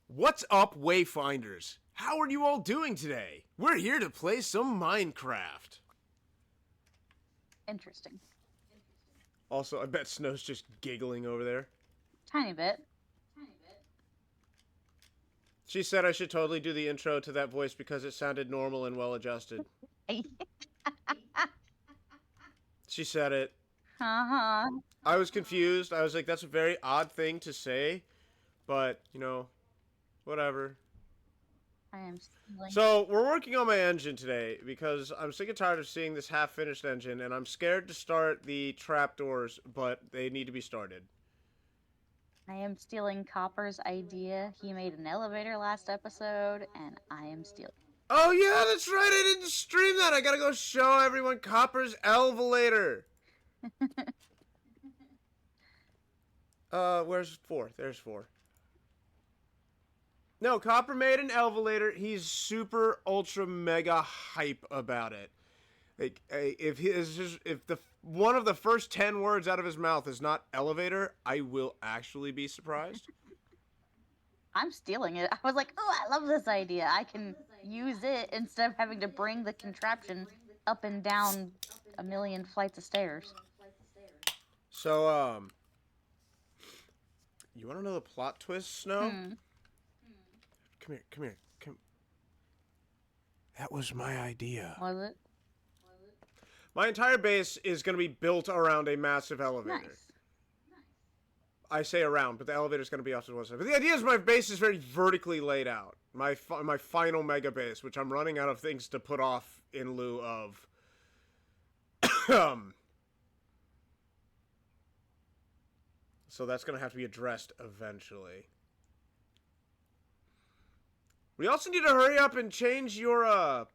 What's up, Wayfinders? How are you all doing today? We're here to play some Minecraft. Interesting. Also, I bet Snow's just giggling over there. Tiny bit. She said I should totally do the intro to that voice because it sounded normal and well adjusted. She said it. Uh-huh. I was confused. I was like, that's a very odd thing to say, but, whatever. I am stealing. So, we're working on my engine today because I'm sick and tired of seeing this half-finished engine, and I'm scared to start the trapdoors, but they need to be started. I am stealing Copper's idea. He made an elevator last episode, and I am stealing. Oh, yeah, that's right. I didn't stream that. I gotta go show everyone Copper's Elvelator. Where's 4? There's 4. No, Copper made an Elvelator. He's super ultra mega hype about it. Like, if the one of the first 10 words out of his mouth is not elevator, I will actually be surprised. I'm stealing it. I was like, oh, I love this idea. I can use it instead of having to bring the contraption up and down a million flights of stairs. So, you want to know the plot twist, Snow? Come here. That was my idea. Was it? My entire base is going to be built around a massive elevator. Nice. I say around, but the elevator's going to be off to one side. But the idea is my base is very vertically laid out. My final mega base, which I'm running out of things to put off in lieu of. So that's going to have to be addressed eventually. We also need to hurry up and change your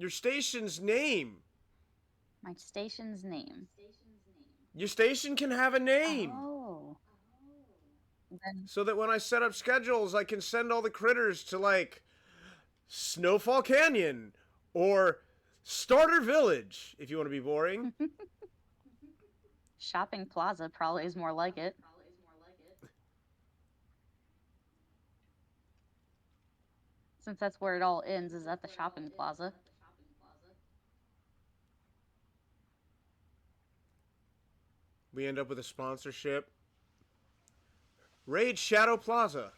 station's name. My station's name. Your station can have a name. Oh. Then So that when I set up schedules, I can send all the critters to, like, Snowfall Canyon or Starter Village, if you want to be boring. Shopping Plaza probably is more like it. Since that's where it all ends, is at the shopping plaza. We end up with a sponsorship. Raid Shadow Plaza.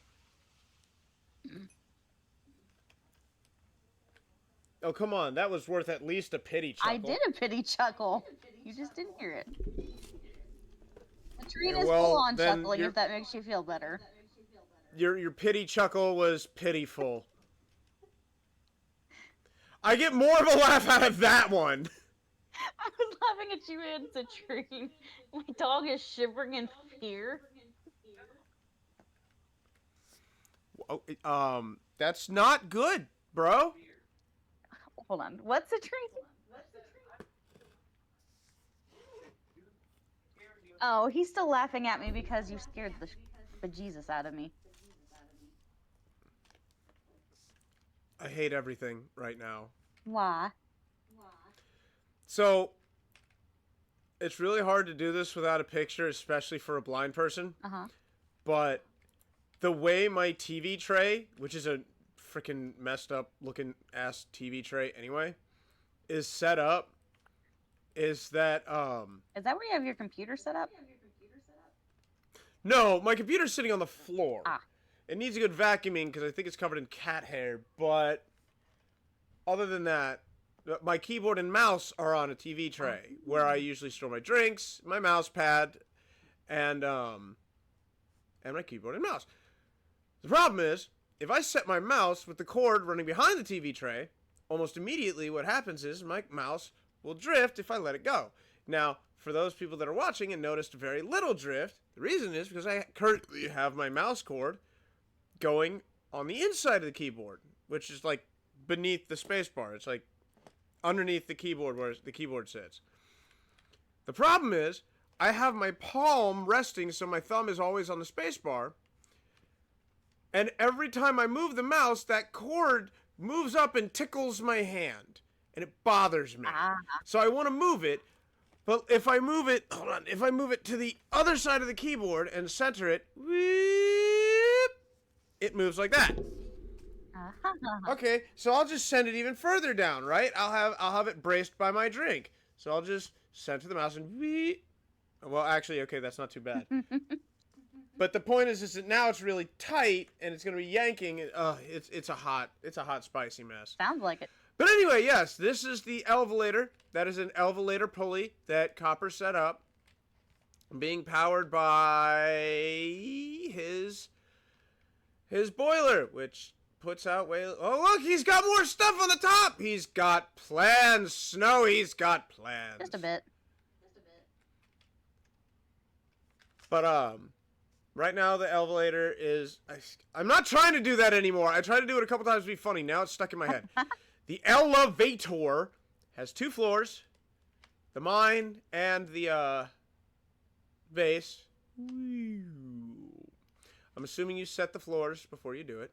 Oh, come on. That was worth at least a pity chuckle. I did a pity chuckle. You just didn't hear it. Latrine is well, full on then chuckling you're- if that makes you feel better. Your pity chuckle was pitiful. I get more of a laugh out of that one. I was laughing at you and Latrine. My dog is shivering in fear. That's not good, bro. Hold on. What's Latrine? Oh, he's still laughing at me because you scared the bejesus out of me. I hate everything right now. Why? So, it's really hard to do this without a picture, especially for a blind person. Uh-huh. But the way my TV tray, which is a freaking messed up looking ass TV tray anyway, is set up, is that, Is that where you have your computer set up? no, my computer's sitting on the floor. Ah. It needs a good vacuuming because I think it's covered in cat hair, but other than that, my keyboard and mouse are on a TV tray where I usually store my drinks, my mouse pad, and my keyboard and mouse. The problem is, if I set my mouse with the cord running behind the TV tray, almost immediately what happens is my mouse will drift if I let it go. Now, for those people that are watching and noticed very little drift, the reason is because I currently have my mouse cord going on the inside of the keyboard, which is like beneath the spacebar. It's like underneath the keyboard where the keyboard sits. The problem is I have my palm resting so my thumb is always on the spacebar, and every time I move the mouse, that cord moves up and tickles my hand, and it bothers me. Ah. So I want to move it, but if I move it to the other side of the keyboard and center it, whee, it moves like that. Uh-huh. Okay, so I'll just send it even further down, right? I'll have it braced by my drink. So I'll just send to the mouse and wee. Well, actually, okay, that's not too bad. But the point is that now it's really tight and it's gonna be yanking. It's a hot spicy mess. Sounds like it. But anyway, yes, this is the elevator. That is an elevator pulley that Copper set up, being powered by his boiler, which puts out way. Oh look, he's got more stuff on the top. He's got plans, Snow. He's got plans. Just a bit. But right now the elevator is. I'm not trying to do that anymore. I tried to do it a couple times to be funny. Now it's stuck in my head. The elevator has 2 floors, the mine and the base. I'm assuming you set the floors before you do it.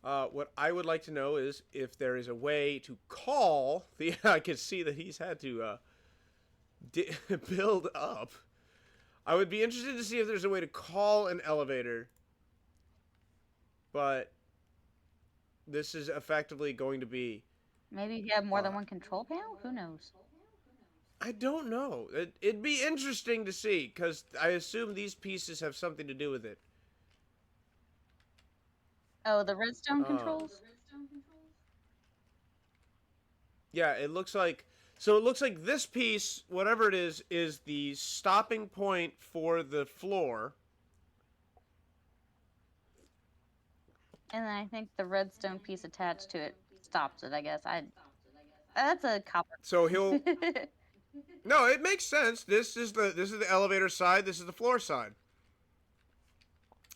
What I would like to know is if there is a way to call the. I can see that he's had to build up. I would be interested to see if there's a way to call an elevator, but this is effectively going to be. Maybe if you have more than one control panel? Who knows? I don't know. It'd be interesting to see, because I assume these pieces have something to do with it. Oh, the redstone controls? Yeah, it looks like. So it looks like this piece, whatever it is the stopping point for the floor. And then I think the redstone piece attached to it stops it, I guess. That's a copper. So he'll. No, it makes sense. This is the elevator side. This is the floor side.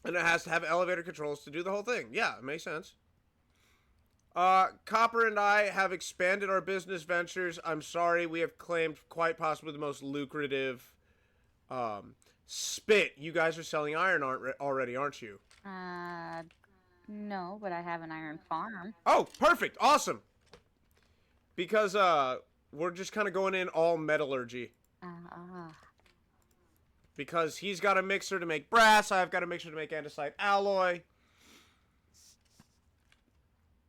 And it has to have elevator controls to do the whole thing. Yeah, it makes sense. Copper and I have expanded our business ventures. I'm sorry, we have claimed quite possibly the most lucrative spit. You guys are selling iron already, aren't you? No, but I have an iron farm. Oh, perfect. Awesome. Because, we're just kind of going in all metallurgy. Because he's got a mixer to make brass, I've got a mixer to make andesite alloy.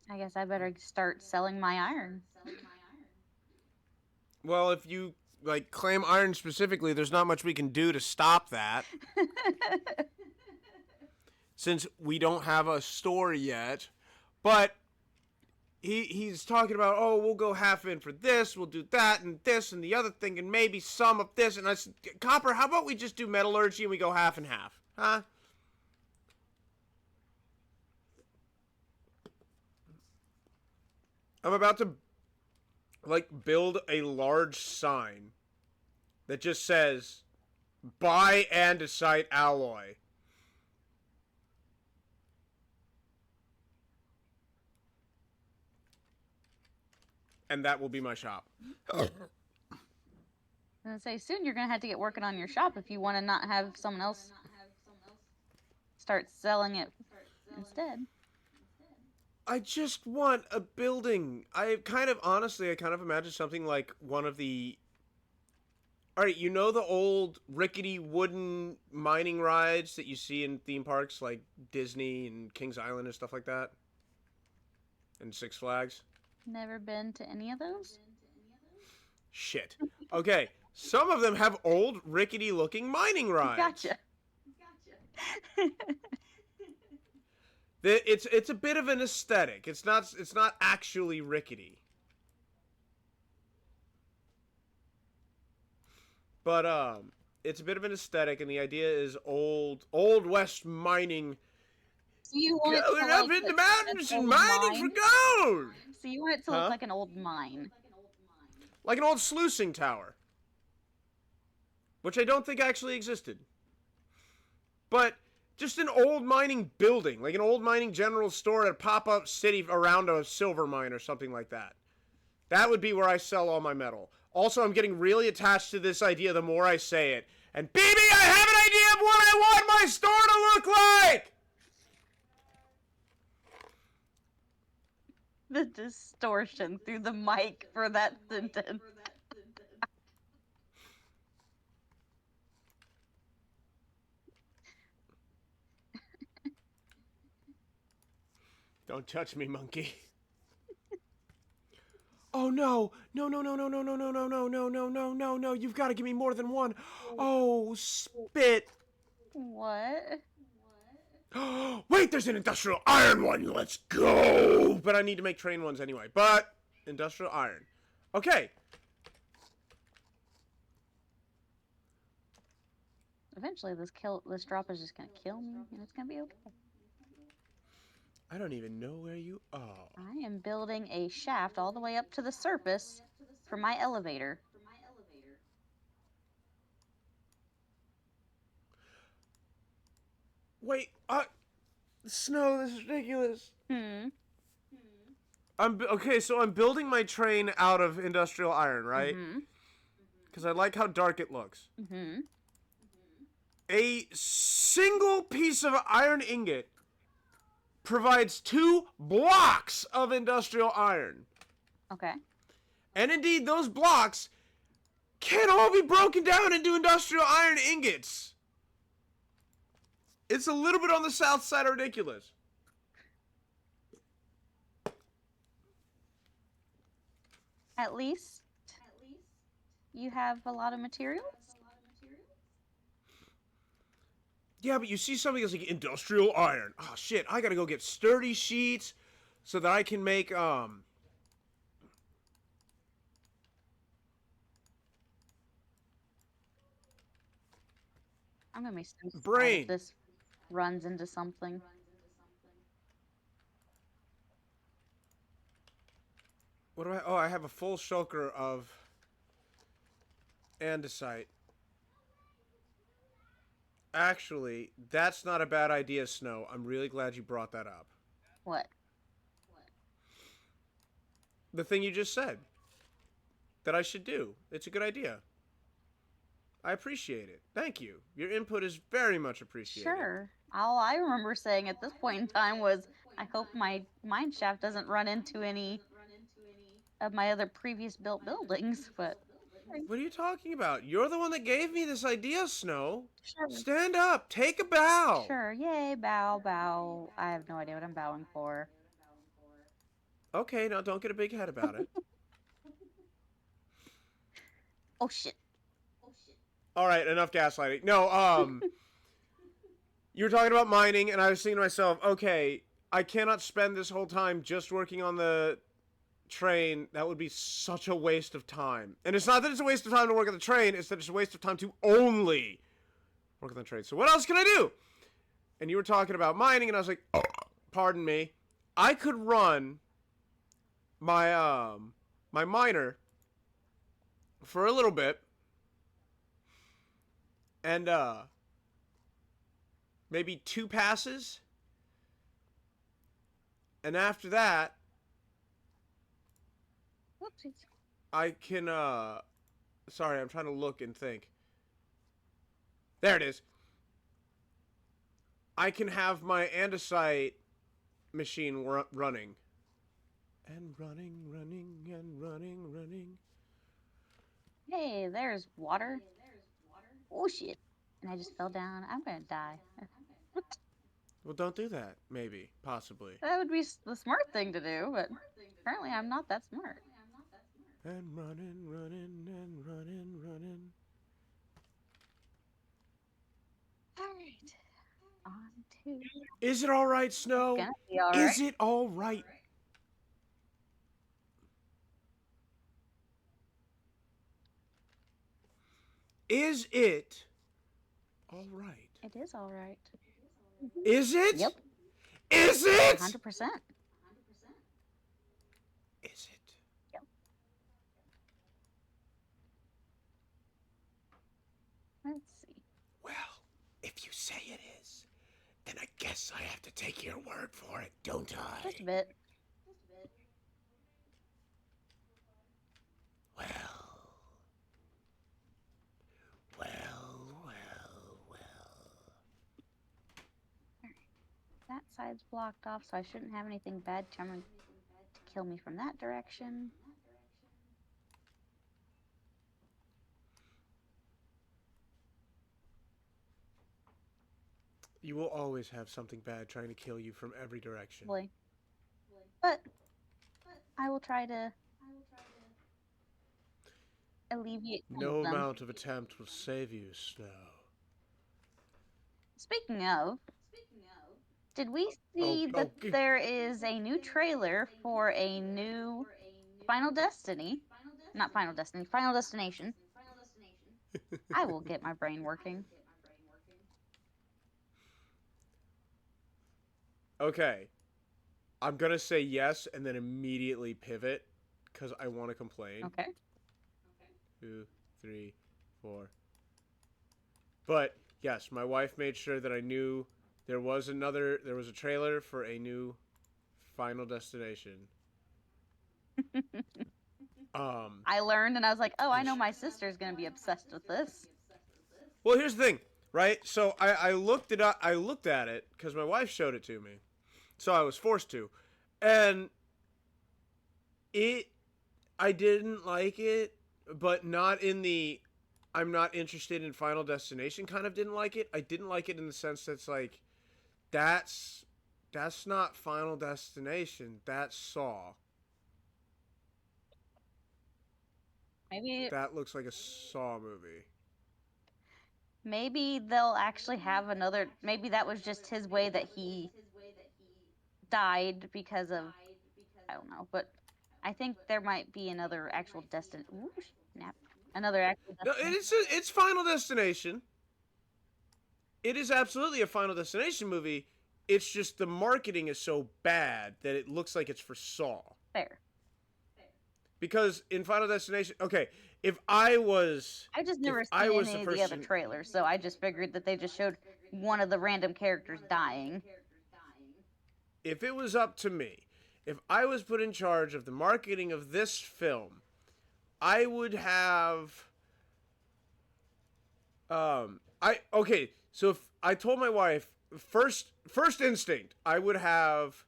I guess I better start selling my iron. Well, if you, like, claim iron specifically, there's not much we can do to stop that. Since we don't have a store yet. But he's talking about, oh, we'll go half in for this, we'll do that, and this, and the other thing, and maybe some of this. And I said, Copper, how about we just do metallurgy and we go half and half? Huh? I'm about to, like, build a large sign that just says, buy andesite alloy. And that will be my shop. I was gonna say, soon you're gonna have to get working on your shop if you want to not have someone else start selling it instead. I just want a building. I kind of imagine something like one of the. Alright, you know the old rickety wooden mining rides that you see in theme parks like Disney and Kings Island and stuff like that? And Six Flags? Never been to any of those? Shit. Okay, some of them have old rickety looking mining rides. Gotcha. It's a bit of an aesthetic. It's not actually rickety. But it's a bit of an aesthetic, and the idea is old West mining. So you want it to Going look up like in the mountains an and old mining for mine? gold. So you want it to look like an old mine? Like an old sluicing tower, which I don't think actually existed. But just an old mining building, like an old mining general store at a pop-up city around a silver mine or something like that. That would be where I sell all my metal. Also, I'm getting really attached to this idea the more I say it. And baby, I have an idea of what I want my store to look like! The distortion through the mic for that sentence. Don't touch me, monkey. Oh no! No, no, no, no, no, no, no, no, no, no, no, no, no, no. You've got to give me more than one. Oh, spit. What? Wait, there's an industrial iron one. Let's go. But I need to make train ones anyway. But industrial iron. Okay. Eventually, this drop is just gonna kill me, and it's gonna be okay. I don't even know where you are. I am building a shaft all the way up to the surface for my elevator. Wait, Snow, this is ridiculous. Hmm. Okay, so I'm building my train out of industrial iron, right? Mm-hmm. Because I like how dark it looks. Mm-hmm. A single piece of iron ingot provides 2 blocks of industrial iron. Okay. And indeed, those blocks can all be broken down into industrial iron ingots. It's a little bit on the south side of ridiculous. At least you have a lot of materials. Yeah, but you see something that's like industrial iron. Oh shit, I gotta go get sturdy sheets so that I can make I'm gonna be so sad brain. if this runs into something. What do I? Oh, I have a full shulker of andesite. Actually, that's not a bad idea, Snow. I'm really glad you brought that up. What? The thing you just said that I should do. It's a good idea. I appreciate it. Thank you. Your input is very much appreciated. Sure. All I remember saying at this point in time was, I hope my mine shaft doesn't run into any of my other previous built buildings, but... What are you talking about? You're the one that gave me this idea, Snow. Sure. Stand up. Take a bow. Sure. Yay, bow, bow. I have no idea what I'm bowing for. Okay, now don't get a big head about it. Oh, shit. All right, enough gaslighting. No, you were talking about mining, and I was thinking to myself, okay, I cannot spend this whole time just working on the train. That would be such a waste of time. And it's not that it's a waste of time to work on the train, it's that it's a waste of time to only work on the train. So what else can I do? And you were talking about mining, and I was like, oh, pardon me. I could run my my miner for a little bit, and maybe 2 passes, and after that Whoopsies. I can sorry, I'm trying to look and think. There it is. I can have my andesite machine running. And running, running. Hey, there's water. Oh, shit. And I just fell down. I'm gonna die. Well, don't do that. Maybe. Possibly. That would be the smart thing to do, but apparently I'm not that smart. And running. Alright. On to... Is it alright, Snow? It's gonna be alright. Is it alright? Is it alright? It is alright. Is it? Yep. Is it? 100%. Is it? Yep. Let's see. Well, if you say it is, then I guess I have to take your word for it, don't I? Just a bit. Well. That side's blocked off, so I shouldn't have anything bad coming to kill me from that direction. You will always have something bad trying to kill you from every direction. Boy. But I will try to alleviate some No of them. amount of attempt will save you, Snow. Speaking of, did we Oh, see that oh, there is a new trailer for a new Final Destiny? Not Final Destiny, Final Destination. I will get my brain working. okay. I'm gonna say yes and then immediately pivot because I want to complain. Okay. 2, 3, 4. But yes, my wife made sure that I knew there was a trailer for a new Final Destination. I learned and I was like, oh, I and know my sister's going to be obsessed with this. Well, here's the thing, right? So I looked it up. I looked at it because my wife showed it to me, so I was forced to, and I didn't like it, but not in the I'm not interested in Final Destination kind of didn't like it. I didn't like it in the sense that's like that's that's not Final Destination. That's Saw. Maybe That looks like a Saw movie. maybe they'll actually have another. Maybe that was just his way that he died because of I don't know, but I think there might be another actual destin. Ooh, snap! Another actual No, destination. it's Final Destination. It is absolutely a Final Destination movie. It's just the marketing is so bad that it looks like it's for Saw. Fair. Because in Final Destination, okay, if I was I just never I seen was any the of the other person, trailers, so I just figured that they just showed one of the random characters dying. if it was up to me, if I was put in charge of the marketing of this film, I would have so if I told my wife first instinct, I would have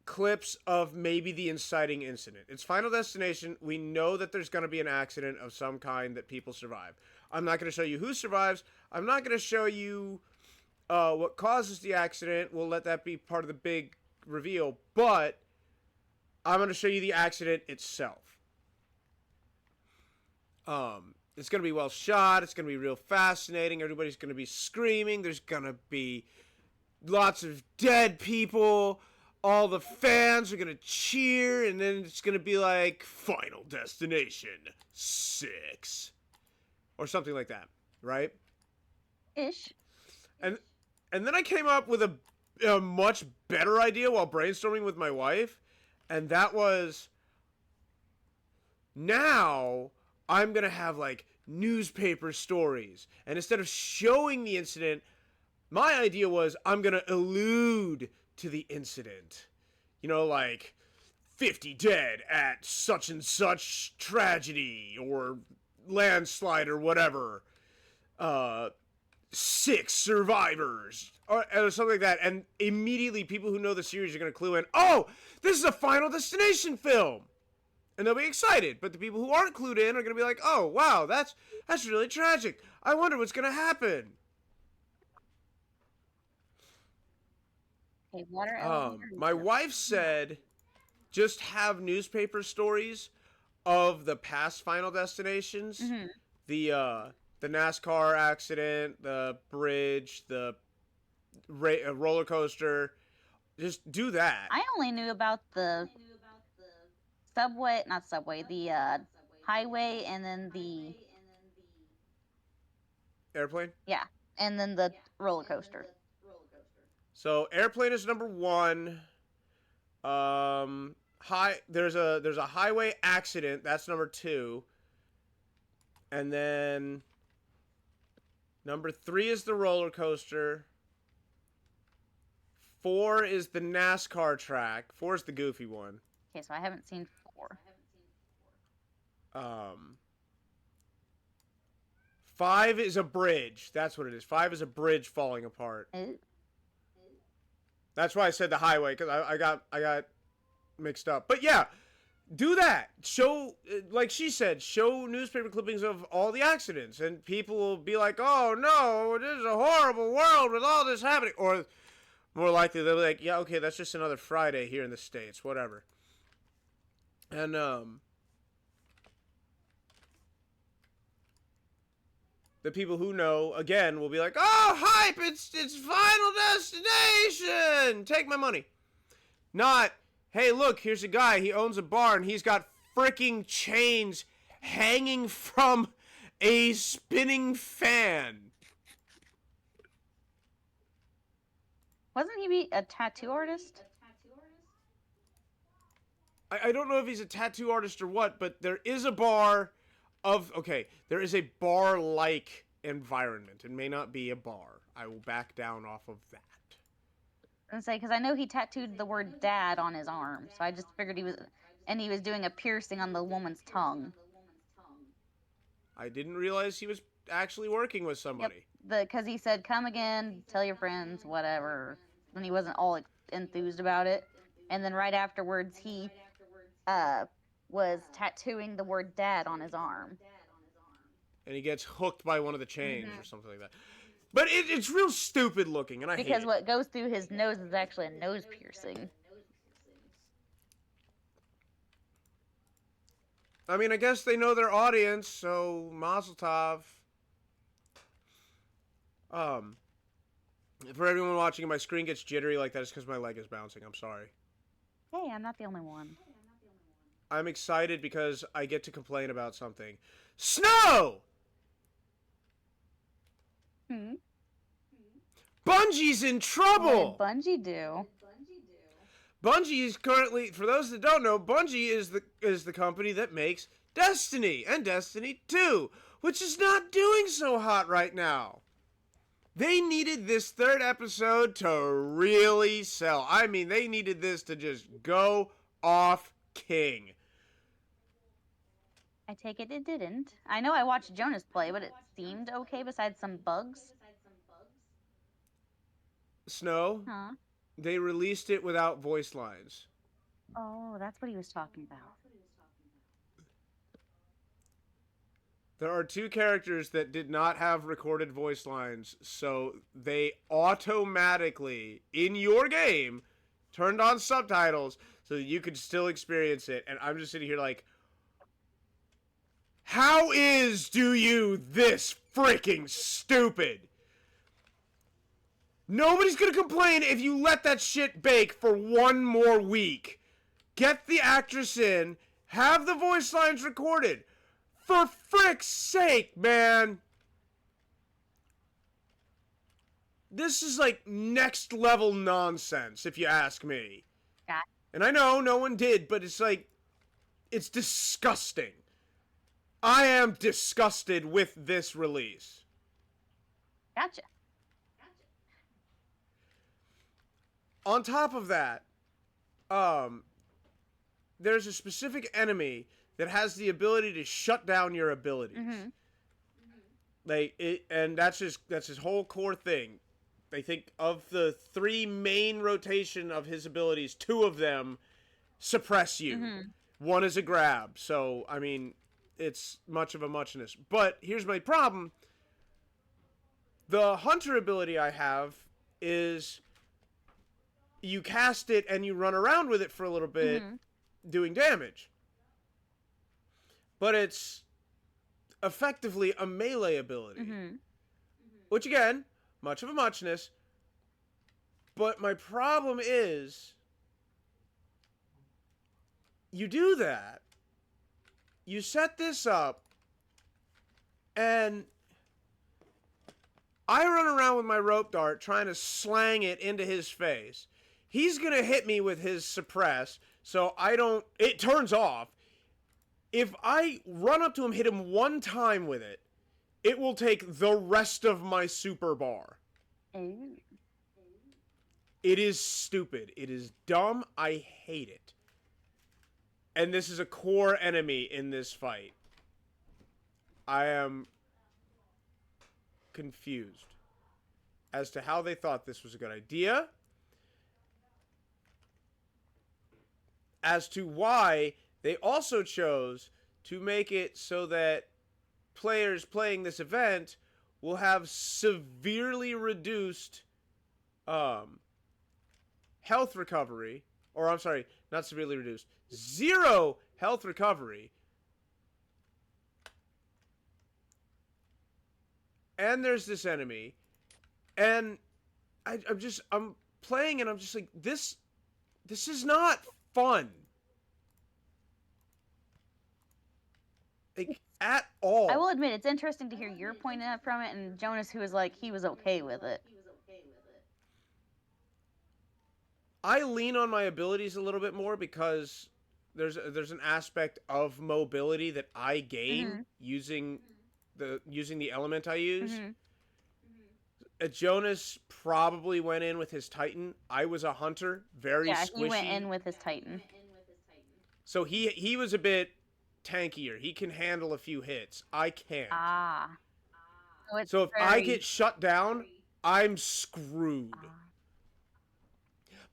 clips of maybe the inciting incident. It's Final Destination. We know that there's going to be an accident of some kind that people survive. I'm not going to show you who survives. I'm not going to show you what causes the accident. We'll let that be part of the big reveal. But I'm going to show you the accident itself. It's going to be well shot. It's going to be real fascinating. Everybody's going to be screaming. There's going to be lots of dead people. All the fans are going to cheer. And then it's going to be like Final Destination 6. Or something like that. Right? Ish. And then I came up with a much better idea while brainstorming with my wife. And that was, now I'm going to have like newspaper stories. And instead of showing the incident, my idea was I'm going to allude to the incident. You know, like 50 dead at such and such tragedy or landslide or whatever. 6 survivors or something like that. And immediately people who know the series are going to clue in, oh, this is a Final Destination film. And they'll be excited. But the people who aren't clued in are going to be like, oh, wow, that's really tragic. I wonder what's going to happen. Okay, water My wife said just have newspaper stories of the past Final Destinations. Mm-hmm. The NASCAR accident, the bridge, the roller coaster. Just do that. I only knew about the subway, not subway, the highway, and then the Airplane? yeah, and then the roller coaster. So airplane is number 1. There's a highway accident, that's number 2. And then number 3 is the roller coaster. 4 is the NASCAR track. 4 is the goofy one. Okay, so I haven't seen 4. 5 is a bridge. That's what it is. 5 is a bridge falling apart. Ooh. That's why I said the highway, because I got mixed up. But yeah, do that. Show, like she said, show newspaper clippings of all the accidents, and people will be like, "Oh no, this is a horrible world with all this happening," more likely they'll be like, yeah, okay, that's just another Friday here in the States, whatever. And the people who know, again, will be like, oh, hype, it's Final Destination, take my money. Not, hey, look, here's a guy, he owns a bar, and he's got freaking chains hanging from a spinning fan. Wasn't he a tattoo artist? I don't know if he's a tattoo artist or what, but there is a bar there is a bar-like environment. It may not be a bar. I will back down off of that. And say, because I know he tattooed the word dad on his arm, so I just figured he was doing a piercing on the woman's tongue. I didn't realize he was actually working with somebody. Yep, because he said, come again, tell your friends, whatever, when he wasn't all enthused about it. And then right afterwards, he was tattooing the word dad on his arm. And he gets hooked by one of the chains or something like that. But it's real stupid looking, and I hate it. Because what goes through his nose is actually a nose piercing. I mean, I guess they know their audience, so Mazel Tov. For everyone watching, my screen gets jittery like that. It's because my leg is bouncing. I'm sorry. Hey, I'm not the only one. I'm excited because I get to complain about something. Snow! Bungie's in trouble! What did Bungie do? Bungie is currently, for those that don't know, Bungie is the company that makes Destiny and Destiny 2, which is not doing so hot right now. They needed this third episode to really sell. I mean, they needed this to just go off king. I take it didn't. I know I watched Jonas play, but it seemed okay besides some bugs. Snow? Huh? They released it without voice lines. Oh, that's what he was talking about. There are two characters that did not have recorded voice lines, so they automatically, in your game, turned on subtitles so that you could still experience it. And I'm just sitting here like, how do you this freaking stupid? Nobody's gonna complain if you let that shit bake for one more week. Get the actress in, have the voice lines recorded. For frick's sake, man. This is like next level nonsense, if you ask me. Yeah. And I know no one did, but it's like, it's disgusting. I am disgusted with this release. Gotcha. On top of that, there's a specific enemy that has the ability to shut down your abilities. Like it, and that's his whole core thing. I think of the three main rotation of his abilities, two of them suppress you. One is a grab. So I mean, it's much of a muchness. But here's my problem. The hunter ability I have is you cast it and you run around with it for a little bit doing damage. But it's effectively a melee ability. Which again, much of a muchness. But my problem is, you do that, you set this up, and I run around with my rope dart trying to slang it into his face. He's going to hit me with his suppress, so it turns off. If I run up to him, hit him one time with it, it will take the rest of my super bar. It is stupid. It is dumb. I hate it. And this is a core enemy in this fight. I am confused as to how they thought this was a good idea. As to why they also chose to make it so that players playing this event will have severely reduced health recovery, or I'm sorry, not severely reduced, 0 health recovery, and there's this enemy, and I'm playing and I'm just like, this is not fun. Like, at all. I will admit, it's interesting to hear your point from it, and Jonas, who was like, he was okay with it. I lean on my abilities a little bit more because there's an aspect of mobility that I gain using the element I use. Jonas probably went in with his Titan. I was a hunter, very squishy. He went in with his Titan. So he was a bit tankier. He can handle a few hits. I can't. So if I get shut down, I'm screwed.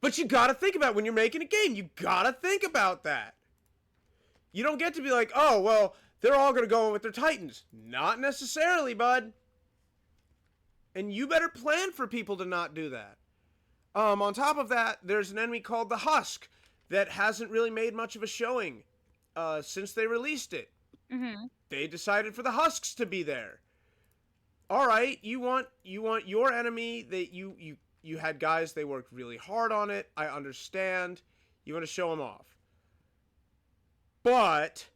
But you gotta think about it when you're making a game. You gotta think about that. You don't get to be like, oh, well, they're all gonna go in with their Titans. Not necessarily, bud. And you better plan for people to not do that. On top of that, there's an enemy called the Husk that hasn't really made much of a showing since they released it. They decided for the Husks to be there. All right, you want your enemy that you had guys, they worked really hard on it. I understand. You want to show them off. But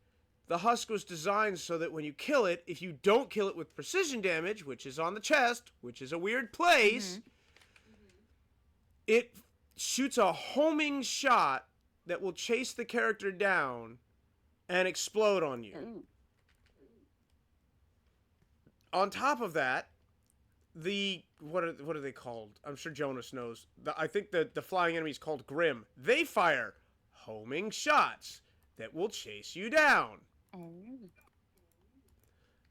the Husk was designed so that when you kill it, if you don't kill it with precision damage, which is on the chest, which is a weird place, it shoots a homing shot that will chase the character down and explode on you. On top of that, what are they called? I'm sure Jonas knows. I think the flying enemy is called Grim. They fire homing shots that will chase you down.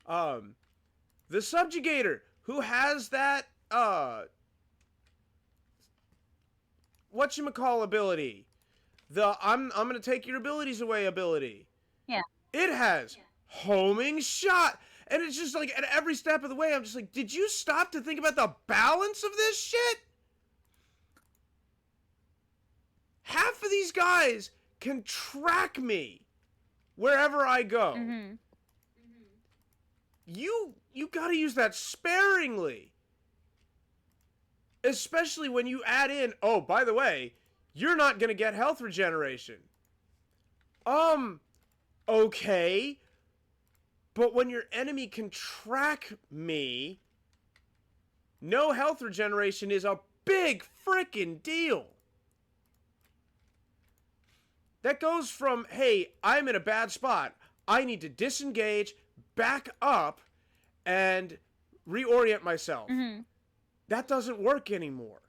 The Subjugator, who has that whatchamacall ability, the I'm gonna take your abilities away ability. Yeah. It has homing shot. And it's just like, at every step of the way, I'm just like, did you stop to think about the balance of this shit? Half of these guys can track me wherever I go. You gotta use that sparingly. Especially when you add in, oh, by the way, you're not gonna get health regeneration. Okay. But when your enemy can track me, no health regeneration is a big frickin' deal. That goes from, hey, I'm in a bad spot. I need to disengage, back up, and reorient myself. That doesn't work anymore.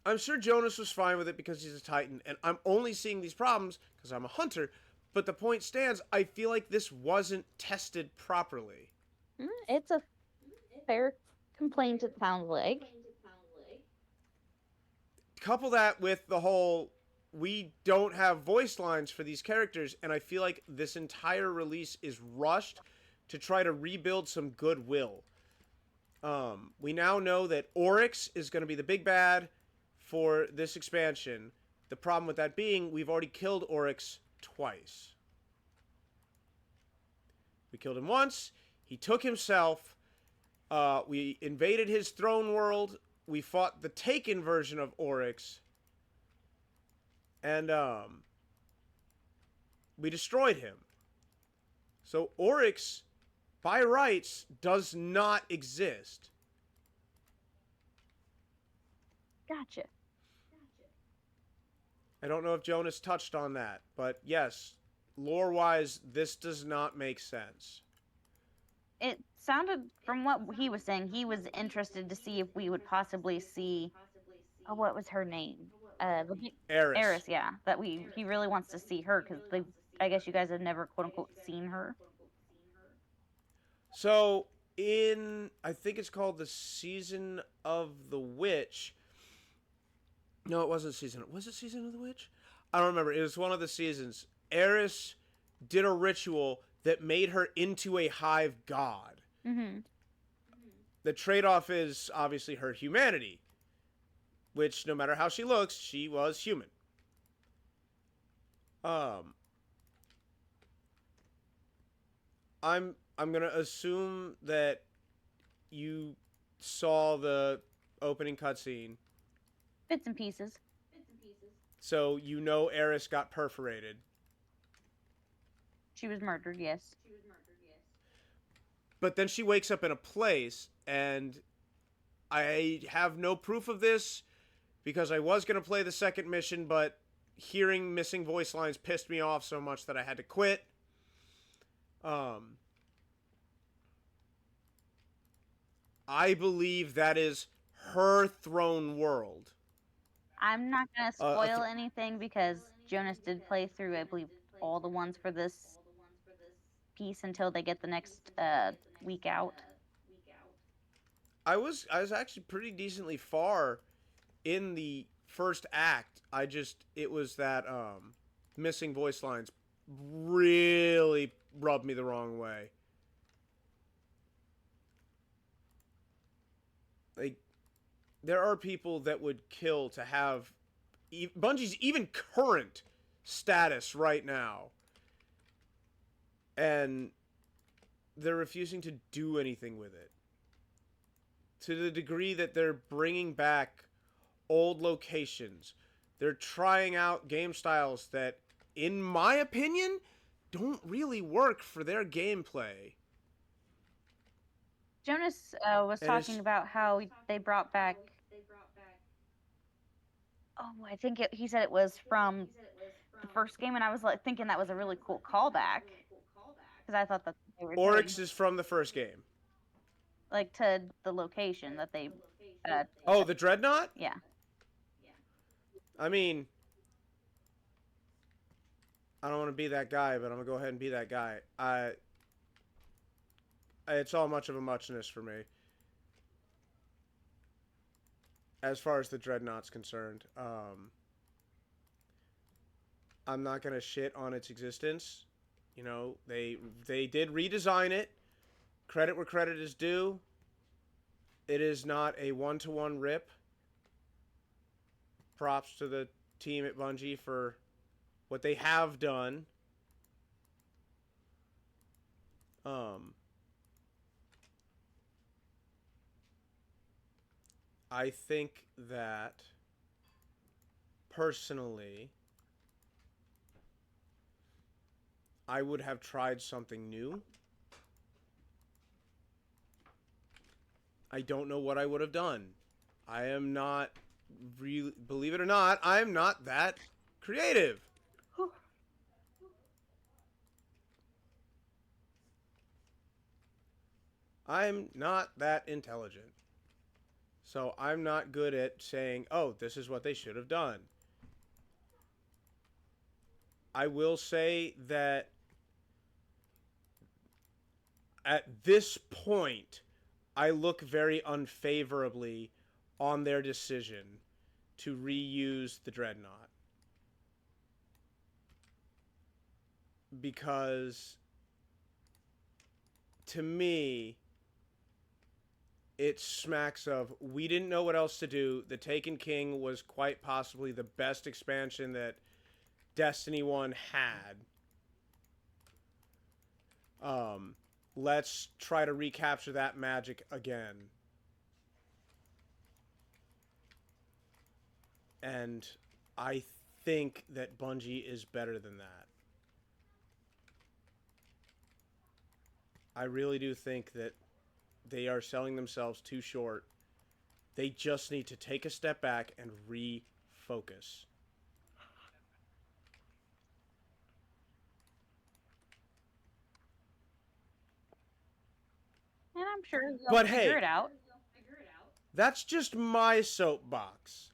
I'm sure Jonas was fine with it because he's a Titan, and I'm only seeing these problems because I'm a hunter. But the point stands, I feel like this wasn't tested properly. It's a fair complaint, it sounds like. Couple that with the whole, we don't have voice lines for these characters, and I feel like this entire release is rushed to try to rebuild some goodwill. We now know that Oryx is going to be the big bad for this expansion. The problem with that being, we've already killed Oryx twice. We killed him once. He took himself. We invaded his throne world. We fought the Taken version of Oryx. And we destroyed him. So Oryx, by rights, does not exist. Gotcha. I don't know if Jonas touched on that, but yes, lore-wise, this does not make sense. It sounded, from what he was saying, he was interested to see if we would possibly see, what was her name? Eris. Eris, yeah. He really wants to see her, because I guess you guys have never, quote-unquote, seen her. So, I think it's called the Season of the Witch. No, it wasn't was it Season of the Witch? I don't remember. It was one of the seasons. Eris did a ritual that made her into a hive god. The trade-off is, obviously, her humanity. which no matter how she looks, she was human. Um, I'm gonna assume that you saw the opening cutscene, Bits and pieces. so you know Eris got perforated. She was murdered, yes. But then she wakes up in a place, and I have no proof of this because I was gonna play the second mission, but hearing missing voice lines pissed me off so much that I had to quit. I believe that is her throne world. I'm not gonna Uh, a spoil anything because Jonas did play through, I believe, all the ones for this piece until they get the next week out. I was actually pretty decently far in the first act. It was that missing voice lines really rubbed me the wrong way. Like, there are people that would kill to have Bungie's even current status right now, and they're refusing to do anything with it, to the degree that they're bringing back old locations. They're trying out game styles that, in my opinion, don't really work for their gameplay. Jonas was And it's talking about how they brought back. Oh, I think he said it was from the first game, and I was like thinking that was a really cool callback because I thought that they were Oryx doing, is from the first game. like, to the location that they. Oh, the Dreadnought? Yeah. I mean, I don't want to be that guy, but I'm gonna go ahead and be that guy. It's all much of a muchness for me, as far as the Dreadnought's concerned. I'm not gonna shit on its existence. You know, they did redesign it. Credit where credit is due. It is not a one-to-one rip. Props to the team at Bungie for what they have done. I think that personally, I would have tried something new. I don't know what I would have done. I am not really, believe it or not, I am not that creative. I'm not that intelligent. So I'm not good at saying, oh, this is what they should have done. I will say that at this point, I look very unfavorably on their decision to reuse the Dreadnought. Because, to me, it smacks of, we didn't know what else to do. The Taken King was quite possibly the best expansion that Destiny 1 had. Let's try to recapture that magic again. And I think that Bungie is better than that. I really do think that they are selling themselves too short. They just need to take a step back and refocus. And I'm sure they'll But figure hey, it out. that's just my soapbox.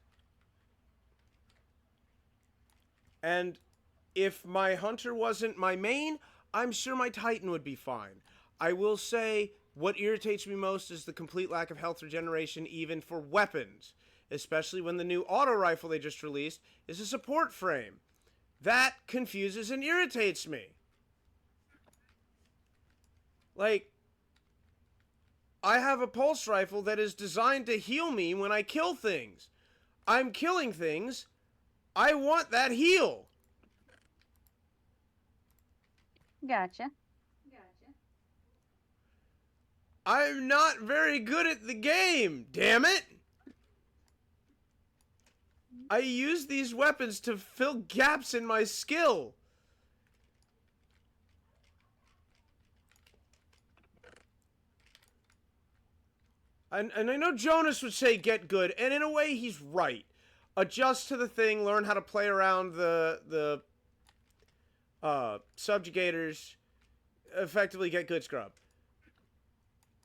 And if my Hunter wasn't my main, I'm sure my Titan would be fine. I will say, what irritates me most is the complete lack of health regeneration even for weapons. Especially when the new auto rifle they just released is a support frame. That confuses and irritates me. Like, I have a pulse rifle that is designed to heal me when I kill things. I'm killing things, I want that heal. Gotcha. I'm not very good at the game, damn it! I use these weapons to fill gaps in my skill. And I know Jonas would say get good, and in a way he's right. Adjust to the thing, learn how to play around the subjugators, effectively get good scrub.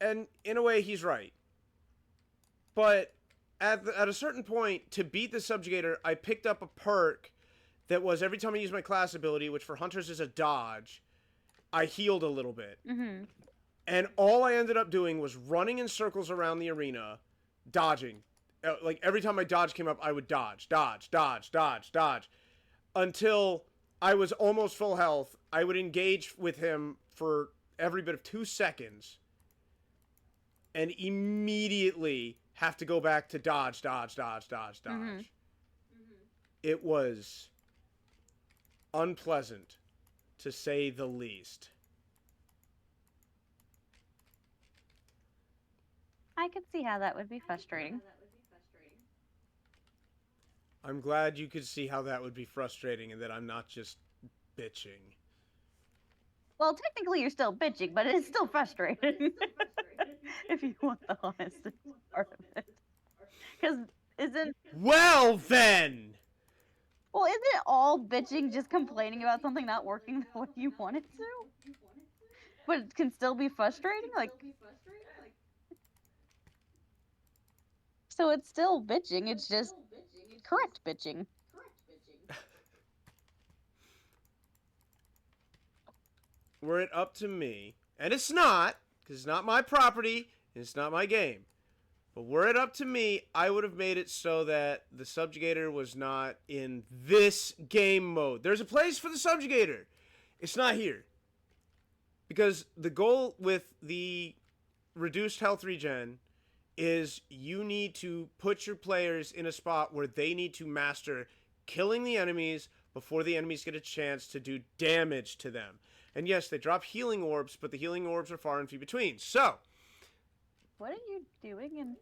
And in a way he's right. But at a certain point, to beat the subjugator, I picked up a perk that was every time I use my class ability, which for hunters is a dodge, I healed a little bit. Mm-hmm. And all I ended up doing was running in circles around the arena, dodging. Like every time my dodge came up, I would dodge, dodge, dodge, dodge, dodge. Until I was almost full health. I would engage with him for every bit of 2 seconds. And immediately have to go back to dodge, dodge, dodge, dodge, dodge. Mm-hmm. It was unpleasant, to say the least. I could see how that would be frustrating. I'm glad you could see how that would be frustrating and that I'm not just bitching. Well, technically you're still bitching, but it's still frustrating. If you want the honest part of it. Because isn't... Well, then! Well, isn't it all bitching just complaining about something not working the way you want it to? But it can still be frustrating? Like... So it's still bitching, it's just correct bitching. Were it up to me, and it's not, because it's not my property, and it's not my game, but were it up to me, I would have made it so that the subjugator was not in this game mode. There's a place for the subjugator. It's not here. Because the goal with the reduced health regen is you need to put your players in a spot where they need to master killing the enemies before the enemies get a chance to do damage to them. And yes, they drop healing orbs, but the healing orbs are far and few between. So, What are you doing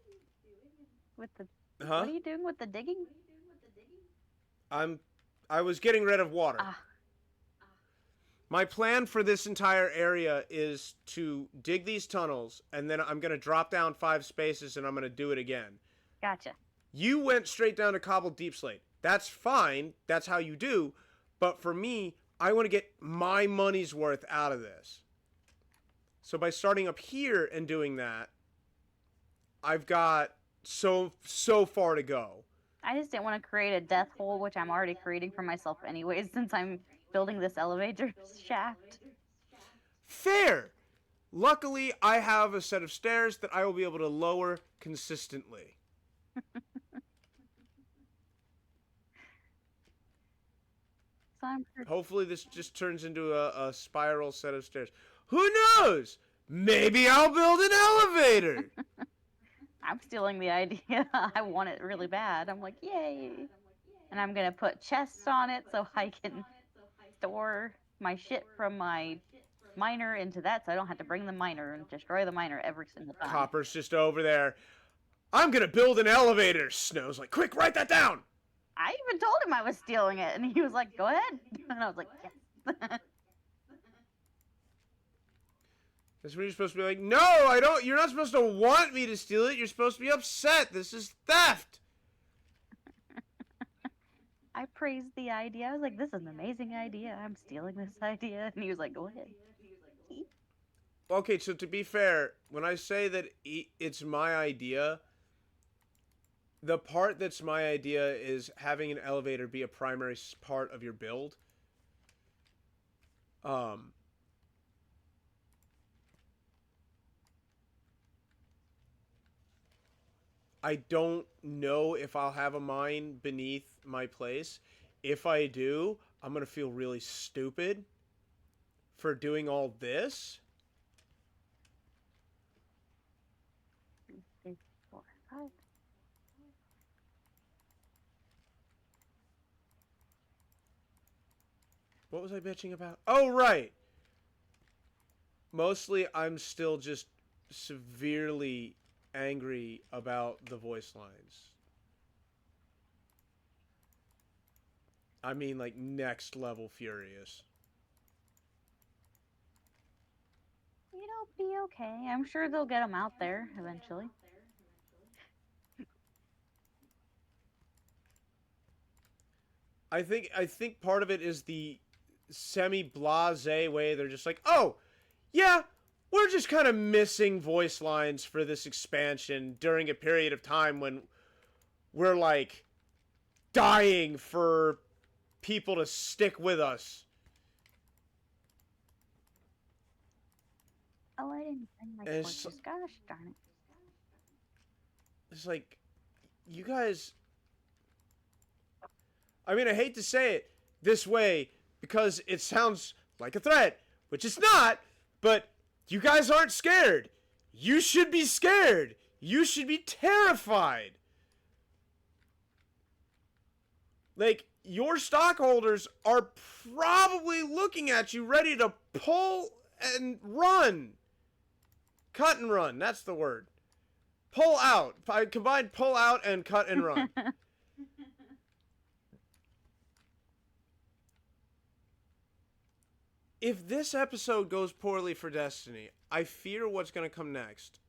with the... huh? What are you doing with the digging? I was getting rid of water. Ah. My plan for this entire area is to dig these tunnels, and then I'm going to drop down 5 spaces, and I'm going to do it again. Gotcha. You went straight down to cobbled deep slate. That's fine. That's how you do. But for me, I want to get my money's worth out of this. So by starting up here and doing that, I've got so far to go. I just didn't want to create a death hole, which I'm already creating for myself anyways, since I'm building this elevator shaft. Fair. Luckily, I have a set of stairs that I will be able to lower consistently. So I'm... Hopefully this just turns into a spiral set of stairs. Who knows? Maybe I'll build an elevator. I'm stealing the idea. I want it really bad. I'm like, yay. And I'm going to put chests on it so I can store my shit from my miner into that so I don't have to bring the miner and destroy the miner every single time. Copper's just over there. I'm gonna build an elevator. Snow's like, quick, write that down. I even told him I was stealing it, and he was like, go ahead. And I was like, yes. That's when you're supposed to be like, no, I don't. You're not supposed to want me to steal it. You're supposed to be upset. This is theft. I praised the idea. I was like, this is an amazing idea. I'm stealing this idea. And he was like, go ahead. Okay, so to be fair, when I say that it's my idea, the part that's my idea is having an elevator be a primary part of your build. I don't know if I'll have a mine beneath my place. If I do, I'm going to feel really stupid for doing all this. 2, 3, 4, 5. What was I bitching about? Oh, right. Mostly, I'm still just severely angry about the voice lines. I mean, like, next level furious. It'll be okay. I'm sure they'll get them out there eventually. I think part of it is the semi-blase way they're just like, oh, yeah, we're just kind of missing voice lines for this expansion during a period of time when we're like dying for people to stick with us. Oh, I didn't bring my And it's, torches. Gosh darn it. it's like, you guys. I mean, I hate to say it this way because it sounds like a threat, which it's not, but you guys aren't scared. You should be scared. You should be terrified. Like, your stockholders are probably looking at you ready to pull and run. Cut and run, that's the word. Pull out. I combined pull out and cut and run. If this episode goes poorly for Destiny, I fear what's going to come next.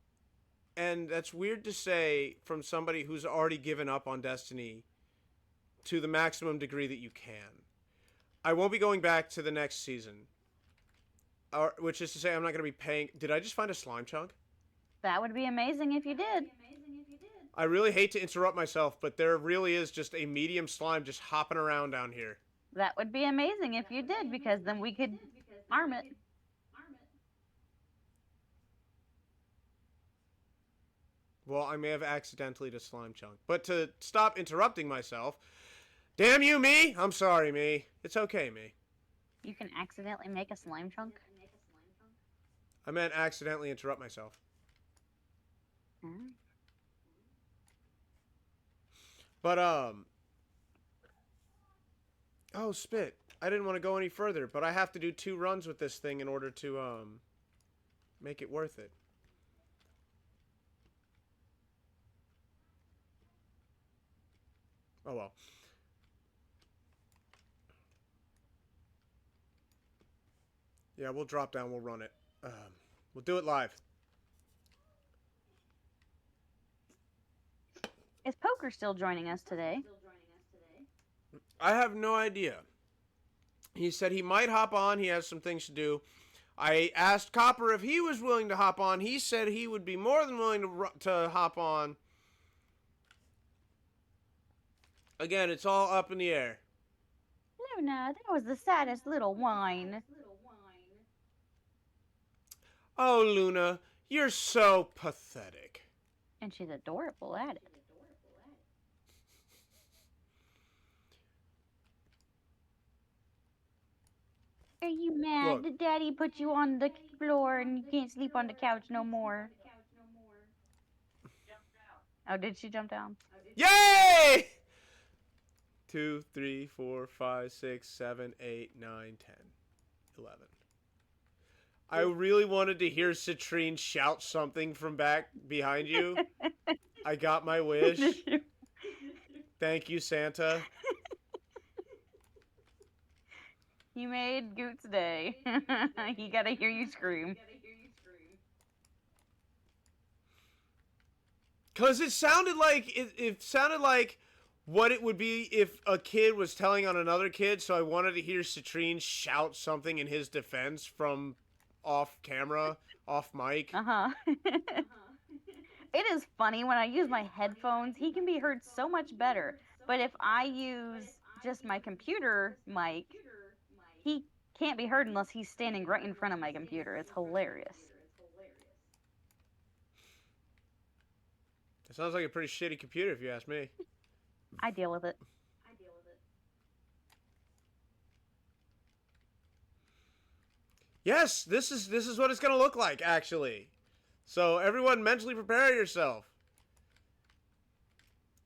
And that's weird to say from somebody who's already given up on Destiny to the maximum degree that you can. I won't be going back to the next season. Which is to say, I'm not going to be paying... Did I just find a slime chunk? That would be amazing if you did. I really hate to interrupt myself, but there really is just a medium slime just hopping around down here. That would be amazing if you did, because then we could arm it. Well, I may have accidentally to slime chunk. But to stop interrupting myself... Damn you, me! I'm sorry, me. It's okay, me. You can accidentally make a slime chunk? I meant accidentally interrupt myself. Hmm. But, oh, spit. I didn't want to go any further, but I have to do 2 runs with this thing in order to, make it worth it. Oh, well. Yeah, we'll drop down, we'll run it. We'll do it live. Is Poker still joining us today? I have no idea. He said he might hop on, he has some things to do. I asked Copper if he was willing to hop on. He said he would be more than willing to hop on. Again, it's all up in the air. Luna, that was the saddest little whine. Oh, Luna, you're so pathetic. And she's adorable at it. Are you mad Look. that Daddy put you on the floor and you can't sleep on the couch no more? Oh, did she jump down? Yay! 2, 3, 4, 5, 6, 7, 8, 9, 10, 11. I really wanted to hear Citrine shout something from back behind you. I got my wish. Thank you, Santa. You made Goot's day. He gotta hear you scream. Cause it sounded like it sounded like what it would be if a kid was telling on another kid. So I wanted to hear Citrine shout something in his defense from off camera, off mic. Uh-huh. It is funny when I use my headphones. He can be heard so much better. But if I use just my computer mic, he can't be heard unless he's standing right in front of my computer. It's hilarious. It sounds like a pretty shitty computer, if you ask me. I deal with it. Yes, this is what it's gonna look like, actually. So everyone, mentally prepare yourself.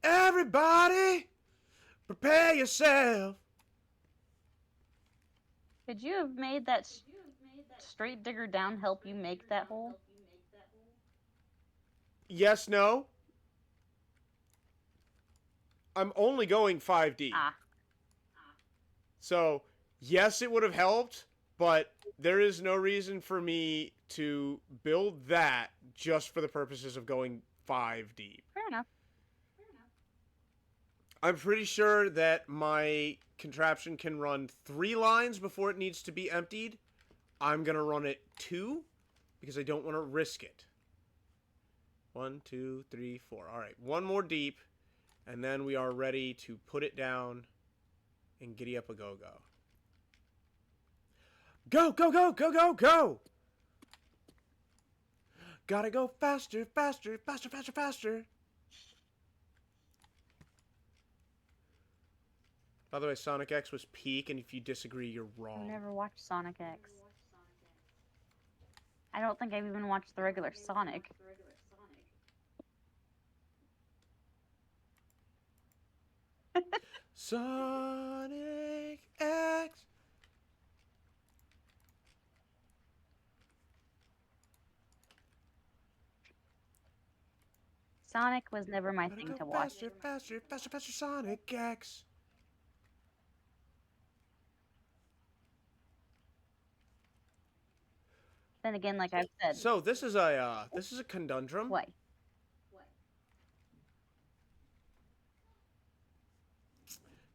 Everybody, prepare yourself. Could you have made that straight digger down help you make that hole? Yes, no. I'm only going 5 deep. Ah. So, yes, it would have helped, but there is no reason for me to build that just for the purposes of going 5 deep. Fair enough. I'm pretty sure that my contraption can run 3 lines before it needs to be emptied. I'm going to run it 2 because I don't want to risk it. 1, 2, 3, 4. All right, 1 more deep, and then we are ready to put it down and giddy up a go-go. Go, go, go, go, go, go! Gotta go faster, faster, faster, faster, faster. By the way, Sonic X was peak, and if you disagree, you're wrong. I've never watched Sonic X. I don't think I've even watched the regular Sonic. Sonic X. Sonic was never my thing to watch. Faster, faster, faster, faster, Sonic X. Then again, like I've said. So this is a conundrum. What?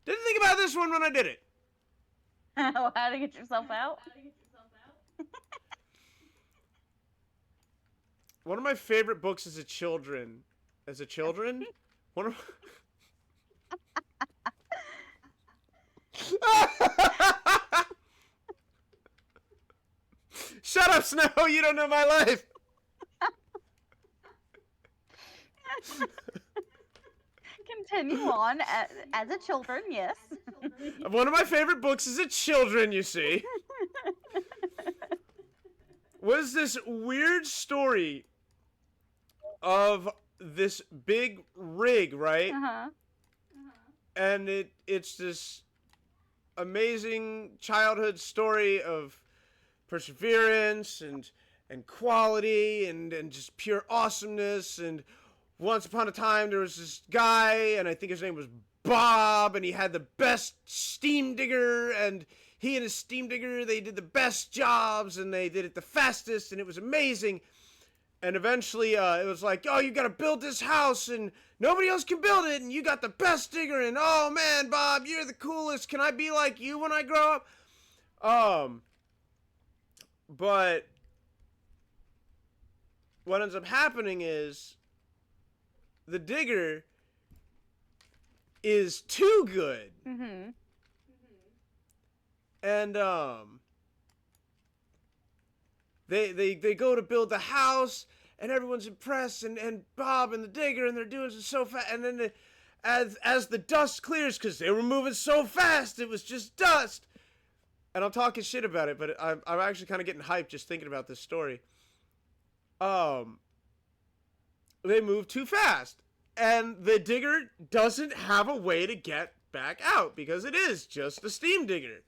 Didn't think about this one when I did it. How to get yourself out? One of my favorite books as a children. One of. Shut up, Snow! You don't know my life. Continue on. As a children, yes. One of my favorite books as a children, you see, was this weird story of this big rig, right? Uh-huh. And it's this amazing childhood story of perseverance and quality and just pure awesomeness. And once upon a time there was this guy, and I think his name was Bob, and he had the best steam digger, and he and his steam digger, they did the best jobs, and they did it the fastest, and it was amazing. And eventually it was like, oh, you gotta build this house, and nobody else can build it, and you got the best digger, and oh man, Bob, you're the coolest, can I be like you when I grow up? But what ends up happening is the digger is too good. Mm-hmm. And they go to build the house, and everyone's impressed, and Bob and the digger, and they're doing it so fast, and then as the dust clears, because they were moving so fast, it was just dust. And I'm talking shit about it, but I'm actually kind of getting hyped just thinking about this story. They move too fast, and the digger doesn't have a way to get back out because it is just a steam digger.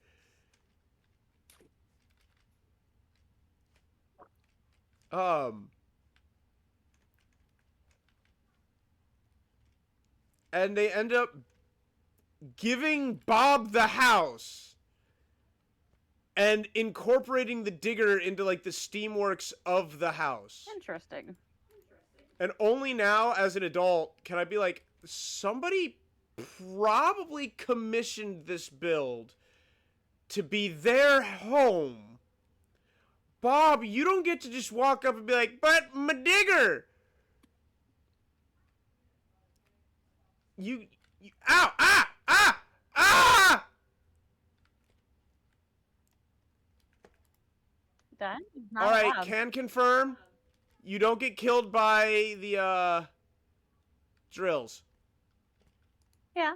And they end up giving Bob the house and incorporating the digger into like the steamworks of the house. Interesting. And only now as an adult can I be like, somebody probably commissioned this build to be their home. Bob, you don't get to just walk up and be like, but my digger. You ow, ah, ah, ah! Done? All right, can confirm. You don't get killed by the drills. Yeah.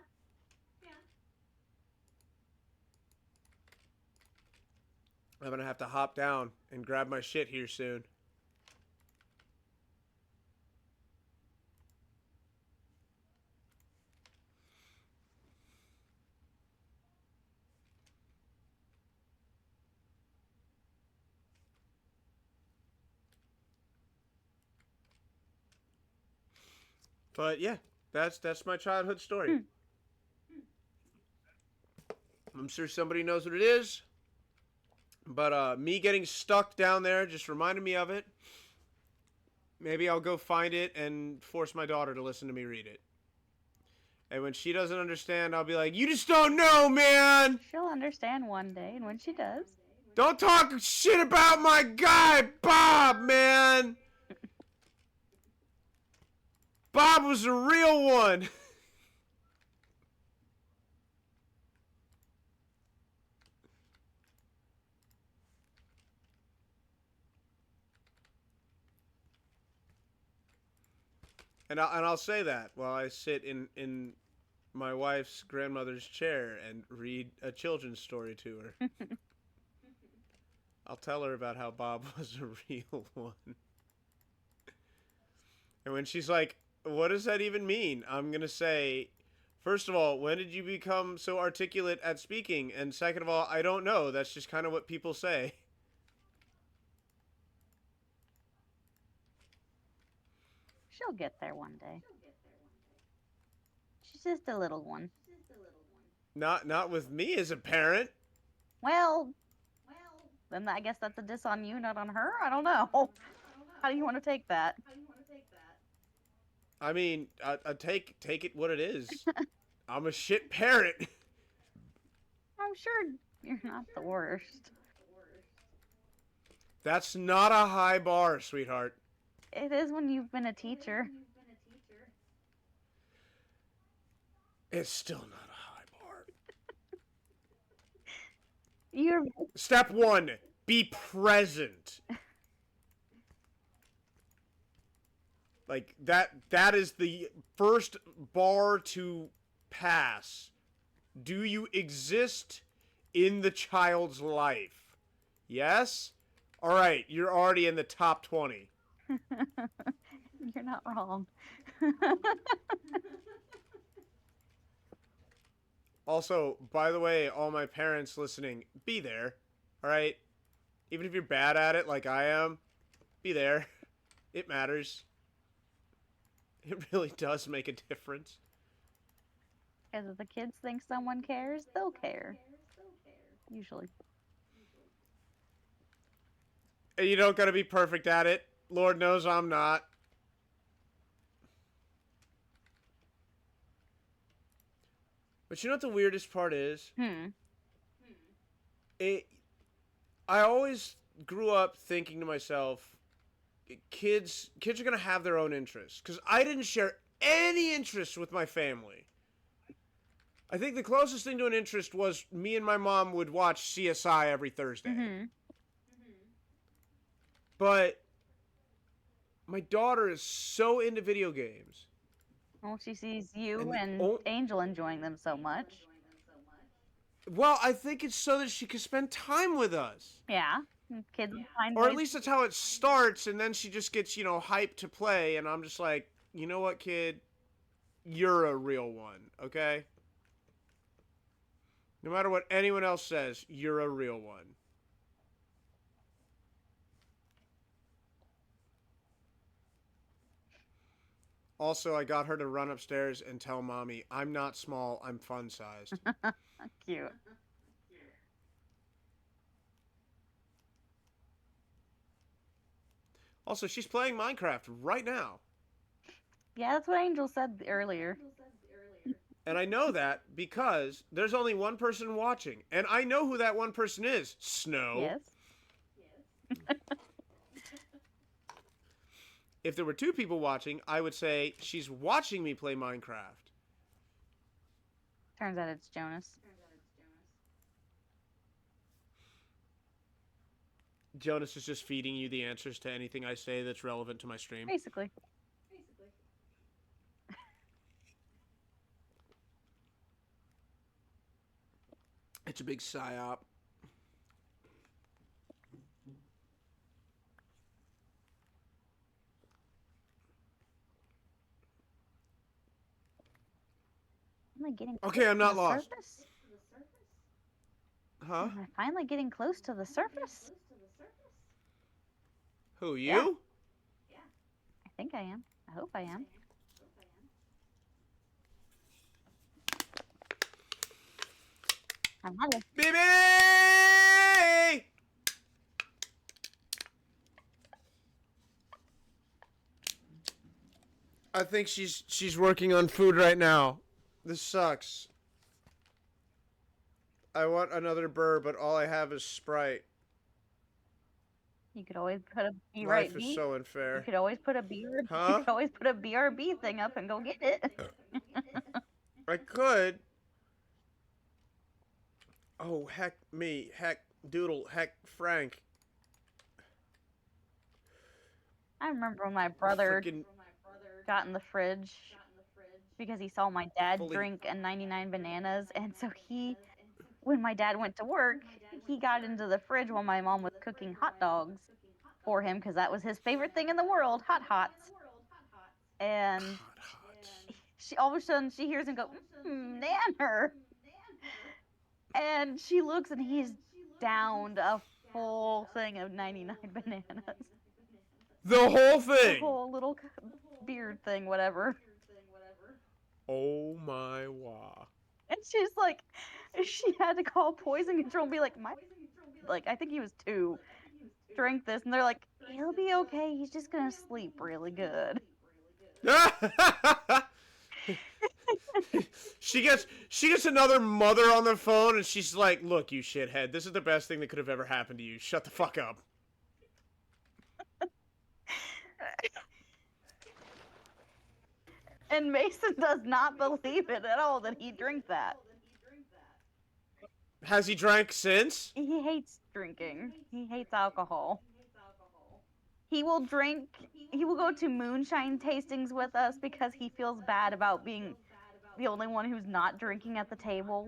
I'm gonna have to hop down and grab my shit here soon. But yeah, that's my childhood story. I'm sure somebody knows what it is. But me getting stuck down there just reminded me of it. Maybe I'll go find it and force my daughter to listen to me read it. And when she doesn't understand, I'll be like, "You just don't know, man! She'll understand one day, and when she does, Don't talk shit about my guy, Bob, man! Bob was a real one!" And I'll say that while I sit in my wife's grandmother's chair and read a children's story to her. I'll tell her about how Bob was a real one. And when she's like, "What does that even mean?" I'm going to say, first of all, when did you become so articulate at speaking? And second of all, I don't know. That's just kind of what people say. she'll get there one day. She's just a little one. Not with me as a parent. Well, then I guess that's a diss on you, not on her. I don't know. How do you want to take that? I mean, I take it what it is. I'm a shit parent. I'm sure you're not the worst. That's not a high bar, sweetheart. It is when you've been a teacher. It's still not a high bar. You're Step 1, be present. Like that is the first bar to pass. Do you exist in the child's life? Yes? All right, you're already in the top 20. you're not wrong. Also, by the way, all my parents listening, be there. All right? Even if you're bad at it like I am, be there. It matters. It really does make a difference. Because if the kids think someone cares, they'll care. Usually. And you don't gotta be perfect at it. Lord knows I'm not. But you know what the weirdest part is? I always grew up thinking to myself, kids are gonna have their own interests, because I didn't share any interests with my family. I think the closest thing to an interest was me and my mom would watch CSI every Thursday. But my daughter is so into video games. Well, she sees you And and Angel enjoying them so much. Well, I think it's so that she can spend time with us. Yeah. Kids find Or at ways- least that's how it starts, and then she just gets, hyped to play, and I'm just like, you know what, kid? You're a real one, okay? No matter what anyone else says, you're a real one. Also, I got her to run upstairs and tell mommy, I'm not small, I'm fun-sized. Cute. Also, she's playing Minecraft right now. Yeah, that's what Angel said earlier. And I know that because there's only one person watching. And I know who that one person is. Snow. Yes. If there were two people watching, I would say she's watching me play Minecraft. Turns out it's Jonas. Jonas is just feeding you the answers to anything I say that's relevant to my stream. Basically. It's a big psyop. Am I getting Okay, I'm not to the lost. surface? Huh? Am I finally getting close to the surface? Who, you? I think I am. I hope I am. I'm not a- BB! I think she's working on food right now. This sucks. I want another burr, but all I have is Sprite. You could always put a be right Life is B. so You unfair. could always put a B. You Huh? could always put a BRB thing up and go get it. I could. Oh, heck me. Heck Doodle. Heck Frank. I remember when my brother Freaking got in the fridge because he saw my dad fully. drink a 99 bananas, and so when my dad went to work, he got into the fridge while my mom was cooking hot dogs for him because that was his favorite thing in the world, hot hots. And Hot. she all of a sudden she hears him go, Nanner. And she looks and he's downed a full thing of 99 bananas. The whole The thing! whole little beard thing, whatever. Oh my wah. And she's like, she had to call poison control and be like, I think he was 2, drink this. And they're like, he'll be okay. He's just going to sleep really good. She gets another mother on the phone and she's like, look, you shithead, this is the best thing that could have ever happened to you. Shut the fuck up. And Mason does not believe it at all that he drank that. Has he drank since? He hates drinking. He hates alcohol. He will go to moonshine tastings with us because he feels bad about being the only one who's not drinking at the table.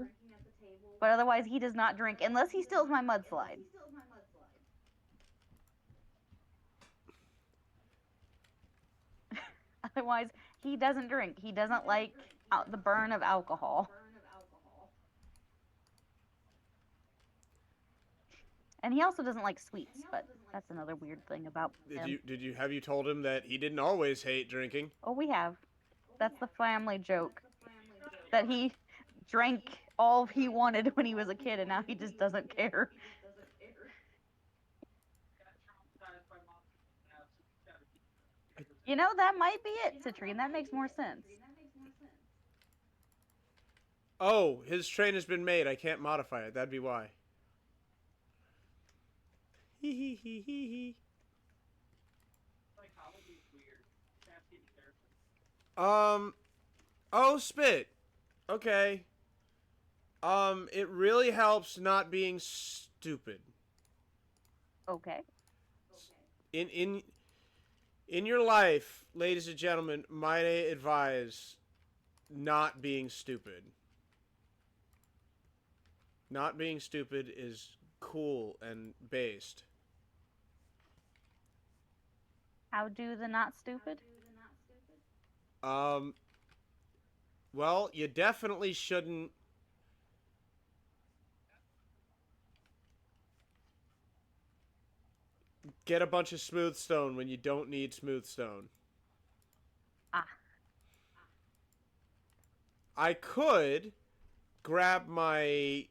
But otherwise, he does not drink unless he steals my mudslide. Otherwise, he doesn't drink. He doesn't like the burn of alcohol. And he also doesn't like sweets, but that's another weird thing about him. Have you told him that he didn't always hate drinking? Oh, we have. That's the family joke. That he drank all he wanted when he was a kid and now he just doesn't care. You know, that might be it, Citrine. That makes more sense. Oh, his train has been made. I can't modify it. That'd be why. Hee hee hee hee hee. Oh, spit. Okay. It really helps not being stupid. Okay. In your life, ladies and gentlemen, might I advise not being stupid. Not being stupid is cool and based. How do the not stupid? Well, you definitely shouldn't get a bunch of smooth stone when you don't need smooth stone. Ah. I could grab my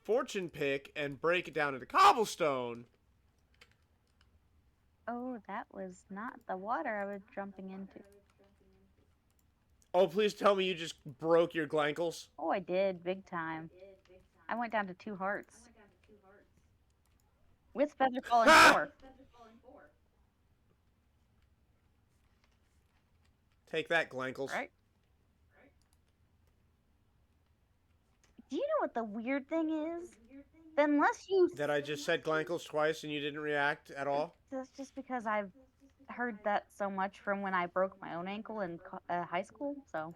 fortune pick and break it down into cobblestone. Oh, that was not the water I was jumping into. Oh, please tell me you just broke your glankles. Oh, I did, big time. I went down to 2 hearts. With feather falling 4. Take that, glankles. Right? Do you know what the weird thing is? Unless you... That I just said glankles twice and you didn't react at all? That's just because I've heard that so much from when I broke my own ankle in high school, so...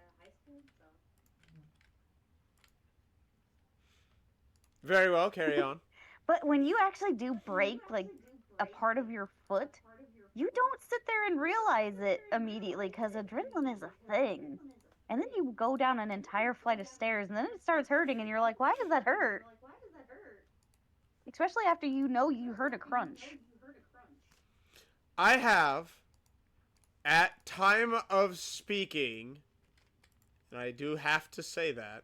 Very well, carry on. But when you actually do break, like, a part of your foot, you don't sit there and realize it immediately, because adrenaline is a thing. And then you go down an entire flight of stairs, and then it starts hurting, and you're like, why does that hurt? Especially after you know you heard a crunch. I have, at time of speaking, and I do have to say that,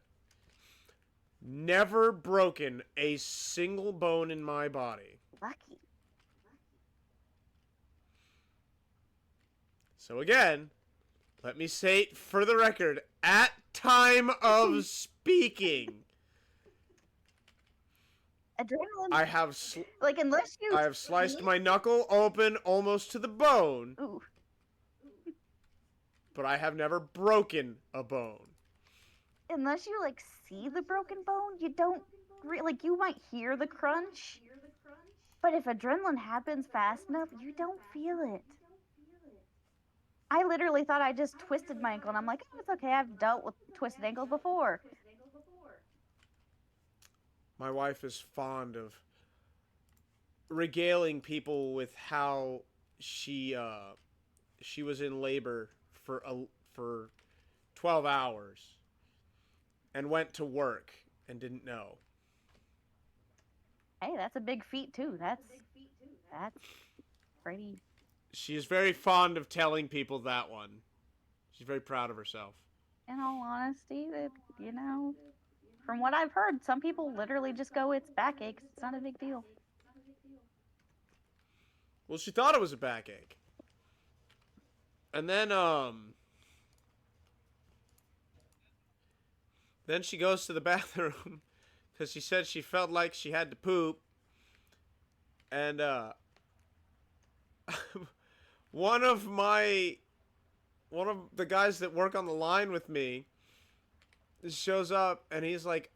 Never broken a single bone in my body. Lucky. So again, let me say it for the record, at time of speaking, Adrenaline. I have like, unless you. I have sliced my knuckle open almost to the bone, Ooh. but I have never broken a bone. Unless you, like, see the broken bone, you don't. Like, you might hear the crunch. But if adrenaline happens fast enough, you don't feel it. I literally thought I just twisted my ankle, and I'm like, oh, it's okay. I've dealt with twisted ankles before. My wife is fond of regaling people with how she was in labor for 12 hours and went to work and didn't know. Hey, that's a big feat too. That's pretty. She is very fond of telling people that one. She's very proud of herself. In all honesty, that, you know, from what I've heard, some people literally just go, it's backaches. It's not a big deal. Well, she thought it was a backache. And then she goes to the bathroom because she said she felt like she had to poop. And one of the guys that work on the line with me shows up and he's like,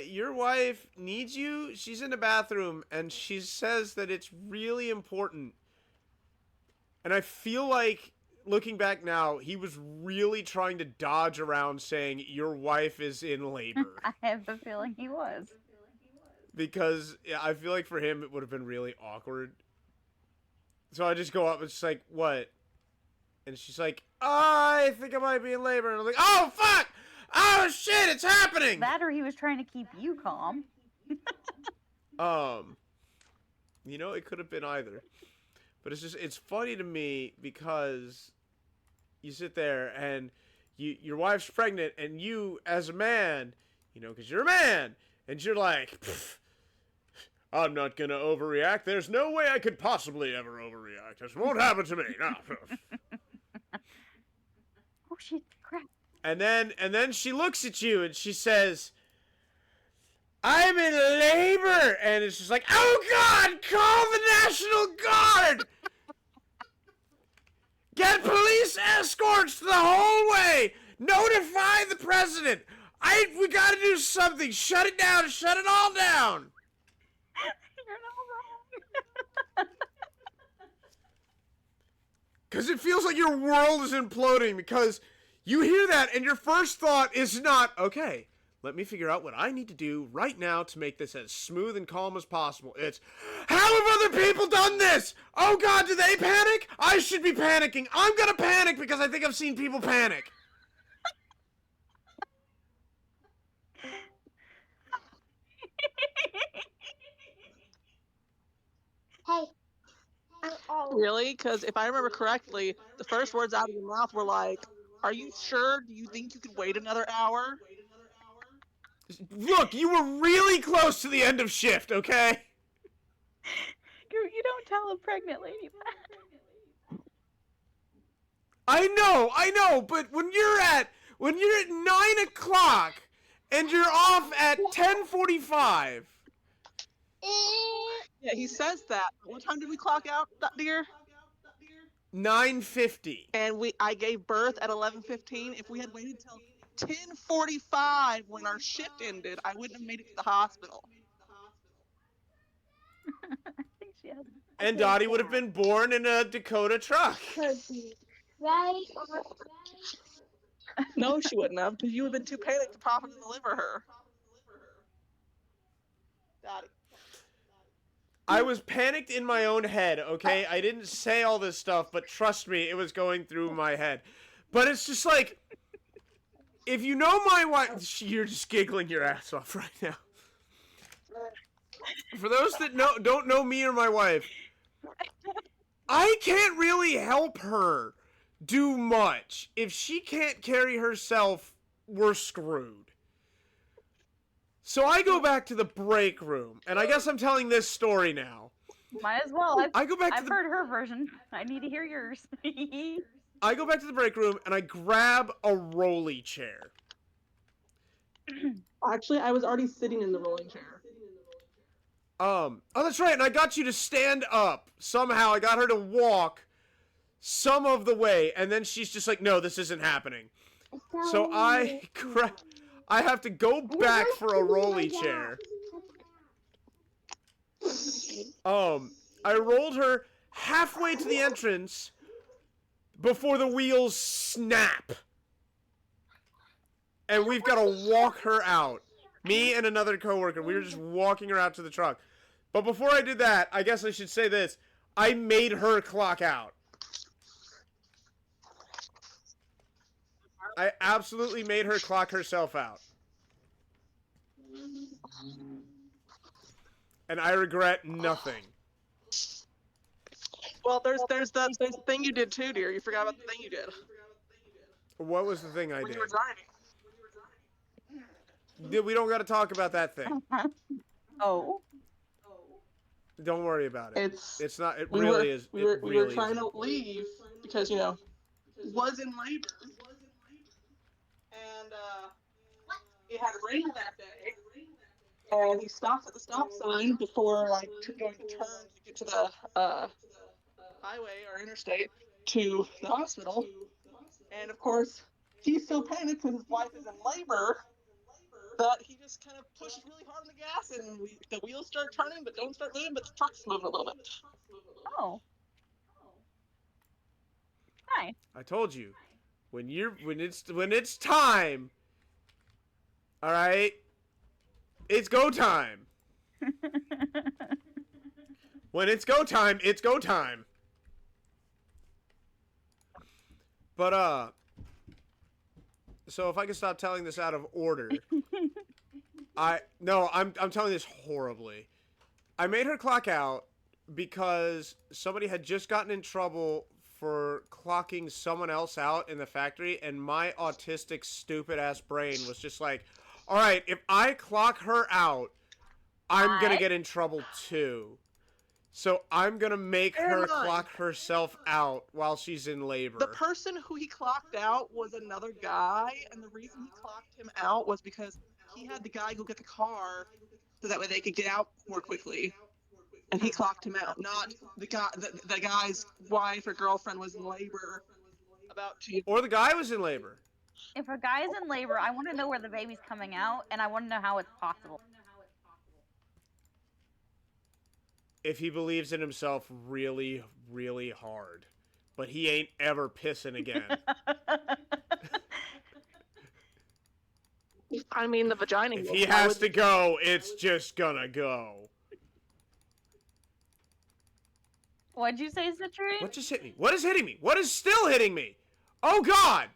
your wife needs you. She's in the bathroom and she says that it's really important. And I feel like, looking back now, he was really trying to dodge around saying your wife is in labor. I have a feeling he was. Because I feel like for him it would have been really awkward. So I just go up and just like, what? And she's like, I think I might be in labor. And I'm like, oh, fuck! Oh, shit, it's happening! That or he was trying to keep you calm. You know, it could have been either. But it's funny to me because you sit there and your wife's pregnant and you, as a man, you know, because you're a man, and you're like, I'm not going to overreact. There's no way I could possibly ever overreact. This won't happen to me. No. Oh, shit, crap. And then she looks at you and she says, I'm in labor. And it's just like, oh, God, call the National Guard. Get police escorts the whole way. Notify the president. We got to do something. Shut it down. Shut it all down. You're not wrong. Because it feels like your world is imploding because you hear that and your first thought is not, okay, let me figure out what I need to do right now to make this as smooth and calm as possible. It's, how have other people done this? Oh, God, do they panic? I should be panicking. I'm going to panic because I think I've seen people panic. Hey. Really? Because if I remember correctly, the first words out of your mouth were like, are you sure? Do you think you could wait another hour? Look, you were really close to the end of shift, okay? You don't tell a pregnant lady that. I know, but when you're at 9 o'clock and you're off at 10:45. Yeah, he says that. What time did we clock out, dear? 9:50. And I gave birth at 11:15. If we had waited till 10:45 when our shift ended, I wouldn't have made it to the hospital. I think she has. And Dottie would have been born in a Dakota truck. Right? No, she wouldn't have, because you would have been too panicked to properly deliver her. Dottie. I was panicked in my own head, okay? I didn't say all this stuff, but trust me, it was going through my head. But it's just like, if you know my wife, you're just giggling your ass off right now. For those that don't know me or my wife, I can't really help her do much. If she can't carry herself, we're screwed. So I go back to the break room, and I guess I'm telling this story now. Might as well. I go back to I've heard her version. I need to hear yours. I go back to the break room, and I grab a rolly chair. Actually, I was already sitting in the rolling chair. Oh, that's right, and I got you to stand up. Somehow I got her to walk some of the way, and then she's just like, no, this isn't happening. So I have to go back for a rolly chair. I rolled her halfway to the entrance before the wheels snap. And we've got to walk her out. Me and another coworker, we were just walking her out to the truck. But before I did that, I guess I should say this. I made her clock out. I absolutely made her clock herself out. And I regret nothing. Well, there's the thing you did too, dear. You forgot about the thing you did. What was the thing I When did? you were driving. We don't got to talk about that thing. Oh. Don't worry about it. It's not. It we really were, is. We were, it we really were trying is. to leave because was in labor, and it had rained that day, and he stopped at the stop sign before going to turn to get to the highway or interstate to the hospital, and of course he's so panicked because his wife is in labor that he just kind of pushed really hard on the gas, and the wheels start turning, but don't start moving, but the truck's moving a little bit. Oh. Hi. I told you, when it's time. All right, it's go time. When it's go time, it's go time. But so if I can stop telling this out of order. I'm telling this horribly. I made her clock out because somebody had just gotten in trouble for clocking someone else out in the factory, and my autistic stupid ass brain was just like, all right, if I clock her out, I'm gonna get in trouble too. So I'm gonna make her clock herself out while she's in labor. The person who he clocked out was another guy, and the reason he clocked him out was because he had the guy go get the car so that way they could get out more quickly. And he clocked him out, not the guy. The guy's wife or girlfriend was in labor about to. Or the guy was in labor. If a guy's in labor, I want to know where the baby's coming out, and I want to know how it's possible. If he believes in himself really, really hard. But he ain't ever pissing again. I mean, the vagina. If he has to go, it's just gonna go. What'd you say, Citrine? What just hit me? What is hitting me? What is still hitting me? Oh, God!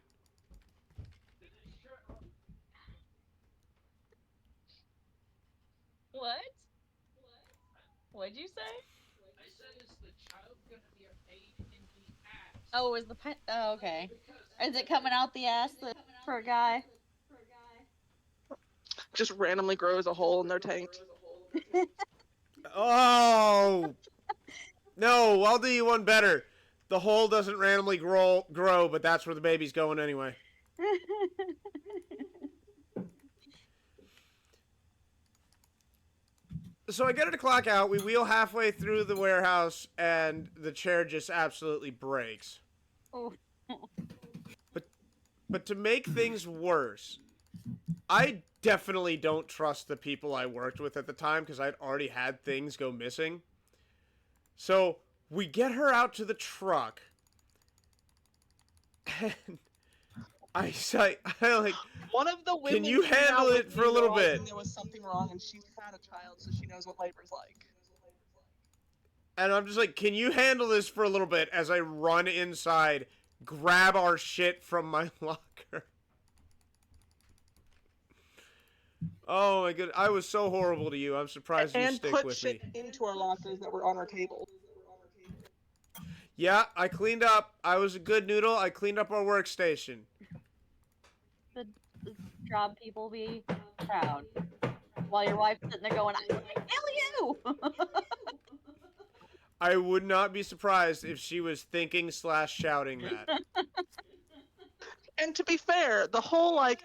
What? What'd you say? I said, is the child gonna be a pain in the ass? Oh, is the pen? Oh, okay. Is it coming out the ass for a guy? Just randomly grows a hole in their tank. Oh! No, I'll do you one better. The hole doesn't randomly grow, but that's where the baby's going anyway. So I get her to clock out, we wheel halfway through the warehouse, and the chair just absolutely breaks. Oh. But to make things worse, I definitely don't trust the people I worked with at the time because I'd already had things go missing. So we get her out to the truck, and I like, one of the women. can you came out handle with it for me a little realizing bit? There was something wrong, and she's had a child, so she knows what labor's like. And I'm just like, can you handle this for a little bit as I run inside, grab our shit from my locker? Oh my god, I was so horrible to you. I'm surprised you And stick put with shit me. into our lockers that were on our table. Yeah, I cleaned up. I was a good noodle. I cleaned up our workstation. The job people be proud. while your wife's sitting there going, "Hell you!" I would not be surprised if she was thinking / shouting that. And to be fair, the whole like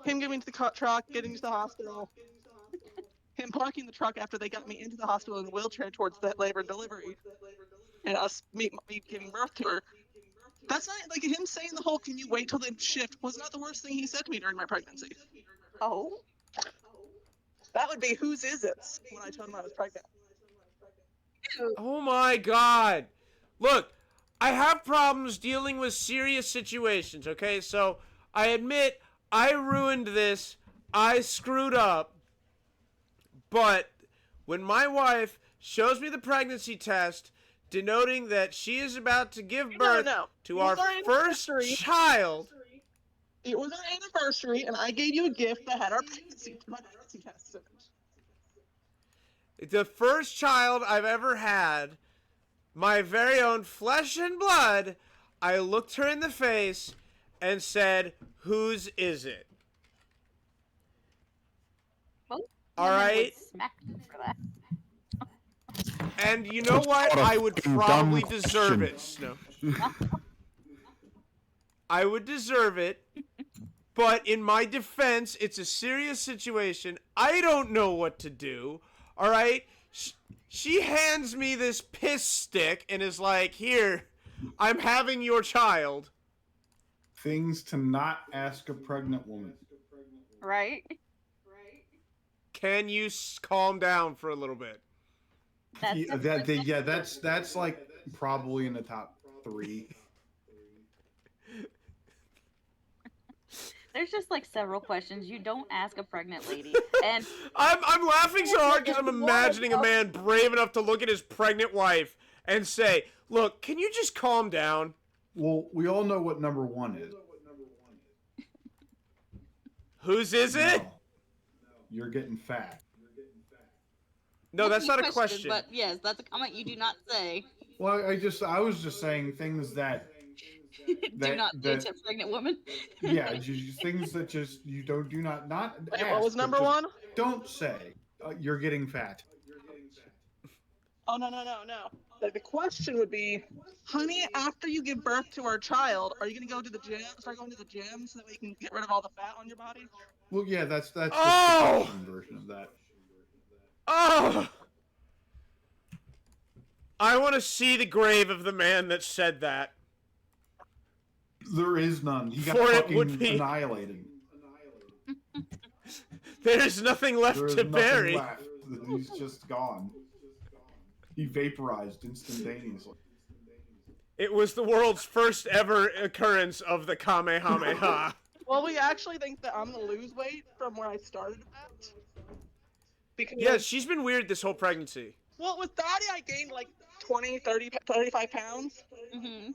him getting into the truck, getting to the hospital, him parking the truck after they got me into the hospital in a wheelchair towards that labor and delivery, and us me giving birth to her. That's not like him saying the whole "can you wait till the shift" was not the worst thing he said to me during my pregnancy. Oh, That would be whose is it when I told him I was pregnant. Oh my god. Look, I have problems dealing with serious situations, okay? So, I admit I ruined this. I screwed up. But when my wife shows me the pregnancy test denoting that she is about to give birth to our first child, it was our anniversary, and I gave you a gift that had our pregnancy test in it. the first child I've ever had, my very own flesh and blood, I looked her in the face and said, "Whose is it?" well, All women would right? smack you for that. And you know what? I would probably deserve it, Snow. I would deserve it. But in my defense, it's a serious situation. I don't know what to do. All right? She hands me this piss stick and is like, "Here, I'm having your child." Things to not ask a pregnant woman. Right? Can you calm down for a little bit? That's like probably in the top 3. There's just like several questions you don't ask a pregnant lady, and I'm laughing so hard because I'm imagining a man brave enough to look at his pregnant wife and say, "Look, can you just calm down?" Well, we all know what number 1 is. Whose is it? No. You're getting fat. No, that's not a question. But yes, that's a comment you do not say. Well, I was just saying things that Do not say to a pregnant woman. yeah, things that just you do not Wait, ask, what was but number just 1? Don't say you're getting fat. Oh, no. The question would be, honey, after you give birth to our child, are you going to go to the gym, start going to the gym so that we can get rid of all the fat on your body? Well, yeah, that's just Oh! the question version of that. Oh! I want to see the grave of the man that said that. There is none. He got For it fucking would be- annihilated. There's nothing left There is to nothing bury. left. He's just gone. He vaporized instantaneously. It was the world's first ever occurrence of the Kamehameha. Well, we actually think that I'm going to lose weight from where I started at. Because, Yeah, she's been weird this whole pregnancy. well, with Dottie, I gained like 20, 30, 35 pounds. Mm-hmm.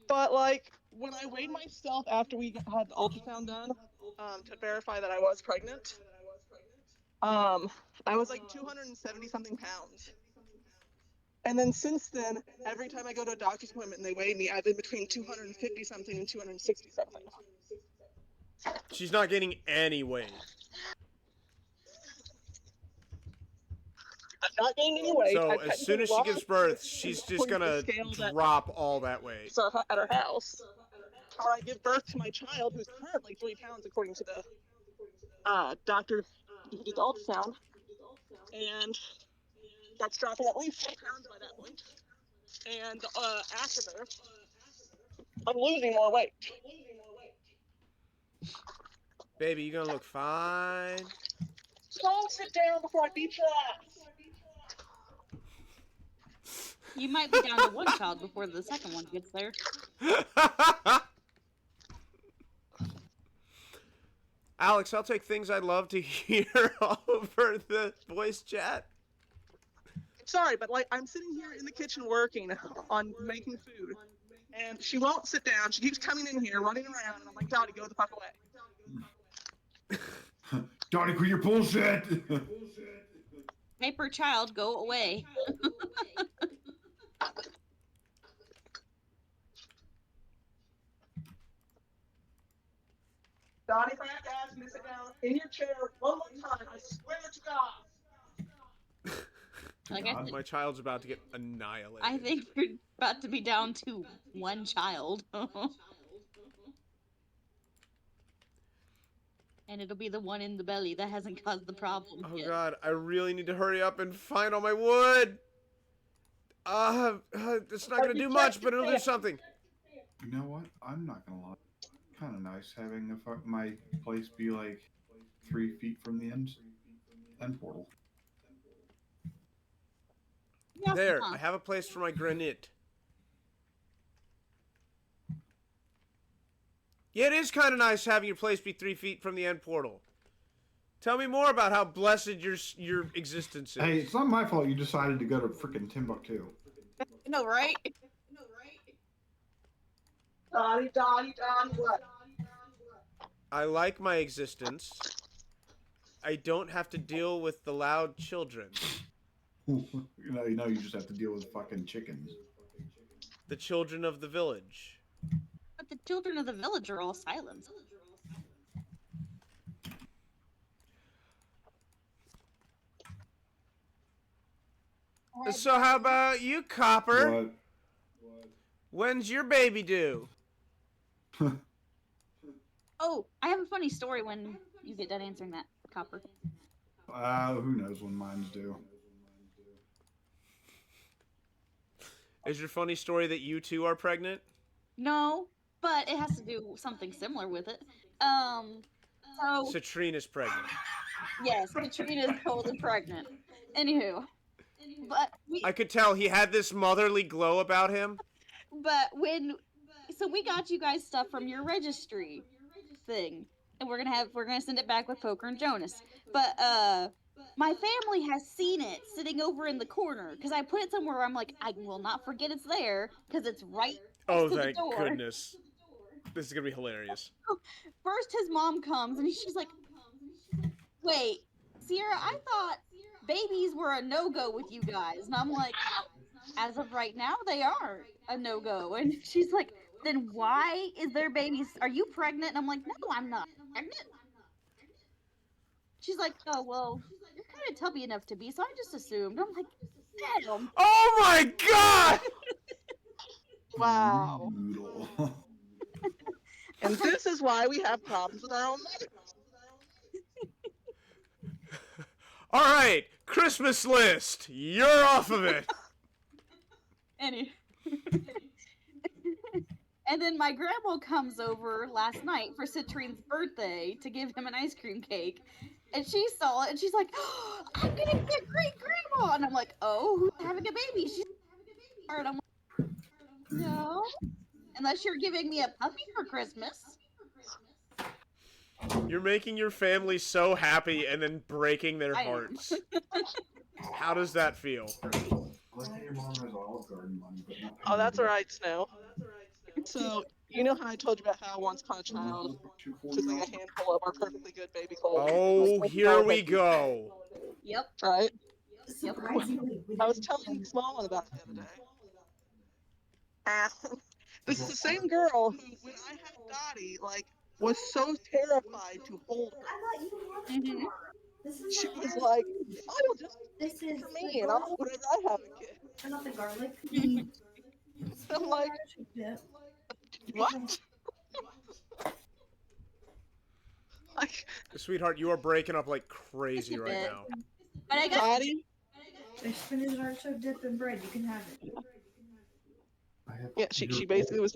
But, like, when I weighed myself after we had the ultrasound done to verify that I was pregnant, I was like 270 something pounds. And then since then, every time I go to a doctor's appointment and they weigh me, I've been between 250 something and 260 something. She's not gaining any weight. I've not gained any weight. So I've as soon as she technically gives lost birth, weight she's just according to gonna the scale that drop all that weight. is at her house. Or I give birth to my child, who's currently 3 pounds, according to the doctor who did the ultrasound. And that's dropping at least 4 pounds by that point. And after birth, I'm losing more weight. Baby, you're gonna look fine. Don't sit down before I beat your ass. You might be down to 1 child before the second one gets there. Alex, I'll take things I'd love to hear over the voice chat. Sorry, but like I'm sitting here in the kitchen working on making food, and she won't sit down. She keeps coming in here, running around, and I'm like, Dottie, go the fuck away. Johnny, quit your bullshit. Paper child, go away. Donnie, if I have to ask you to sit down in your chair one more time, I swear to God. Like I, God. My child's about to get annihilated. I think we're about to be down to one child. And it'll be the one in the belly that hasn't caused the problem Oh yet. god, I really need to hurry up and find all my wood. It's not gonna do much, but it'll do something. You know what? I'm not gonna lie. Kind of nice having my place be like 3 feet from the end portal. Yeah, There, huh. I have a place for my granite. Yeah, it is kind of nice having your place be 3 feet from the end portal. Tell me more about how blessed your existence is. Hey, it's not my fault you decided to go to freaking Timbuktu. No, right? Donnie, what? I like my existence. I don't have to deal with the loud children. you know, you just have to deal with fucking chickens. The children of the village. But the children of the village are all silent. So how about you, Copper? What? When's your baby due? Oh, I have a funny story when you get done answering that, Copper. Who knows when mine's due? Is your funny story that you two are pregnant? No, but it has to do something similar with it. So Citrina's pregnant. yes, Katrina is totally pregnant. Anywho, but I could tell he had this motherly glow about him. so we got you guys stuff from your registry thing, and we're gonna send it back with Poker and Jonas. But my family has seen it sitting over in the corner because I put it somewhere where I'm like, I will not forget it's there because it's right Oh, next to the thank door. goodness. This is gonna be hilarious. First, his mom comes and she's like, "Wait, Sierra, I thought babies were a no-go with you guys," and I'm like, "As of right now, they are a no-go." And she's like, "Then why is there babies? Are you pregnant?" And I'm like, "No, I'm not pregnant." She's like, "Oh well, you're kind of tubby enough to be, so I just assumed." I'm like, "Damn." Oh my god! Wow. Noodle. And this is why we have problems with our own mothers. Alright, Christmas list. You're off of it. Any. And then my grandma comes over last night for Citrine's birthday to give him an ice cream cake. And she saw it and she's like, "Oh, I'm gonna be a great grandma." And I'm like, "Oh, who's having a baby?" She's and I'm like, "No. Unless you're giving me a puppy for Christmas." You're making your family so happy and then breaking their I am. hearts. How does that feel? Like your mom has Olive Garden money, but not Oh, that's alright, Snow. So, you know how I told you about how once upon a child, just like a handful of our perfectly good baby clothes. Oh, here we go. Yep. Right? Surprisingly, we I was didn't telling show the small one about it the other day. And this is the same girl who, when I had Dottie, like, was so terrified to hold her. I thought you wanted Mhm. tomorrow. This is She not was ours. like, "Oh, you'll just This is for me, and I'll do whatever I have a kid." not the garlic. The I'm like, dip. what? Like, Sweetheart, you are breaking up like crazy Just a right bit. now. But I got Dottie? There's spinach and artichoke dip and bread. You can have it. Yeah, she basically was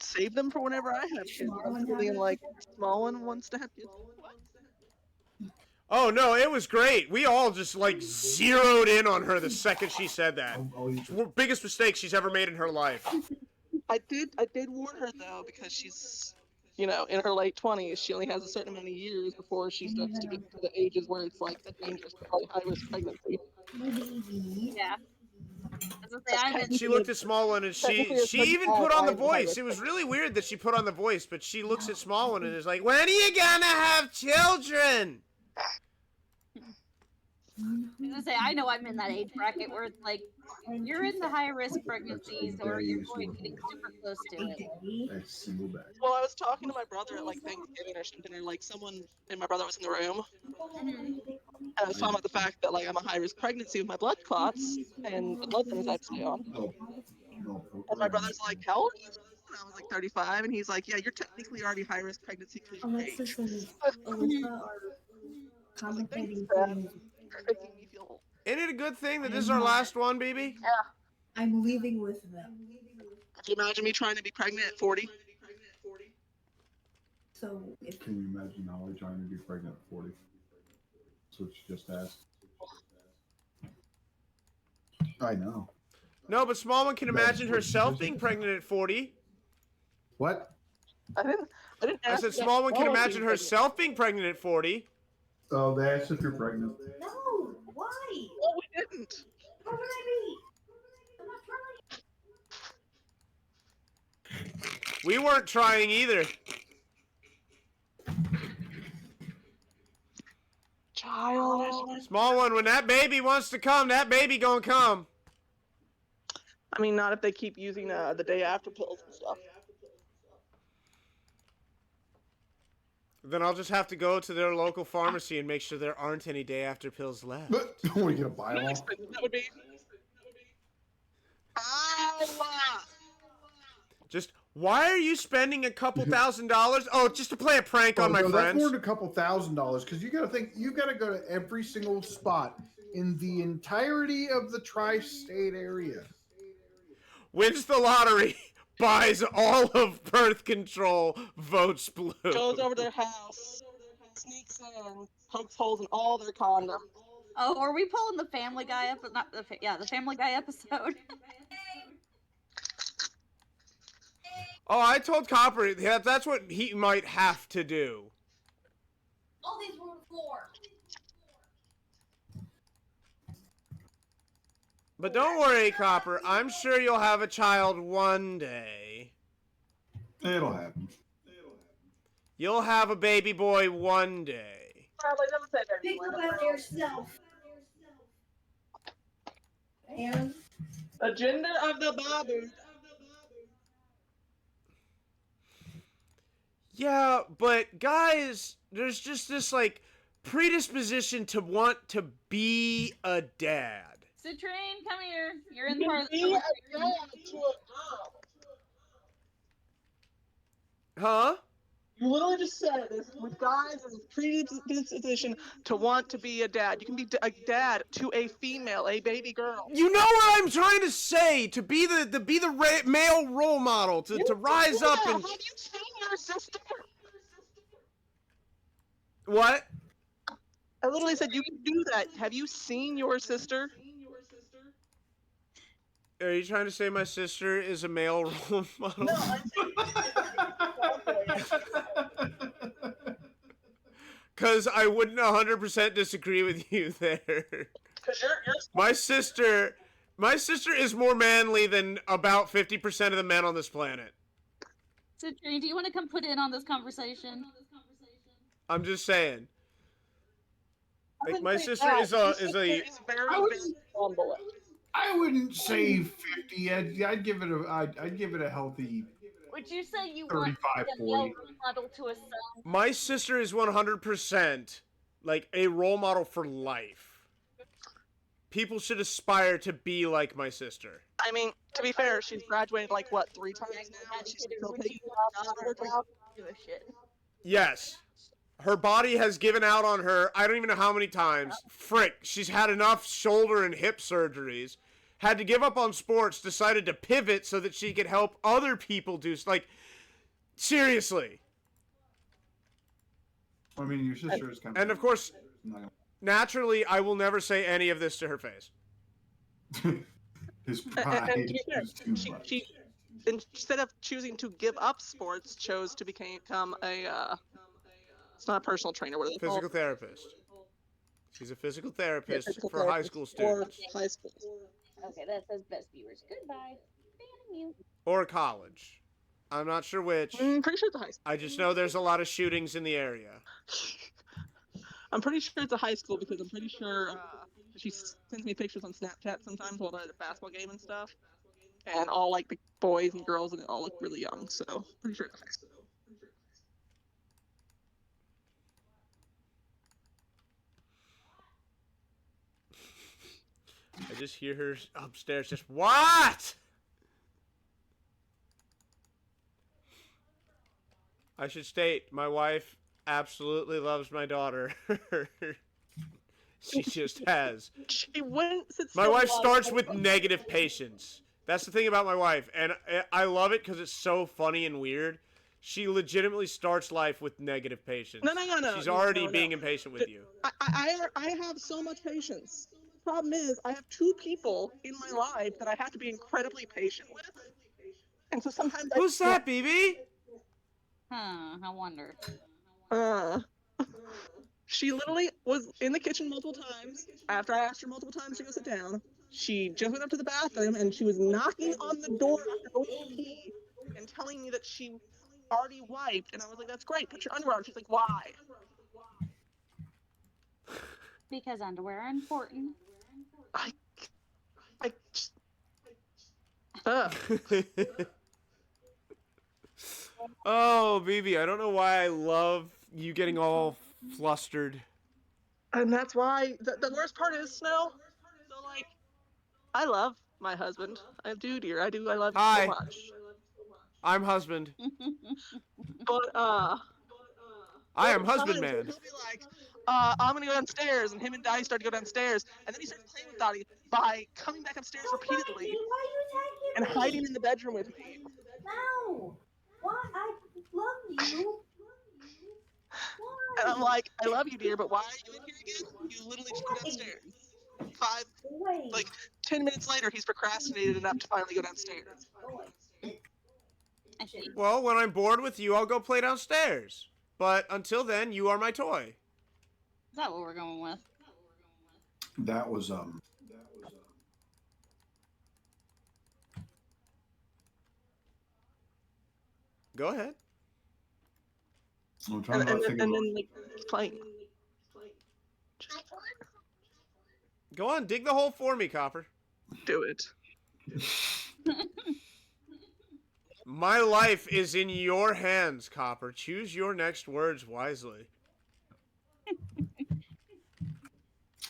save them for whenever I have kids. I was thinking, like, small one wants to have kids. What? Oh no, it was great. We all just like zeroed in on her the second she said that. I'll eat It's the biggest mistake she's ever made in her life. I did warn her though, because she's, you know, in her late 20s. She only has a certain amount of years before she starts to get to the ages where it's like a dangerous, probably high risk pregnancy. My baby. yeah. As I say, I'm in. She looked at small one and Technically, she it's even like put on the five voice. viruses. It was really weird that she put on the voice, but she looks at small one and is like, "When are you gonna have children?" was gonna say, I know I'm in that age bracket where it's like you're in the high risk pregnancies or you're getting super close to it. A single bag. Well, I was talking to my brother at like Thanksgiving or something, or like someone and my brother was in the room, and I was talking about the fact that like I'm a high risk pregnancy with my blood clots and the blood thinners I have to stay on. No, And my brother's like, "How old are you?" And I was like 35, and he's like, "Yeah, you're technically already high risk pregnancy because you're Alexis age." and Alyssa are commentating things. For making me feel old. Ain't it a good thing that this is our last one, BB? I'm leaving with them. Could you imagine me trying to be pregnant at 40? So if Can you imagine Holly trying to be pregnant at 40? That's what you just asked. I know. No, but Small One can That's imagine what herself you being just- pregnant at 40. What? I didn't I ask said that Small One can Small One imagine being herself being pregnant at 40. Oh, they asked if you're pregnant. no, why? pregnant. No, we didn't. How would I be? I'm not trying. We weren't trying either. Childish. Small One, when that baby wants to come, that baby gonna come. I mean, not if they keep using the day after pills and stuff. Then I'll just have to go to their local pharmacy and make sure there aren't any day after pills left. We get a buy How all. expensive that would be? Ow! Just, why are you spending a couple $1,000s? Oh, just to play a prank on my That's friends? more than a couple $1,000 because you got to think you got to go to every single spot in the entirety of the tri-state area. Wins the lottery, buys all of birth control, votes blue. Goes over to their house, sneaks in, pokes holes in all their condoms. Oh, are we pulling the Family Guy episode? Not the the Family Guy episode. Oh, I told Copper that's what he might have to do. All these were on the floor. But don't worry, Copper. I'm sure you'll have a child one day. It'll happen. You'll have a baby boy one day. Probably doesn't say very Pick up much. after yourself. And The gender of the babu. Yeah, but guys, there's just this like predisposition to want to be a dad. Citrine, come here. You're in You part of be the a dad to a girl. Huh? You literally just said this with guys as a predisposition to want to be a dad. You can be a dad to a female, a baby girl. You know what I'm trying to say? To be the male role model, to rise up and Have you seen your sister? what? I literally said you can do that. Have you seen your sister? Are you trying to say my sister is a male role model? No, I Because I wouldn't 100% disagree with you there. because you're My sister is more manly than about 50% of the men on this planet. Citrine, do you want to come put in on this conversation? I'm just saying. I Like wouldn't my say sister that. is Your a sister is very, I very wouldn't- humble. I wouldn't say 50. I'd give it a healthy Would you say you 35, want a 40. male role model to a son? My sister is 100% like a role model for life. People should aspire to be like my sister. I mean, to be fair, she's graduated like what 3 times now. She's still taking her job. Give a shit. Yes. Her body has given out on her. I don't even know how many times. Frick, she's had enough shoulder and hip surgeries. Had to give up on sports, decided to pivot so that she could help other people do like seriously. I mean, your sister is kind And of course, not naturally, I will never say any of this to her face. gonna- his pride And to be fair, is too much. she instead of choosing to give up sports, chose to become a it's not a personal trainer. What are they called? Physical therapist. She's a physical Yeah, therapist physical for high therapist school for students. High school. Okay, that says best viewers. Goodbye. Banning you. Or college. I'm not sure which. I'm pretty sure it's a high school. I just know there's a lot of shootings in the area. I'm pretty sure it's a high school because I'm pretty sure she sends me pictures on Snapchat sometimes while I'm at a basketball game and stuff, and all like the boys and girls and it all look really young. So pretty sure it's a high school. I just hear her upstairs just, what? I should state, my wife absolutely loves my daughter. She just has. She wouldn't sit My still wife while I starts was- with negative patience. That's the thing about my wife, and I love it because it's so funny and weird. She legitimately starts life with negative patience. No. She's no, already no. being impatient with you. I have so much patience. Problem is, I have two people in my life that I have to be incredibly patient with, and so sometimes Who's that, BB? I wonder. She literally was in the kitchen multiple times. After I asked her multiple times to go sit down, she just went up to the bathroom and she was knocking on the door after going to pee and telling me that she already wiped. And I was like, "That's great. Put your underwear on." She's like, "Why?" Because underwear are important. I just, ugh. Oh, BB, I don't know why I love you getting all flustered. And that's why the worst part is, Snow. So like, I love my husband. I do, dear. I do. I love him Hi. so much. I'm husband. But I am there are husband times where man. he'll be like, I'm gonna go downstairs, and him and Dottie start to go downstairs, and then he starts playing with Dottie by coming back upstairs repeatedly Why are and you attacking hiding me? in the bedroom with me. No. Why? I love you. Why? And I'm like, I love you, dear, but why are you in here again? You literally just go downstairs. Wait. Like 10 minutes later, he's procrastinated enough to finally go downstairs. I see. Well, when I'm bored with you, I'll go play downstairs. But until then, you are my toy. Is that what we're going with? That was Go ahead. I'm trying And, to and, think then, and about then like, he's playing. Go on, dig the hole for me, Copper. Do it. My life is in your hands, Copper. Choose your next words wisely.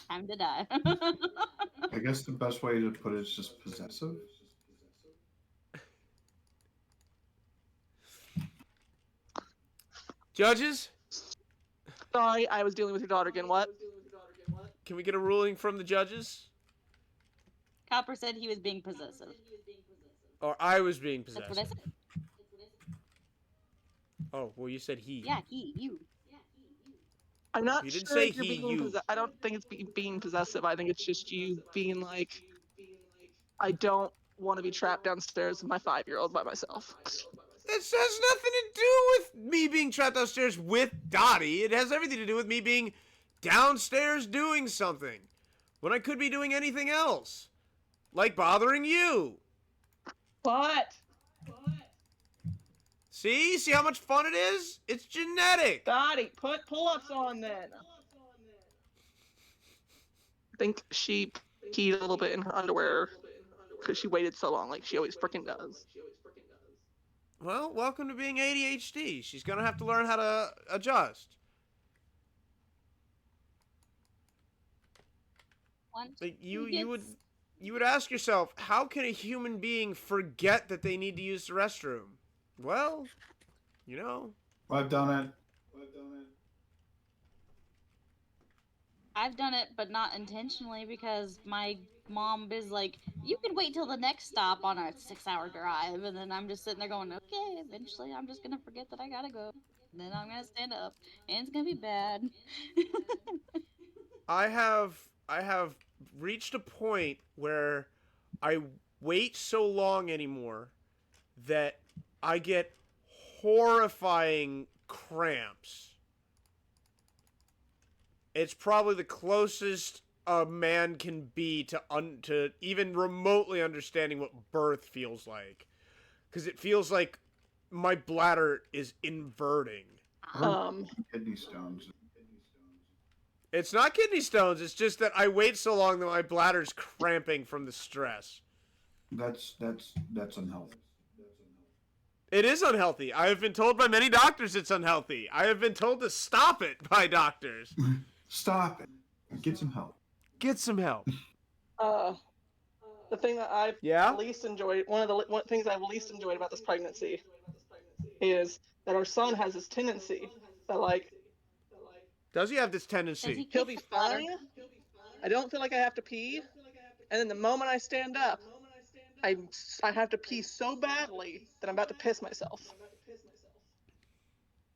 Time to die. I guess the best way to put it is just possessive. Judges, Sorry, I was dealing with your daughter again. What? can we get a ruling from the judges? Copper said he was being possessive. Or I was being That's possessed. what I said. Oh, well, you said he. Yeah, you. I'm not You sure didn't say if you're he, being you. I don't think it's being possessive. I think it's just you being like, I don't want to be trapped downstairs with my 5-year-old by myself. This has nothing to do with me being trapped downstairs with Dottie. It has everything to do with me being downstairs doing something when I could be doing anything else. Like bothering you. What? See? See how much fun it is? It's genetic. Dottie, put pull-ups on then. I think she peed a little bit in her underwear because she waited so long, like she always freaking does. Well, welcome to being ADHD. She's gonna have to learn how to adjust. Once Like he you gets- would ask yourself, how can a human being forget that they need to use the restroom? Well, you know. I've done it. I've done it, but not intentionally because my mom is like, you can wait till the next stop on a 6-hour drive, and then I'm just sitting there going, okay, eventually I'm just gonna forget that I gotta go. And then I'm gonna stand up, and it's gonna be bad. I have reached a point where I wait so long anymore that I get horrifying cramps. It's probably the closest a man can be to even remotely understanding what birth feels like, because it feels like my bladder is inverting. Um, Kidney stones. It's not kidney stones. It's just that I wait so long that my bladder's cramping from the stress. That's unhealthy. It is unhealthy. I have been told by many doctors it's unhealthy. I have been told to stop it by doctors. Stop it. Get some help. Get some help. The thing that I've Yeah? least enjoyed, one of the things I've least enjoyed about this pregnancy is that our son has this tendency that, like, Does he have this Does tendency? he he'll kick be the bladder? fine. I don't feel like I have to pee, and then the moment I stand up, I have to pee so badly that I'm about to piss myself.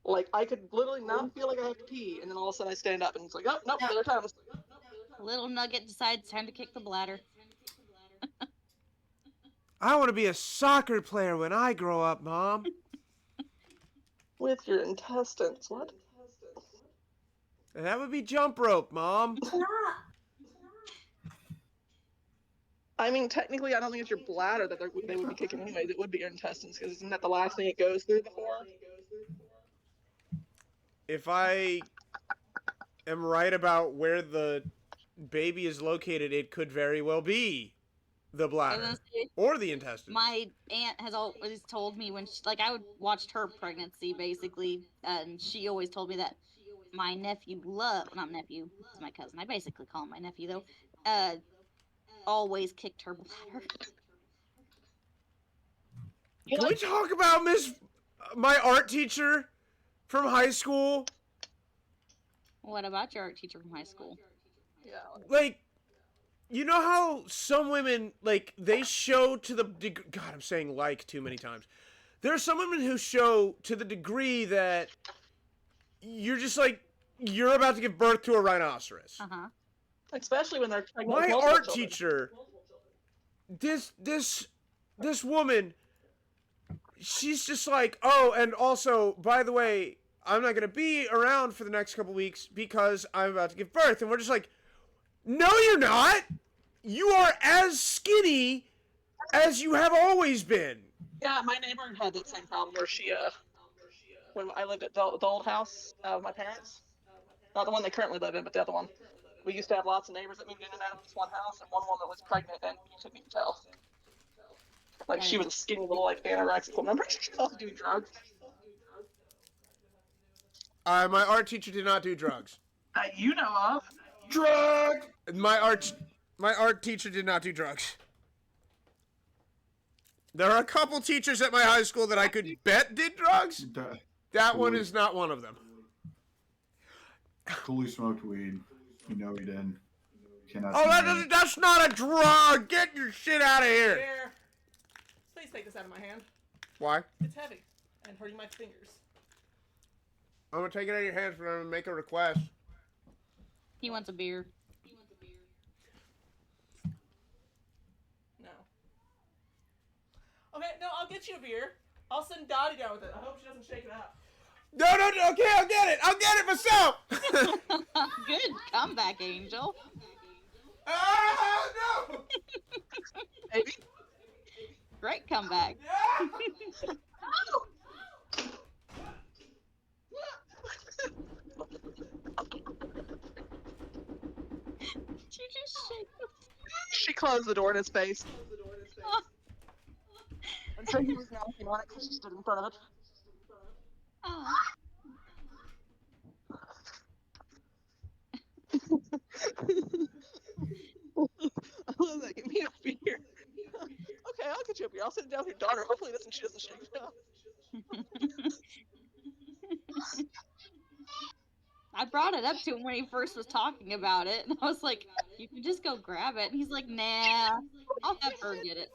Like, I could literally not feel like I have to pee, and then all of a sudden I stand up, and it's like, oh, nope, there are times. Little Nugget decides time to kick the bladder. I want to be a soccer player when I grow up, Mom. With your intestines, what? And that would be jump rope, Mom. It's not. I mean, technically, I don't think it's your bladder that they would be kicking anyways. It would be your intestines, because isn't that the last thing it goes through before? If I am right about where the baby is located, it could very well be the I was bladder gonna say, or the intestine. my aunt has always told me when she, like, I would watched her pregnancy basically, and she always told me that my nephew not nephew, it's my cousin. I basically call him my nephew though. Always kicked her bladder. Can we talk about my art teacher from high school? What about your art teacher from high school? Yeah. Like, you know how some women, like, they show to the God, I'm saying like too many times. There are some women who show to the degree that you're just like, you're about to give birth to a rhinoceros. Uh-huh. Especially when they're pregnant with My multiple art children. teacher, this woman, she's just like, oh, and also, by the way, I'm not gonna be around for the next couple weeks because I'm about to give birth. And we're just like, no, you're not. You are as skinny as you have always been. Yeah, my neighbor had that same problem where she, when I lived at the old house of my parents, not the one they currently live in, but the other one. We used to have lots of neighbors that moved in and out of this one house, and one woman was pregnant, and you couldn't even tell. Like, she was a skinny little, like, anorexic woman. I'm pretty sure she was also doing drugs. My art teacher did not do drugs. That you know of. Drug. My art teacher did not do drugs. There are a couple teachers at my high school that I could bet did drugs. That one is not one of them. Fully smoked weed. You know he didn't. Cannot Oh, deny it. that's not a drug! Get your shit out of here! Here. Please take this out of my hand. Why? It's heavy and hurting my fingers. I'm gonna take it out of your hands, but I'm gonna make a request. He wants a beer. No. Okay, no, I'll get you a beer. I'll send Dottie down with it. I hope she doesn't shake it up. No, okay, I'll get it myself! Good comeback, Angel. Ah, no! Maybe. Great comeback. Yeah! Did you just shake the... She closed the door in his face. Oh, And so he was knocking on it because she stood in front of it. oh. I love that. Give me a beer. Okay, I'll get you a beer. I'll sit down with your daughter. Hopefully she doesn't shake it up. I brought it up to him when he first was talking about it, and I was like, you can just go grab it. And he's like, nah, I'll have her get it.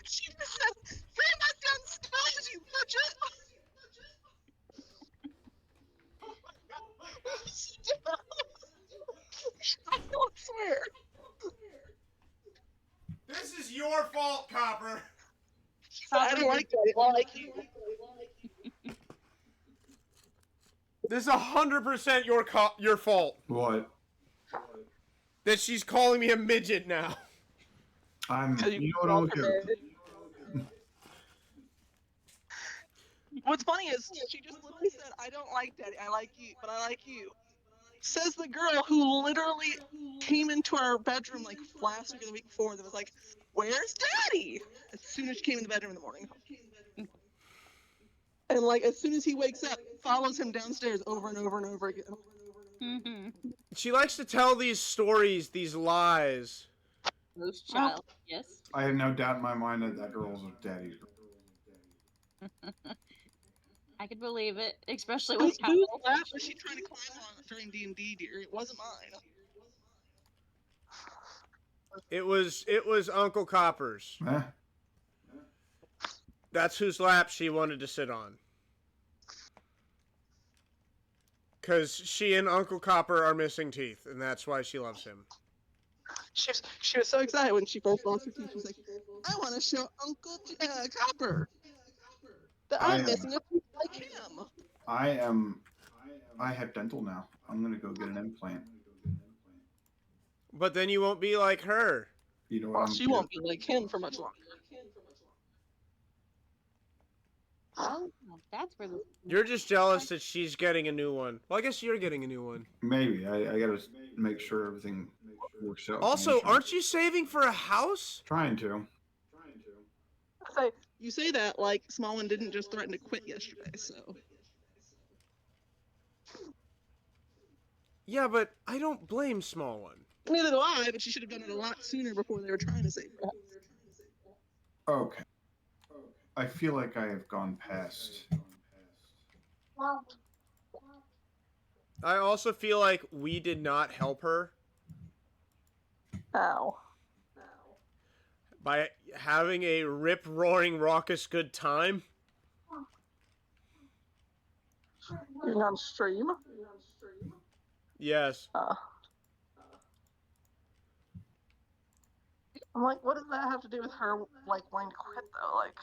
She just said, "Free my son's spells, you budget." I don't swear. This is your fault, Copper. I don't like that. I like you. This is 100% your fault. What? That she's calling me a midget now. You know what? I'll do. What's funny is she just literally said, "I don't like Daddy. I like you, but I like you. Says the girl who literally came into our bedroom like last week or the week before that was like, "Where's Daddy?" As soon as she came in the bedroom in the morning. And like as soon as he wakes up, follows him downstairs over and over and over again. Mm-hmm. She likes to tell these stories, these lies. Ghost child. Yes. I have no doubt in my mind that that girl's a daddy. I could believe it, especially Whose with how. lap was she trying to climb on during D&D, dear? It wasn't mine. It was Uncle Copper's. Eh? That's whose lap she wanted to sit on. Because she and Uncle Copper are missing teeth, and that's why she loves him. She was so excited when she first lost her teeth. She was like, "I want to show Uncle Copper that I'm missing a tooth like him." I have dental now. I'm gonna go get an implant. But then you won't be like her. You know what Well, I'm she won't be like him for much longer. Oh, that's where the. You're just jealous that she's getting a new one. Well, I guess you're getting a new one. Maybe. I gotta make sure everything works out. Also, aren't you saving for a house? Trying to. Say you say that like Smallman didn't just threaten to quit yesterday, so. Yeah, but I don't blame Small One. Neither do I, but she should have done it a lot sooner before they were trying to save her. Okay. I feel like I have gone past. I also feel like we did not help her Ow. by having a rip-roaring, raucous good time. You're on stream? Yes. I'm like, what does that have to do with her, like, wanting to quit, though? Like,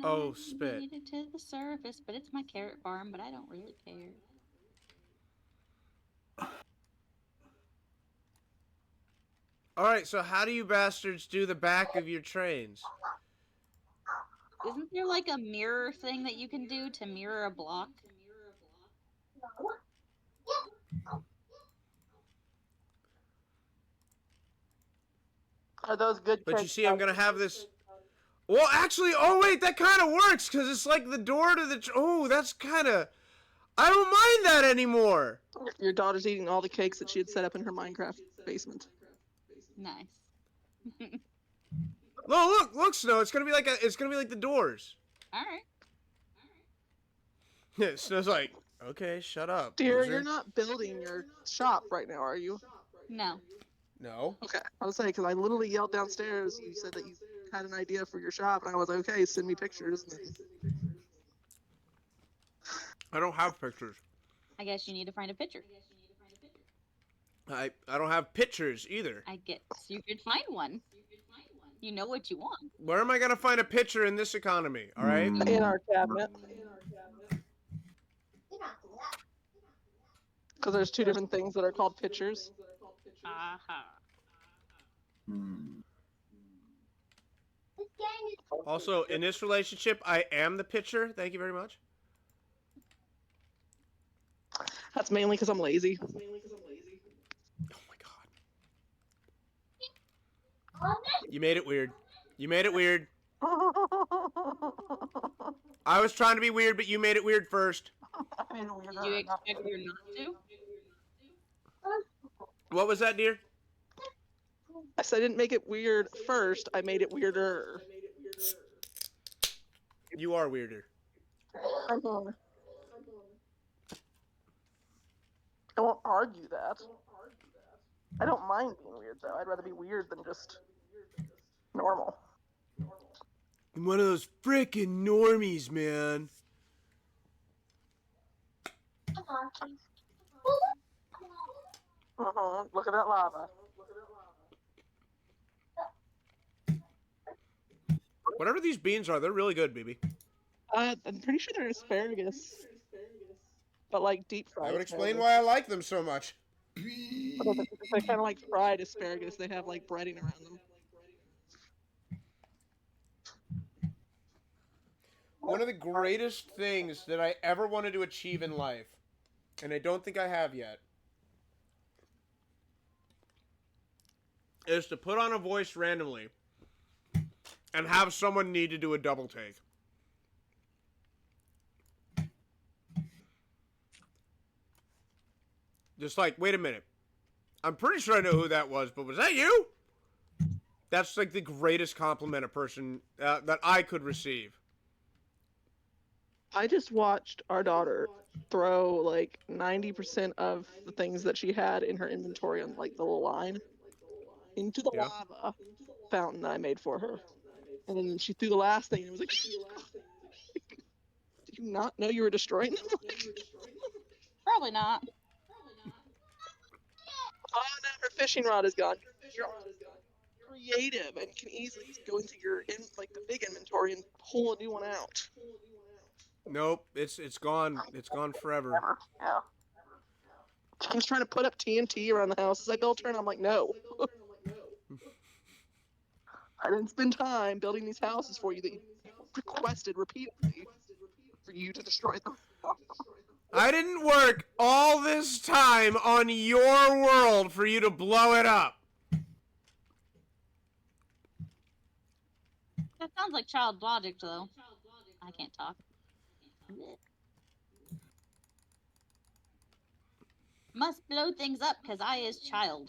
Oh, spit. Made it to the surface, but it's my carrot farm, but I don't really care. Alright, so how do you bastards do the back of your trains? Isn't there like a mirror thing that you can do to mirror a block? are those good But you see, I'm gonna have this... Well, actually, oh wait, that kind of works, because it's like the door to the... Oh, that's kind of... I don't mind that anymore! Your daughter's eating all the cakes that she had set up in her Minecraft basement. Nice. Look, Snow, it's gonna be like the doors. Alright. Yeah, Snow's like, okay, shut up. Dear, loser." you're not building your shop right now, are you? No. No. Okay. I was saying, because I literally yelled downstairs, you said that you had an idea for your shop, and I was like, okay, send me pictures. I don't have pictures. I guess you need to find a picture. I don't have pictures either. I guess you could find one. You know what you want. Where am I gonna find a picture in this economy? All right. In our cabinet. Because there's two different things that are called pictures. Aha. Also, in this relationship, I am the pitcher. Thank you very much. That's mainly because I'm lazy. Oh my god. You made it weird. You made it weird. I was trying to be weird, but you made it weird first. Did you expect her not to? What was that, dear? I said I didn't make it weird first, I made it weirder. You are weirder. I won't argue that. I don't mind being weird, though. I'd rather be weird than just normal. I'm one of those frickin' normies, man. Look at that lava. Whatever these beans are, they're really good, BB. I'm pretty sure they're asparagus. But like deep fried. I would explain why I like them so much. They're kind of like fried asparagus. They have like breading around them. one of the greatest things that I ever wanted to achieve in life, and I don't think I have yet, is to put on a voice randomly and have someone need to do a double take. Just like, wait a minute. I'm pretty sure I know who that was, but was that you? That's like the greatest compliment a person that I could receive. I just watched our daughter throw like 90% of the things that she had in her inventory on like the little line into the Yeah. lava fountain that I made for her. And then she threw the last thing and it was like, did you not know you were destroying them? Probably not. Oh no, her fishing rod is gone. You're creative and can easily just go into your like the big inventory and pull a new one out. Nope, it's gone. It's gone forever. Yeah. I was trying to put up TNT around the house as I built her, and I'm like, no. I didn't spend time building these houses for you that you requested repeatedly for you to destroy them. I didn't work all this time on your world for you to blow it up. That sounds like child logic, though. I can't talk. Must blow things up because I is child.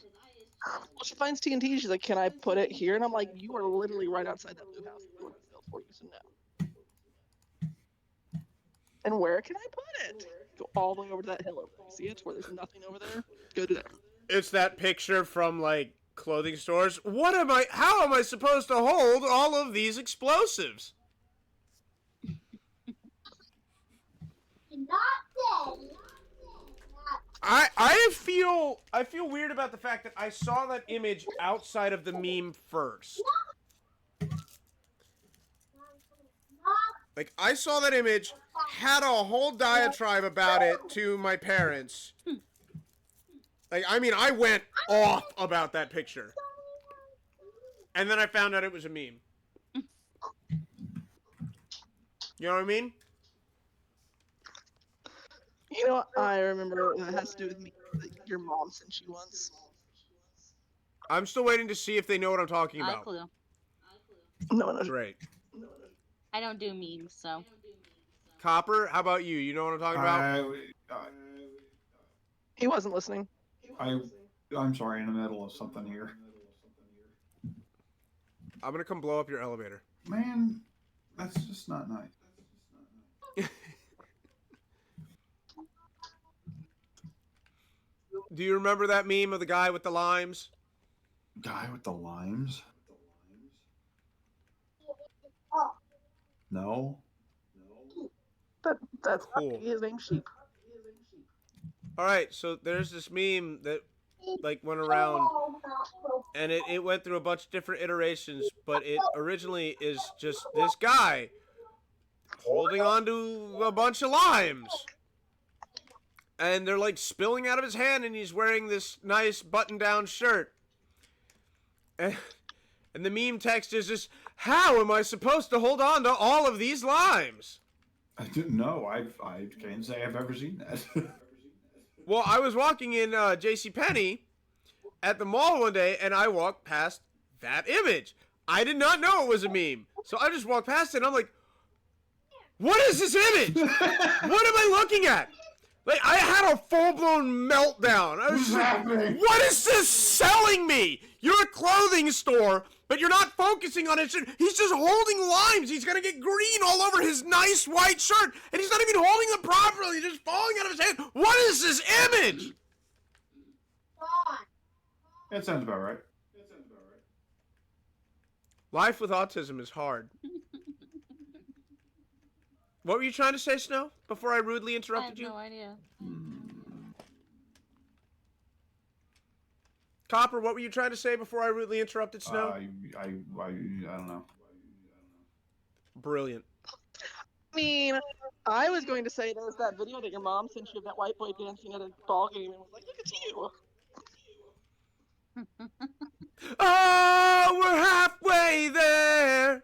Well, she finds TNT. She's like, "Can I put it here?" And I'm like, "You are literally right outside that blue house. It would be built for you, so no." And where can I put it? Go all the way over to that hill over there. See it? Where there's nothing over there? Go to there. It's that picture from like clothing stores. How am I supposed to hold all of these explosives? I feel weird about the fact that I saw that image outside of the meme first. Like, I saw that image, had a whole diatribe about it to my parents. Like, I mean, I went off about that picture. And then I found out it was a meme. You know what I mean? You know what? I remember it has to do with me. Your mom sent you once. I'm still waiting to see if they know what I'm talking I about. clue. No, no. Great. I don't do memes, so. Copper, how about you? You know what I'm talking about? He wasn't listening. I'm sorry, in the middle of something here. I'm gonna come blow up your elevator. Man, that's just not nice. Do you remember that meme of the guy with the limes? Guy with the limes? No. That's Cool. his name Sheep. Alright, so there's this meme that like went around and it went through a bunch of different iterations, but it originally is just this guy holding on to a bunch of limes. And they're like spilling out of his hand and he's wearing this nice button-down shirt. And the meme text is just, how am I supposed to hold on to all of these limes? I didn't know. I can't say I've ever seen that. Well, I was walking in JCPenney at the mall one day, and I walked past that image. I did not know it was a meme. So I just walked past it, and I'm like, what is this image? What am I looking at? Like, I had a full-blown meltdown. I was just like, what is this selling me? You're a clothing store, but you're not focusing on it. He's just holding limes. He's going to get green all over his nice white shirt, and he's not even holding them properly. They're just falling out of his hand. What is this image? That sounds about right. Life with autism is hard. What were you trying to say, Snow, before I rudely I interrupted have you? no idea. Copper, what were you trying to say before I rudely interrupted Snow? I don't know. Brilliant. I mean, I was going to say there's that video that your mom sent you of that white boy dancing at a ball game and was like, look at you. Oh, we're halfway there.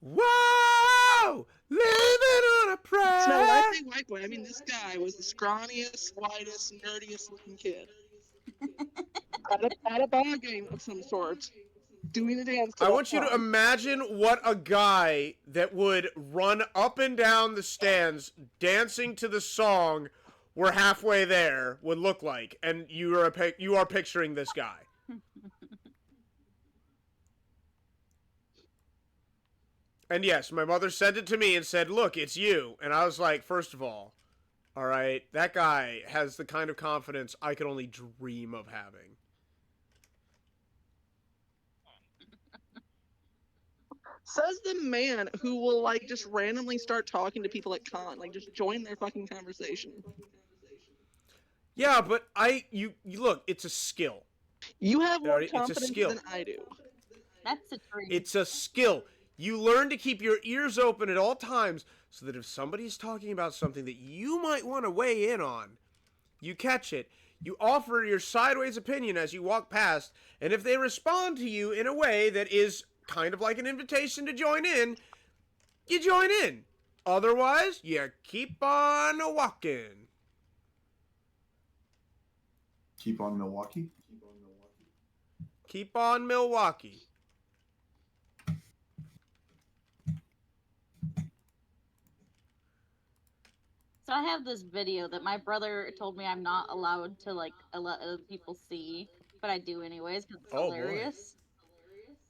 Whoa! white boy. I mean, this guy was the scrawniest, whitest, nerdiest looking kid at a ball game of some sort, doing a dance. To I that want you to song. imagine what a guy that would run up and down the stands dancing to the song "We're Halfway There" would look like, and you are picturing this guy. And yes, my mother sent it to me and said, "Look, it's you." And I was like, first of all right, that guy has the kind of confidence I could only dream of having. Says the man who will like just randomly start talking to people at con, like just join their fucking conversation. Yeah, but you look, it's a skill. You have more Alright, it's a confidence skill. than I do. That's a dream. It's a skill. You learn to keep your ears open at all times so that if somebody's talking about something that you might want to weigh in on, you catch it. You offer your sideways opinion as you walk past, and if they respond to you in a way that is kind of like an invitation to join in, you join in. Otherwise, you keep on walking. Keep on Milwaukee. Keep on Milwaukee. So I have this video that my brother told me I'm not allowed to like let other people see, but I do anyways because it's Oh, boy. hilarious.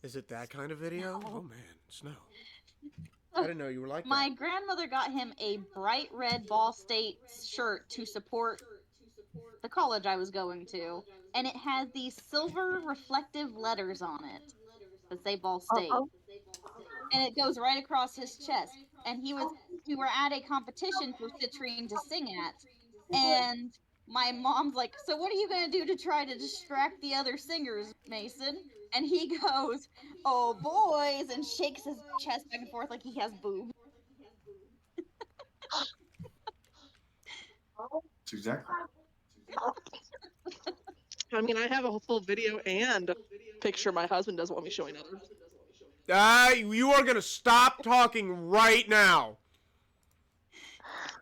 Is it that kind of video? No. Oh man, Snow. I didn't know you were like My that. grandmother got him a bright red Ball State shirt to support the college I was going to, and it has these silver reflective letters on it that say Ball State, and it goes right across his chest. And we were at a competition for Citrine to sing at, and my mom's like, "So what are you gonna do to try to distract the other singers, Mason?" And he goes, "Oh, boys," and shakes his chest back and forth like he has boobs. That's exactly. I mean, I have a full video and picture my husband doesn't want me showing others. You are gonna stop talking right now.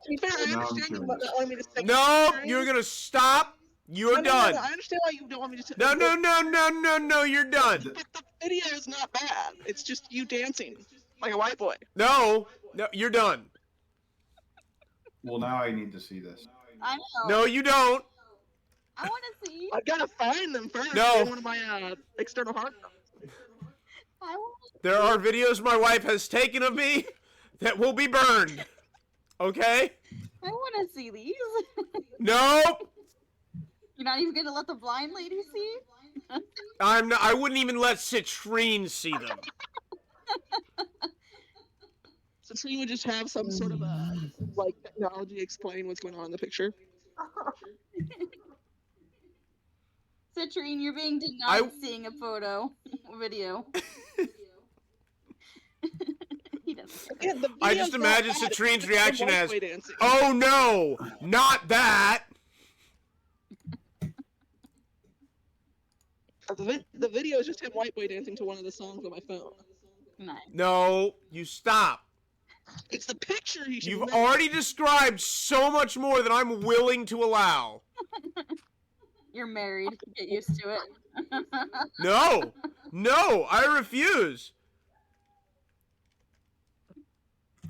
To be fair, I Now I'm understand you curious. don't want me to say. No, you're gonna stop. You're done. I understand why you don't want me to say. No, you're done. But the video is not bad. It's just you dancing like a white boy. No, you're done. Well, now I need to see this. I know. No, you don't. I want to see. I gotta find them first. No. In one of my external hard drives. I want. There are videos my wife has taken of me that will be burned. Okay? I want to see these. Nope. You're not even gonna let the blind lady see? I'm not, I wouldn't even let Citrine see them. So Tree would just have some sort of like technology explain what's going on in the picture. Citrine, you're being denied seeing a video. He doesn't. Again, the I just video's not imagine bad. Citrine's It's just reaction white as, boy dancing. "Oh no, not that." The video is just him white boy dancing to one of the songs on my phone. Nice. No, you stop. It's the picture he should You've make. already described so much more than I'm willing to allow. You're married. Get used to it. No, I refuse.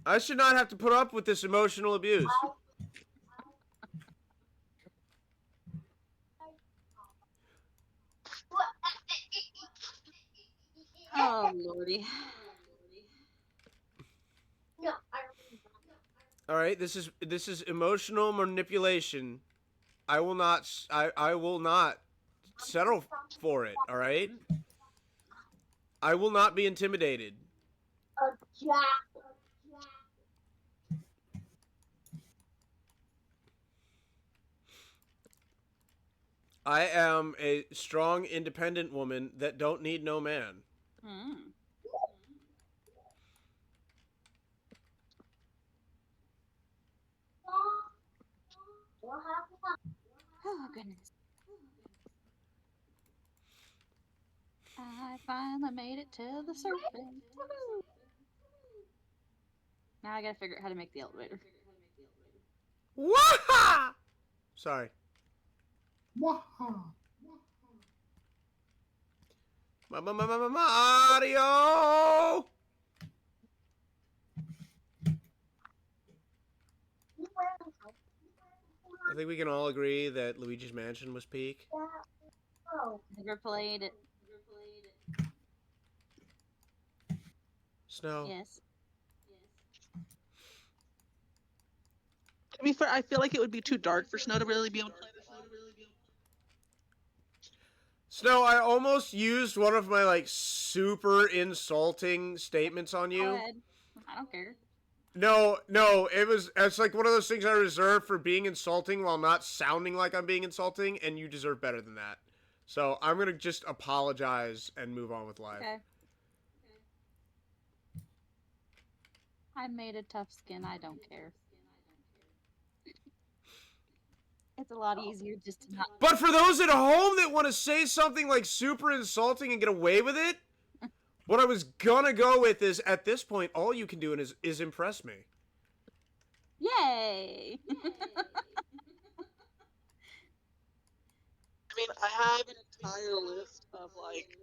I should not have to put up with this emotional abuse. Oh, lordy. All right, this is emotional manipulation. I will not settle for it, all right? I will not be intimidated. I am a strong, independent woman that don't need no man. Mm. Oh, goodness. I finally made it to the surface. Woohoo! Now I gotta figure out how to make the elevator. Waha! Sorry. Waha. Mario! I think we can all agree that Luigi's Mansion was peak. Never played it. Snow. Yes. To be fair, I feel like it would be too dark for Snow to really be able to play this one. Snow, I almost used one of my like super insulting statements on Go you. ahead. I don't care. No, it's like one of those things I reserve for being insulting while not sounding like I'm being insulting, and you deserve better than that. So I'm gonna just apologize and move on with life. Okay. I made a tough skin. I don't care. It's a lot easier just to not. But for those at home that want to say something like super insulting and get away with it, what I was gonna go with is at this point, all you can do is impress me. Yay! I mean, I have an entire list of like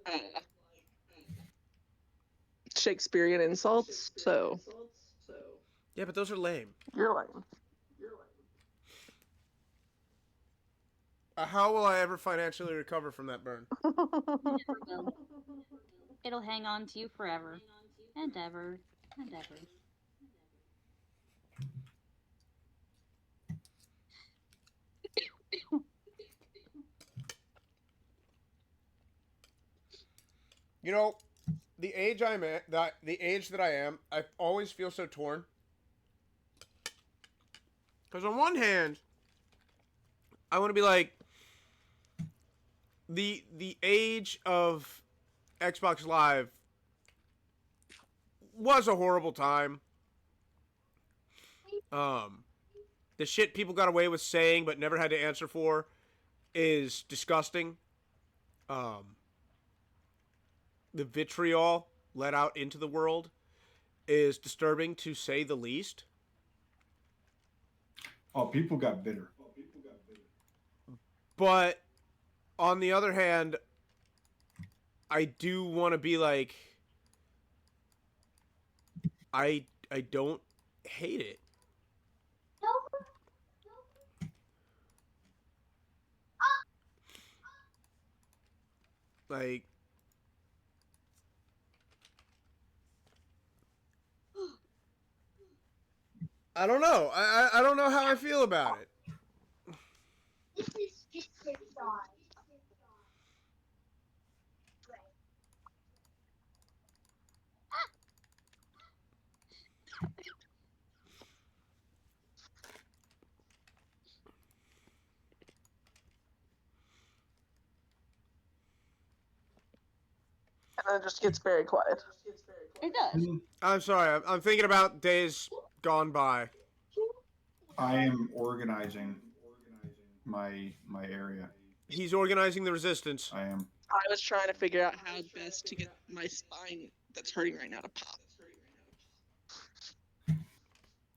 Shakespearean insults, so Yeah, but those are lame. you're lame. How will I ever financially recover from that burn? Never will. It'll hang on to you forever and ever and ever. You know, the age I'm at, the age that I am, I always feel so torn. Because on one hand, I want to be like, the age of Xbox Live was a horrible time. The shit people got away with saying but never had to answer for is disgusting. The vitriol let out into the world is disturbing, to say the least. Oh, people got bitter. But on the other hand, I do want to be like, I don't hate it. Like, I don't know. I don't know how I feel about it. And then it just gets very quiet. It does. I'm sorry. I'm thinking about days gone by. I am organizing my area. He's organizing the resistance. I am. I was trying to figure out how best to get my spine that's hurting right now to pop.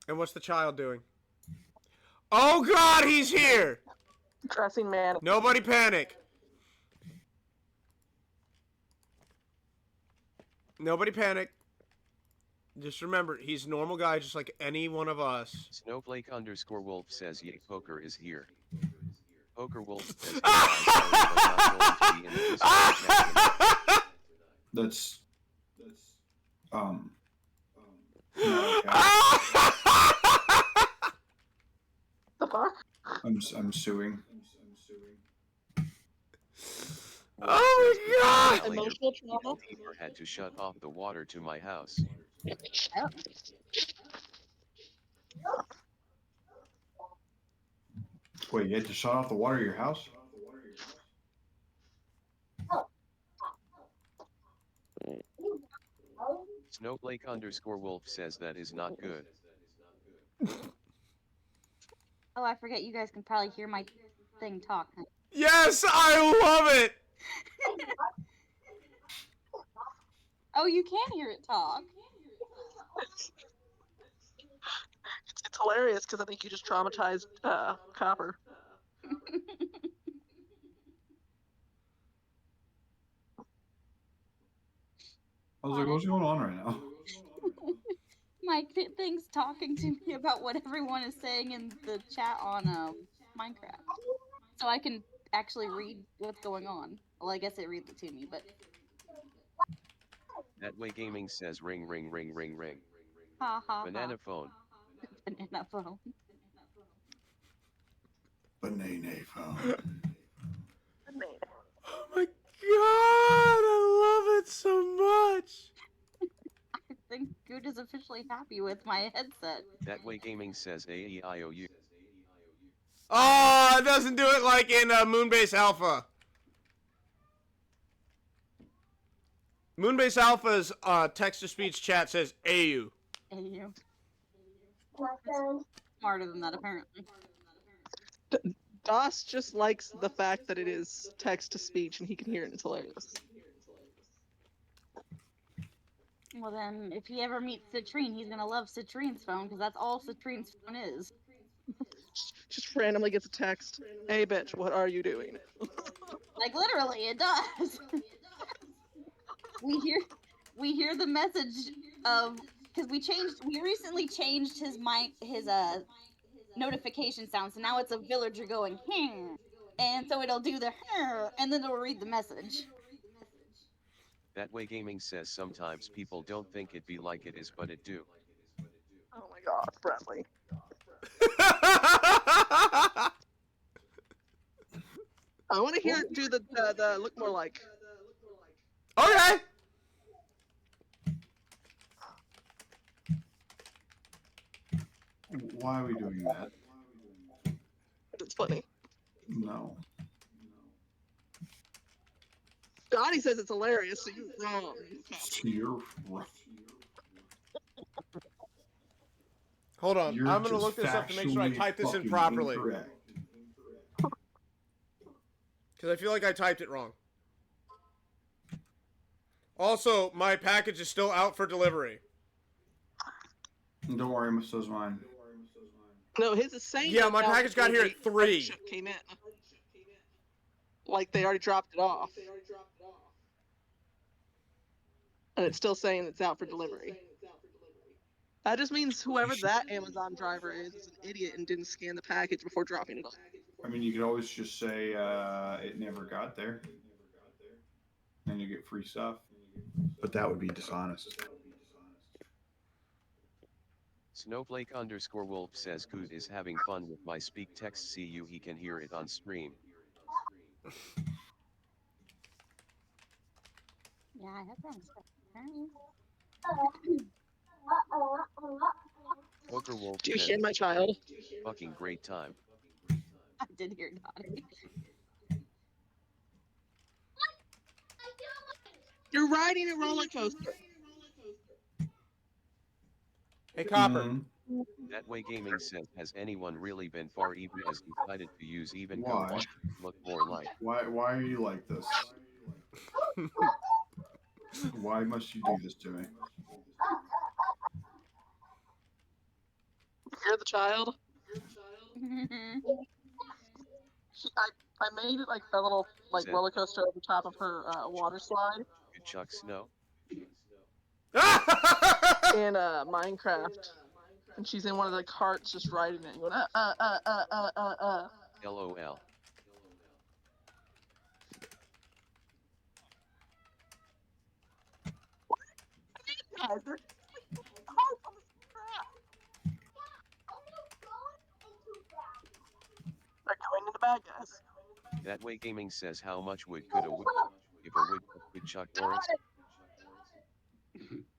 And what's the child doing? Oh God, he's here! Dressing man. Nobody panic. Nobody panic. Just remember, he's a normal guy, just like any one of us. Snowflake_Wolf says Yay Poker is here. Poker Wolf says That's no, okay. The fuck? I'm suing. Oh my God! Emotional trauma? Neighbor had to shut off the water to my house. Wait, you had to shut off the water of your house? Snowflake_Wolf says that is not good. Oh, I forget you guys can probably hear my thing talk. Huh? Yes, I love it! Oh, you can hear it talk. It's hilarious because I think you just traumatized Copper. I was like, what's going on right now? My thing's talking to me about what everyone is saying in the chat on Minecraft, so I can actually read what's going on. Well, I guess it reads it to me, but That way gaming says ring ring ring ring ring. ha ha Banana ha. phone. Banana phone. Banana phone. Oh my god, I love it so much. I think Good is officially happy with my headset. That way gaming says AEIOU. Oh, it doesn't do it like in Moonbase Alpha. Moonbase Alpha's text-to-speech chat says AU. And you. Smarter than that, apparently. DOS just likes the fact that it is text to speech and he can hear it and it's hilarious. Well then, if he ever meets Citrine, he's gonna love Citrine's phone, because that's all Citrine's phone is. Just randomly gets a text. Hey bitch, what are you doing? Like, literally, it does. we hear the message of, because we recently changed his notification sound, so now it's a villager going "hmm," and so it'll do the "hmm," and then it'll read the message. That way gaming says sometimes people don't think it be like it is, but it do. Oh my god, Bradley. I want to hear it do the look more like. Okay. Why are we doing that? It's funny. No. Donnie says it's hilarious, so you're wrong. You're right. Hold on. You're I'm going to just look this up to make sure I factually type this in fucking properly. incorrect. Because I feel like I typed it wrong. Also, my package is still out for delivery. Don't worry, so is mine. No, his is saying. Yeah, my that package got here at 3. Ship came in. Like they already dropped it off. And it's still saying it's out for delivery. That just means whoever that Amazon driver is an idiot and didn't scan the package before dropping it off. I mean, you could always just say it never got there. Then you get free stuff. But that would be dishonest. Snowflake_wolf says Coot is having fun with my speak text. See you, he can hear it on stream. Yeah, I have that. Poker Wolf Do you says, shed my child? fucking great time. I did hear Dottie. You're riding a roller coaster. Hey, Copper. Mhm. That way gaming says, has anyone really been far even as decided to use even go Why? on, look more like. Why are you like this? Why must you do this to me? You're the child. I made it like a little Said- roller coaster over top of her water slide Good Chuck Snow. in Minecraft, and she's in one of the carts just riding it, going LOL. Guys, they're carts on the track. They're going to the bad guys. That way gaming says how much wood could a wood if a wood could chuck Doris?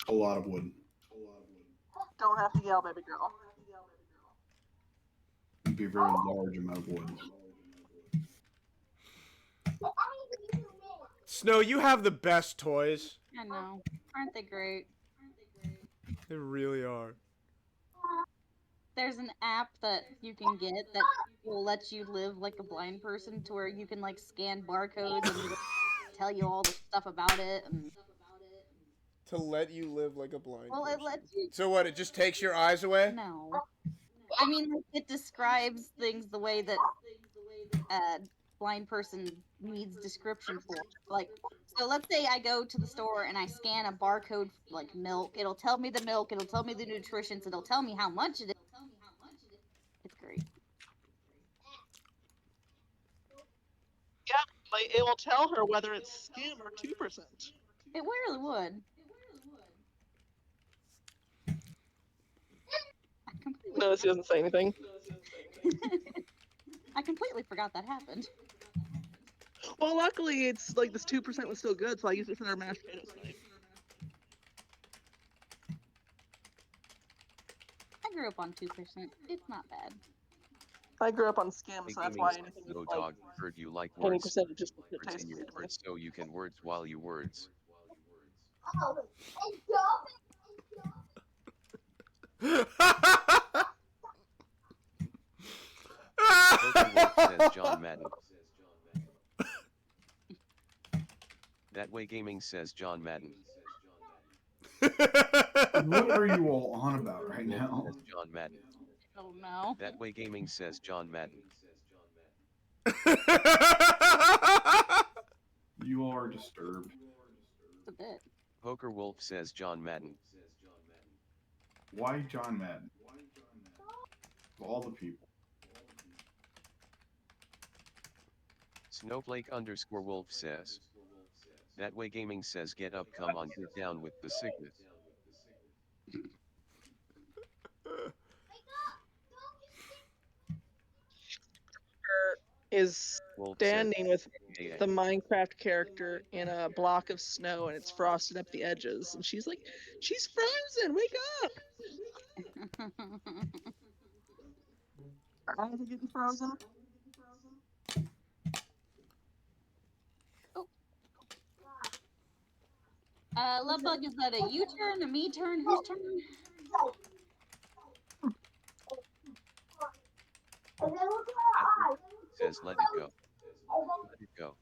A lot of wood. Don't have to yell, baby girl. It'd be a very large amount of wood. Snow, you have the best toys. I know. Aren't they great? They really are. There's an app that you can get that will let you live like a blind person, to where you can like scan barcodes and it'll tell you all the stuff about it. And To let you live like a blind well, it person. lets you. So what, it just takes your eyes away? No, I mean, like, it describes things the way that a blind person needs description for. Like, so let's say I go to the store and I scan a barcode for, like, milk. It'll tell me the milk. It'll tell me the nutrition. It'll tell me how much it is. It's great. Yeah, like it will tell her whether it's skim or 2%. It really would. I completely, No, she doesn't say anything. I completely forgot that happened. Well, luckily it's like this 2% was still good, so I used it for their mashed potatoes tonight. I grew up on 2%. It's not bad. I grew up on skim, Way so that's gaming why says, anything no that's like dog, heard you like 20% words. it just it Words tastes in your weird to me. words so you can words while you words. Poker Wolf says John Madden. That way gaming says John Madden. What are you all on about right Wolf now? says John Madden. Oh no. That way gaming says John Madden. You all are disturbed. It's a bit. Poker Wolf says John Madden. Why John Madden? Of all the people. Snowflake _ Wolf says. That way gaming says get up, come on, get down with the sickness. Is Wolf says, standing with yeah, the Minecraft character in a block of snow and it's frosted up the edges, and she's like, "She's frozen! Wake up!" I'm getting frozen. Lovebug, is that a you turn, a me turn? Whose turn? says let it go. Let it go.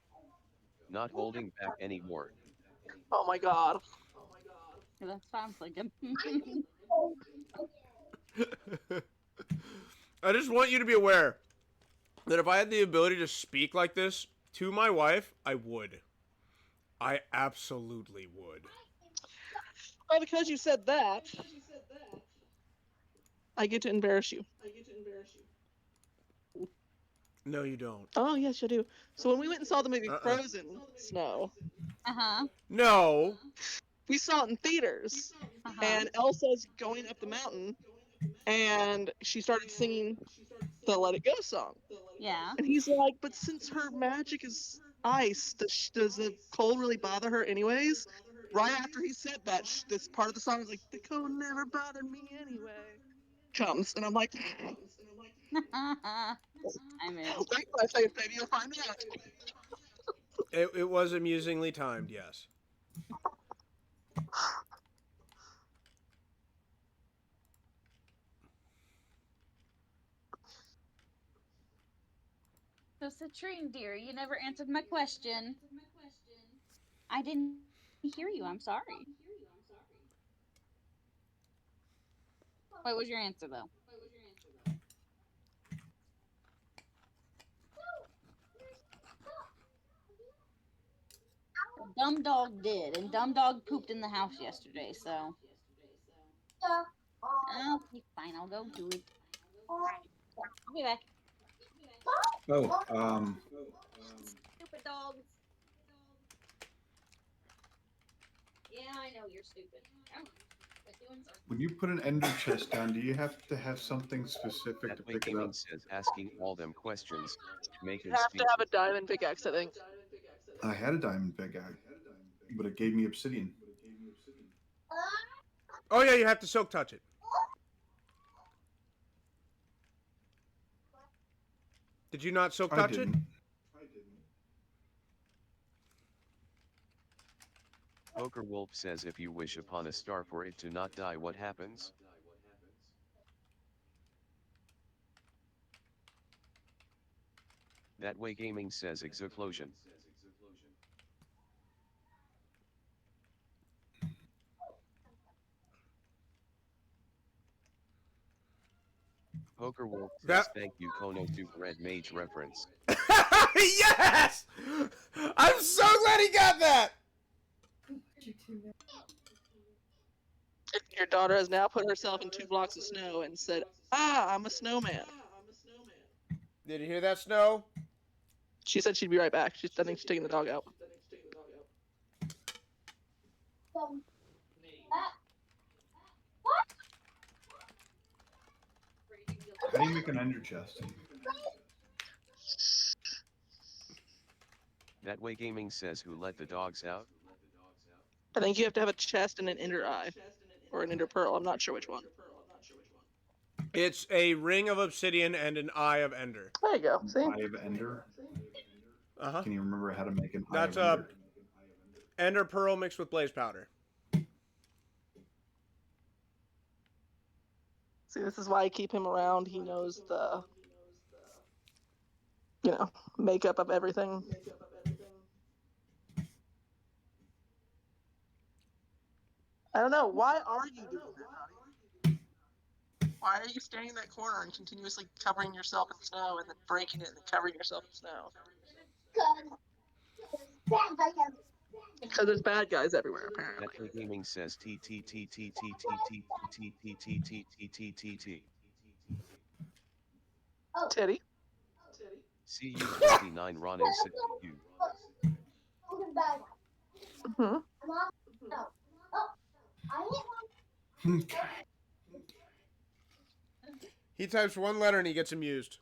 Not holding back anymore. Oh my god. That's what I'm thinking. I just want you to be aware that if I had the ability to speak like this to my wife, I would. I absolutely would. Well, because you said that, I get to embarrass you. No, you don't. Oh, yes, you do. So when we went and saw the movie Uh-uh. Frozen Snow, Uh-huh. No. we saw it in theaters, Uh-huh. and Elsa's going up the mountain, and she started singing the Let It Go song. Yeah. And he's like, but since her magic is ice, does the cold really bother her anyways? Right after he said that, this part of the song is like, the cold never bothered me anyway. Comes, and I'm like, I'm in. wait, I say, maybe you'll find out. It was amusingly timed, yes. So, Citrine, dear, you never answered my question. I didn't hear you. I'm sorry. What was your answer, though? Dumb Dog did, and Dumb Dog pooped in the house yesterday, so. Okay, fine, I'll go do it. I'll be back. Oh, Stupid dogs. Yeah, I know you're stupid. when you put an ender chest down, do you have to have something specific to That way pick it gaming up? says asking all them questions. Make You us have to speak. have a diamond pickaxe, I think. I had a diamond pickaxe, but it gave me obsidian. Oh yeah, you have to soak touch it. Did you not soak I touch it? didn't. Poker Wolf says if you wish upon a star for it to not die, what happens? That way gaming says explosion. Poker Wolf says That- thank you Kono to Red Mage reference. Yes! I'm so glad he got that! Your daughter has now put herself in 2 blocks of snow and said, "Ah, I'm a snowman." Did you hear that, Snow? She said she'd be right back. I think she's taking the dog out. How do you make an ender chest? That way gaming says who let the dogs out? I think you have to have a chest and an ender eye. Or an ender pearl. I'm not sure which one. It's a ring of obsidian and an eye of ender. There you go. See? Eye of Ender. Uh-huh. Can you remember how to make an That's eye of Ender? Ender pearl mixed with blaze powder. See, this is why I keep him around. He knows the, makeup of everything. I don't know. Why are you doing that, Dottie? Why are you standing in that corner and continuously covering yourself in snow and then breaking it and then covering yourself in snow? Because there's bad guys everywhere, apparently. That way gaming says T T T T T T T T T T T T T T T. Titty. CU29 Ronan said you. Mm-hmm. Okay. He types one letter and he gets amused.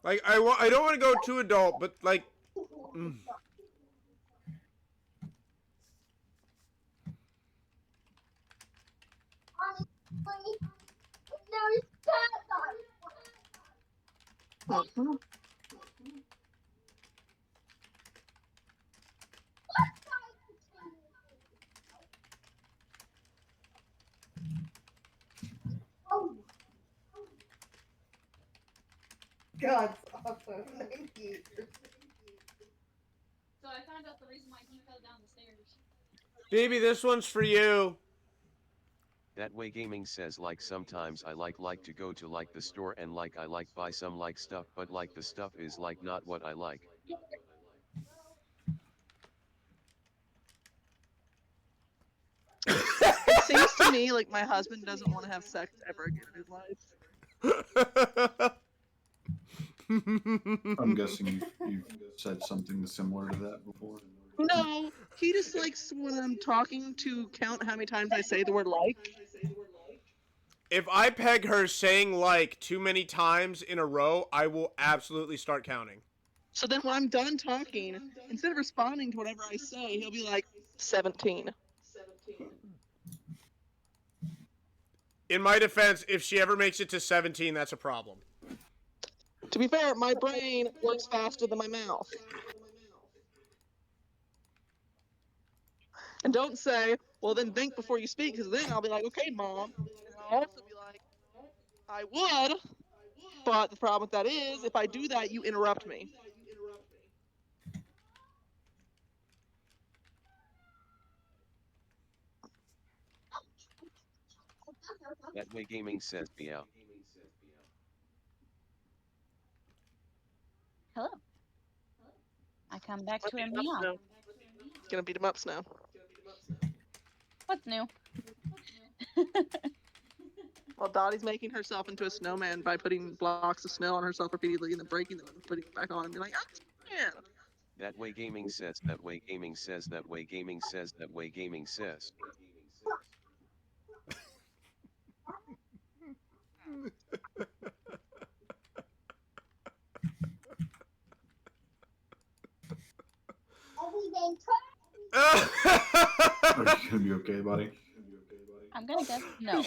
Like, I don't want to go too adult, but like... Mm-hmm. God, awesome. Thank you. So I found out the reason why he fell down the stairs. Baby, this one's for you. That way gaming says like sometimes I like to go to like the store and like I like buy some like stuff but like the stuff is like not what I like. It seems to me like my husband doesn't want to have sex ever again in his life. I'm guessing you've said something similar to that before. No, he just likes when I'm talking to count how many times I say the word like. If I peg her saying like too many times in a row, I will absolutely start counting. So then when I'm done talking, instead of responding to whatever I say, he'll be like, 17. In my defense, if she ever makes it to 17, that's a problem. To be fair, my brain works faster than my mouth. And don't say, well, then think before you speak, because then I'll be like, okay, Mom. And I'll also be like, I would, but the problem with that is, if I do that, you interrupt me. That way gaming says meow. Hello. I come back to a Beat him up, meow. Snow. Gonna beat him up, Snow. What's new? Well, Dottie's making herself into a snowman by putting blocks of snow on herself repeatedly and then breaking them and putting it back on and being like, ah, man. That way gaming says that way gaming says that way gaming says that way gaming says. Are you gonna be okay, buddy? I'm gonna guess no.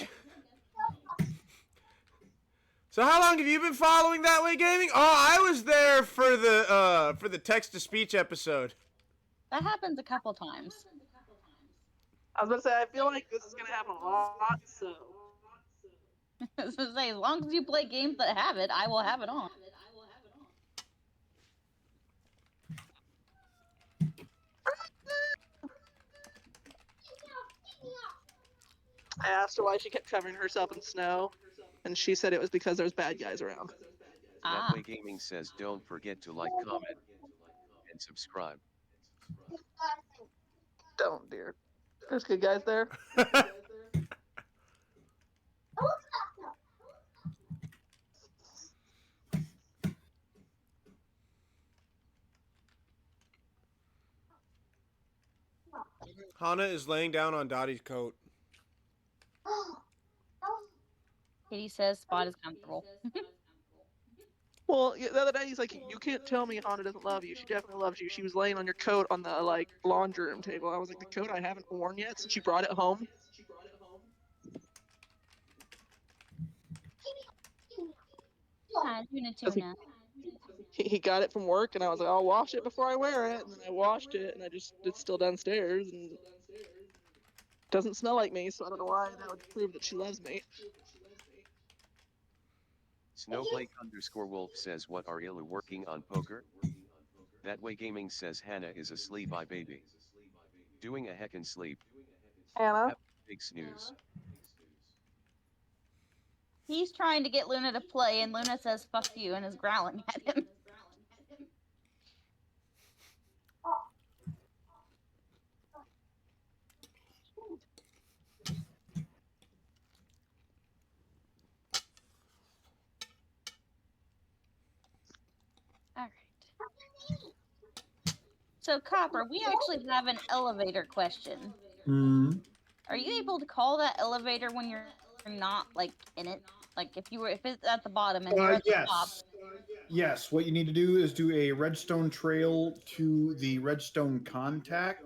So how long have you been following That Way Gaming? Oh, I was there for the text to speech episode. That happens a couple times. I was gonna say, I feel like this is gonna happen a lot, so. I was gonna say, as long as you play games that have it, I will have it on. I asked her why she kept covering herself in snow, and she said it was because there's bad guys around. Ah, That way gaming says don't forget to like, comment, and subscribe. Don't, dear. There's good guys there. Hana is laying down on Dottie's coat. Kitty says Spot is comfortable. Well, the other day he's like, "You can't tell me Hana doesn't love you. She definitely loves you. She was laying on your coat on the like laundry room table." I was like, "The coat I haven't worn yet since you brought it home." Hi, Tuna Tuna. He got it from work, and I was like, "I'll wash it before I wear it." And then I washed it, and it's still downstairs, and doesn't smell like me. So I don't know why that would prove that she loves me. Snowblake_wolf says, what are Ilu working on poker? That way gaming says Hannah is asleep, I baby. Doing a heckin' sleep. Hannah, Big snooze. He's trying to get Luna to play, and Luna says "fuck you" and is growling at him. All right. So, Copper, we actually have an elevator question. Are you able to call that elevator when you're not like in it? Like if it's at the bottom and you're at the top. Yes. Yes. What you need to do is do a redstone trail to the redstone contact,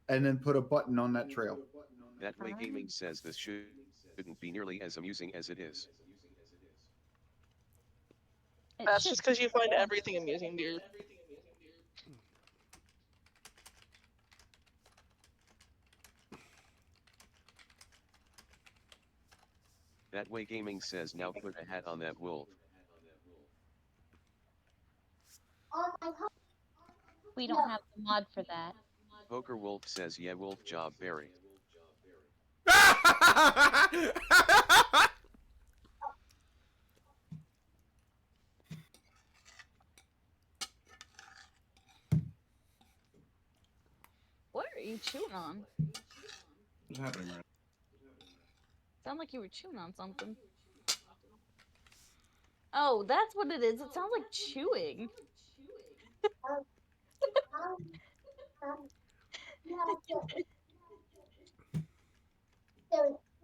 and then put a button on that trail. That way gaming says this shouldn't be nearly as amusing as it is. that's just because you find everything amusing, dear. That way gaming says now put a hat on that wolf. We don't have the mod for that. Poker wolf says yeah wolf job Barry. What are you chewing on? What's happening right Sound like you were chewing on something. Oh, that's what it is. It sounds like chewing.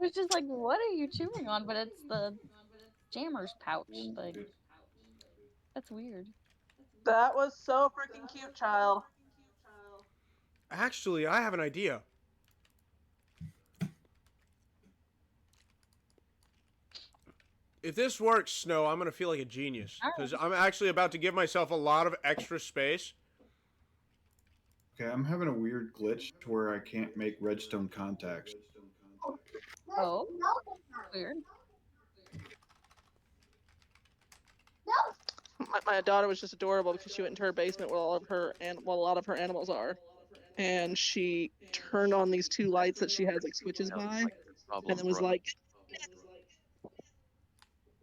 It's just like, what are you chewing on? But it's the jammer's pouch thing. That's weird. That was so freaking cute, child. Actually, I have an idea. If this works, Snow, I'm going to feel like a genius. Because I'm actually about to give myself a lot of extra space. Okay, I'm having a weird glitch to where I can't make redstone contacts. Oh, weird. My daughter was just adorable because she went into her basement where a lot of her animals are, and she turned on these two lights that she has like switches by, and then was like,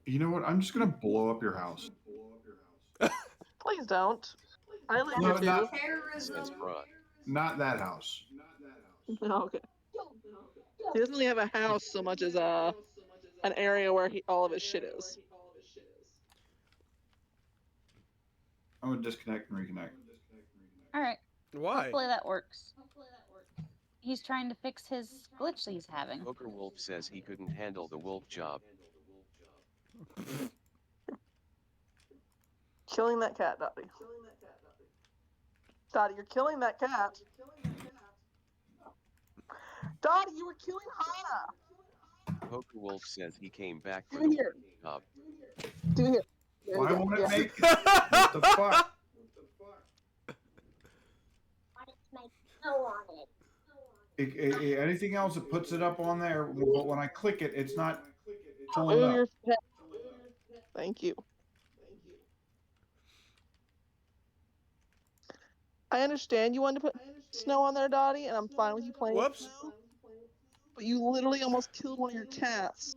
You know what? I'm just gonna blow up your house. "Please don't. I live No, here too." not, Terrorism. not that house. No, okay. He doesn't really have a house so much as an area where all of his shit is. I'm gonna disconnect and reconnect. Alright, Why? hopefully that works. He's trying to fix his glitch that he's having. Poker wolf says he couldn't handle the wolf job. Killing that cat, Dottie. Dottie, you're killing that cat. Dottie, you were killing Hana. Poker wolf says he came back for Do the here. job. Do here. There Why you go. won't it Yeah. make it? What the fuck? Anything else, it puts it up on there, but when I click it, it's not Pulling it Move up. your pet. Thank you. I understand you wanted to put snow on there, Dottie, and I'm fine with you playing with Whoops. snow. But you literally almost killed one of your cats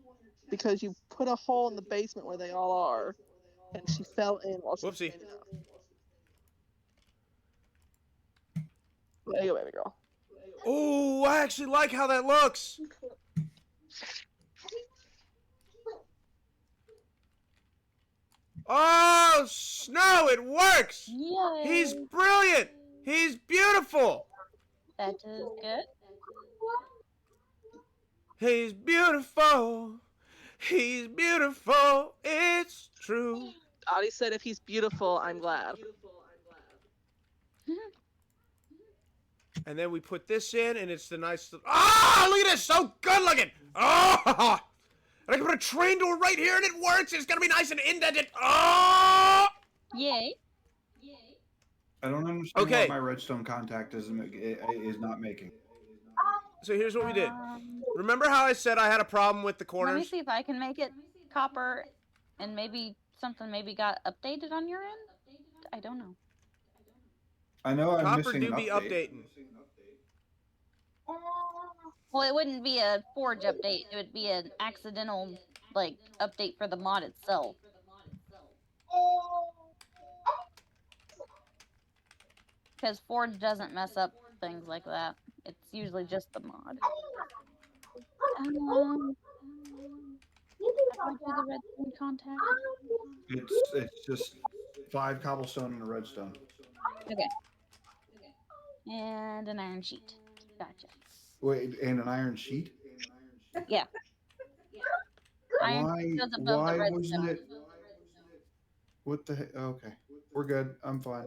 because you put a hole in the basement where they all are, and she fell in while she was Whoopsie. cleaning up. There you go, baby girl. Oh, I actually like how that looks. Oh, Snow, it works. Yay! He's brilliant. He's beautiful. That is good. He's beautiful. He's beautiful. It's true. Dottie said if he's beautiful, I'm glad. And then we put this in, and it's the nice. Ah, look at this, so good looking. Oh, and I can put a train door right here, and it works. It's gonna be nice and indented. Oh. Yay! I don't understand Okay. what my redstone contact is not making. So here's what we did. Um, Remember how I said I had a problem with the let me corners? see if I can make it copper, and maybe something got updated on your end. I don't know. I know I'm Copper missing do an be update. updating. Well, it wouldn't be a Forge update. It would be an accidental, like, update for the mod itself. Because Forge doesn't mess up things like that. It's usually just the mod. How do I do the redstone contact? It's just 5 cobblestone and a redstone. Okay. And an iron sheet. Gotcha. Wait, and an iron sheet? Yeah. Iron Why? sheet goes above Why the wasn't redstone. it? What the heck? Okay, we're good. I'm fine.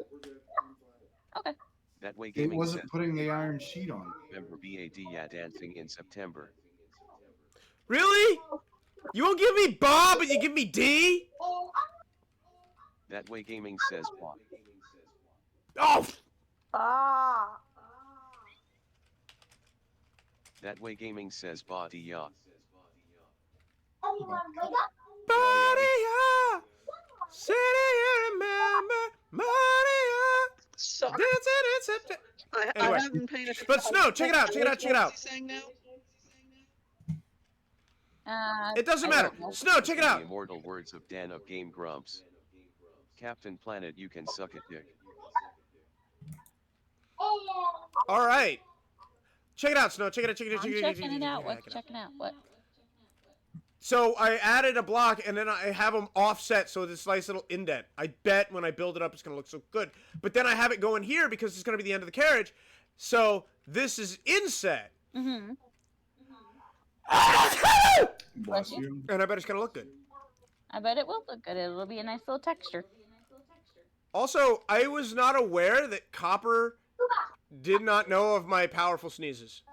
Okay. That way It gaming wasn't says putting the iron sheet on. remember BAD yeah dancing in September. Really? You won't give me Bob, but you give me D? That way gaming says what? Oh, Ah. That way gaming says body ya. Maria, city you remember, Maria, So dancing in September. I Anyway. haven't paid attention. But Snow, check it out, check it out, check it out. What's he saying now? It doesn't I matter. don't know. Snow, check it The out. immortal words of Dan of Game Grumps. Captain Planet, you can suck it, dick. All right. Check it out, Snow. Check it out, check it out, I'm check it out. checking it out. What's checking out? What? So I added a block, and then I have them offset, so this nice little indent. I bet when I build it up, it's going to look so good. But then I have it going here because it's going to be the end of the carriage. So this is inset. Mm-hmm. Bless you. And I bet it's going to look good. I bet it will look good. It'll be a nice little texture. Also, I was not aware that Copper did not know of my powerful sneezes.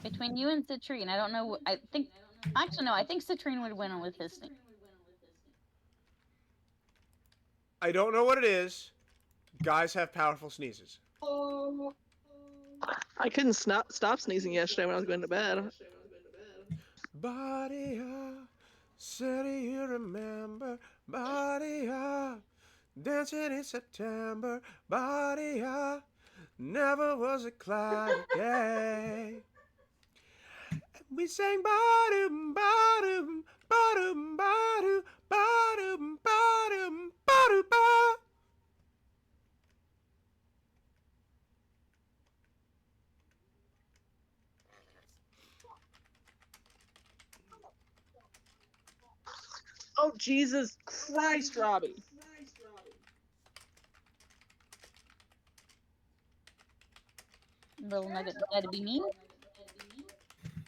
Between you and Citrine, I don't know. I think, actually, no. I think Citrine would win with his thing. I don't know what it is. Guys have powerful sneezes. I couldn't stop sneezing yesterday when I was going to bed. Badia, city you remember. Badia, dancing in September. Badia, never was a cloudy day. And we sang ba-doom, ba-doom, ba-doom, ba-doom, ba-doom, ba-doom, ba-doom, ba. Oh, Jesus Christ, Robbie. Little nugget decided to be mean.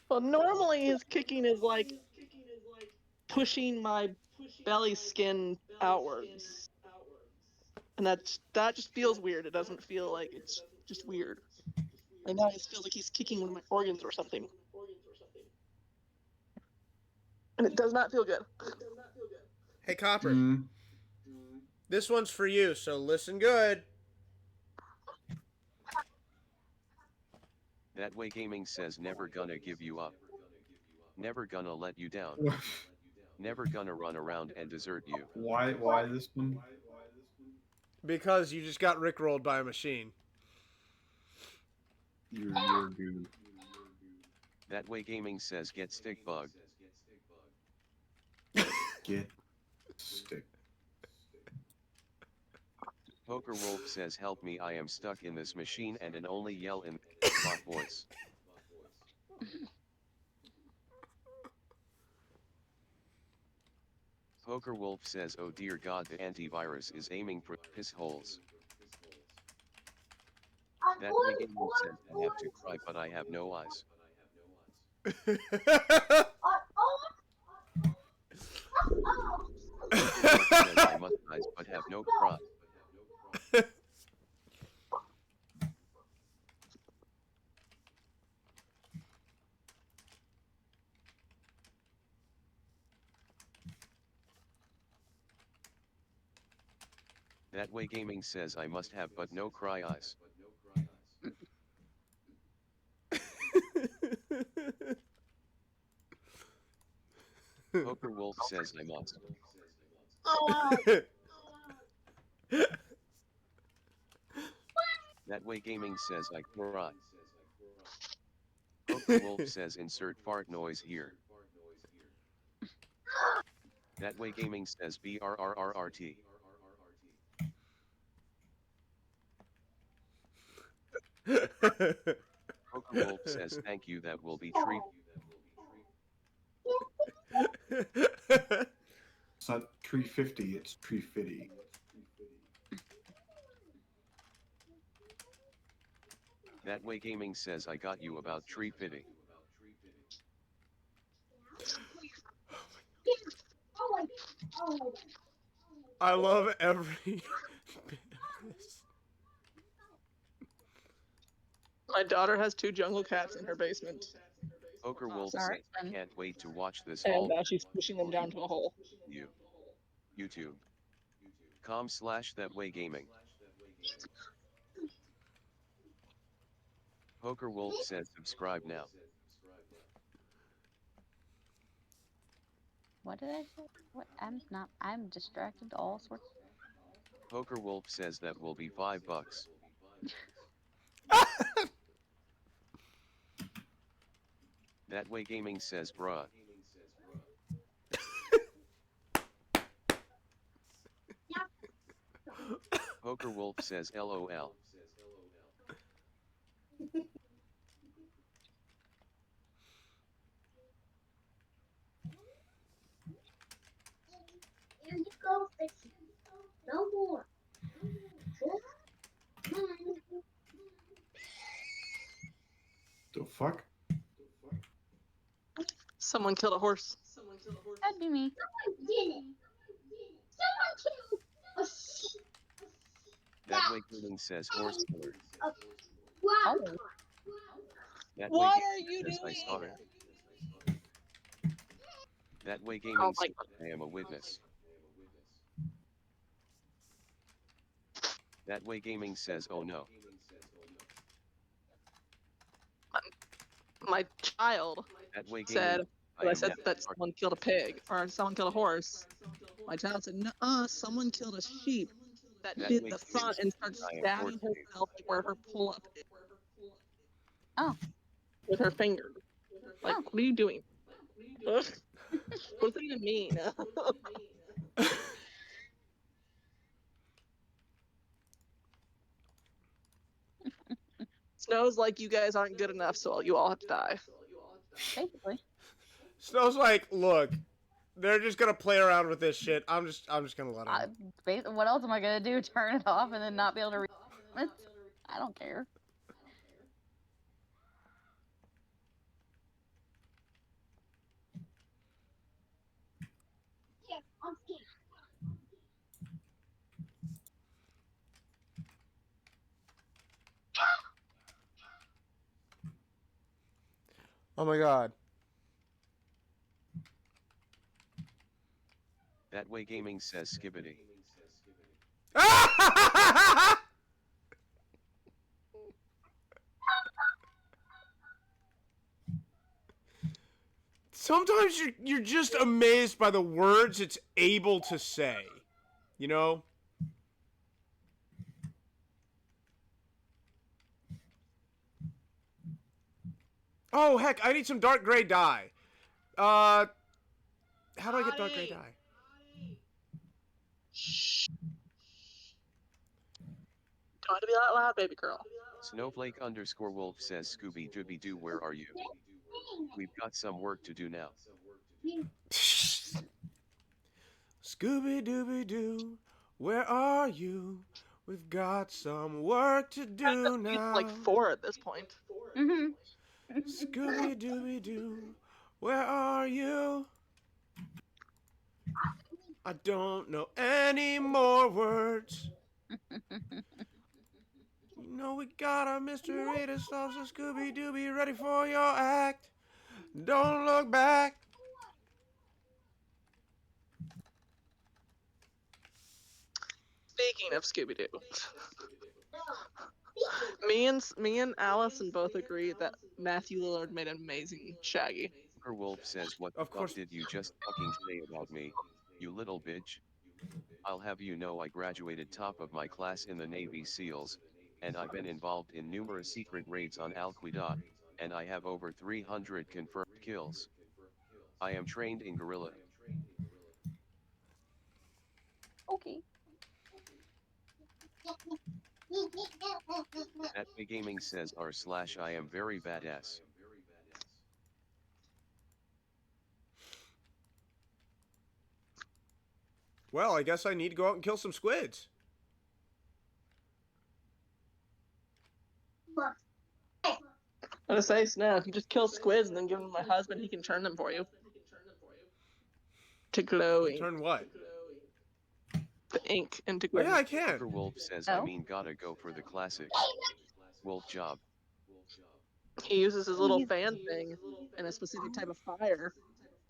Well, normally his kicking is like pushing my belly skin outwards. And that just feels weird. It doesn't feel like it's just weird. And now it feels like he's kicking one of my organs or something. And it does not feel good. Hey, Copper. Mm. This one's for you, so listen good. That way gaming says never gonna give you up. Never gonna let you down. Never gonna run around and desert you. Why this one? Because you just got rickrolled by a machine. You're good. That way gaming says get stick bugged. Get stick. Poker Wolf says help me, I am stuck in this machine and an only yell in bot voice. Poker Wolf says oh dear god, the antivirus is aiming for piss holes. That way gaming says I have to cry but I have no eyes. Poker Wolf says I must eyes but have no cry. That way gaming says I must have but no cry eyes. Poker Wolf says I must. That way gaming says I cry. Poker Wolf says insert fart noise here. That way gaming says BRRRRT. Poker Wolf says thank you, that will be treat. It's not tree 50, it's tree 50. That way gaming says I got you about tree fitty. I love every bit of this. My daughter has 2 jungle cats in her basement, Poker Wolf Sorry, says I can't wait to watch this and all. now she's pushing them down to a hole. YouTube.com/that way gaming. Poker Wolf says subscribe now. What did I say? What? I'm distracted all sorts. Poker Wolf says that will be $5. That way gaming says bruh. Poker Wolf says LOL. Here you go, Fixie. No more. The fuck? Someone killed a horse. That'd be me. Someone did it. Someone killed a sheep. That way gaming says horse killer. Wow. Oh. That What way are gaming you says I saw doing? it. That way gaming Oh my says I am a witness. That way gaming says oh no. My child That way gaming said, when I am said deaf. that someone killed a pig or someone killed a horse, my child said, no, someone killed a sheep that That hit way the gaming front and started I am stabbing 14. herself where her pull up is. Oh. With her finger. Like, Oh. what are you doing? Ugh. What does that even mean? Snow's like, you guys aren't good enough, so you all have to die. Basically. Snow's like, look, they're just gonna play around with this shit. I'm just gonna let them. What else am I gonna do? Turn it off and then not be able to read it? I don't care. Yeah, I'm scared. Oh my god. That way gaming says skibbity. Sometimes you're just amazed by the words it's able to say. You know? Oh, heck, I need some dark gray dye. How do I get dark gray dye? Don't have to be that loud, baby girl. Snowflake_wolf says Scooby Dooby Doo, where are you? We've got some work to do now. Scooby Dooby Doo, where are you? We've got some work to do now. Like 4 at this point. Mm-hmm. Scooby Dooby Doo, where are you? I don't know any more words. You know we got a mystery to solve, so Scooby Dooby, ready for your act. Don't look back. Speaking of Scooby-Doo. me and Allison both agree that Matthew Lillard made an amazing Shaggy. Wolf says, what the Of course. fuck did you just fucking say about me, you little bitch? I'll have you know I graduated top of my class in the Navy SEALs, and I've been involved in numerous secret raids on Al Qaeda, and I have over 300 confirmed kills. I am trained in guerrilla. Okay. Atway Gaming says r/I am very badass. Well, I guess I need to go out and kill some squids. I'm gonna say, Snap, if you just kill squids and then give them to my husband, he can turn them for you. To glowing. Turn what? The ink into Oh, glowing. yeah, I can. Wolf says, Oh. I mean, gotta go for the classic wolf job. He uses his little fan thing and a specific type of fire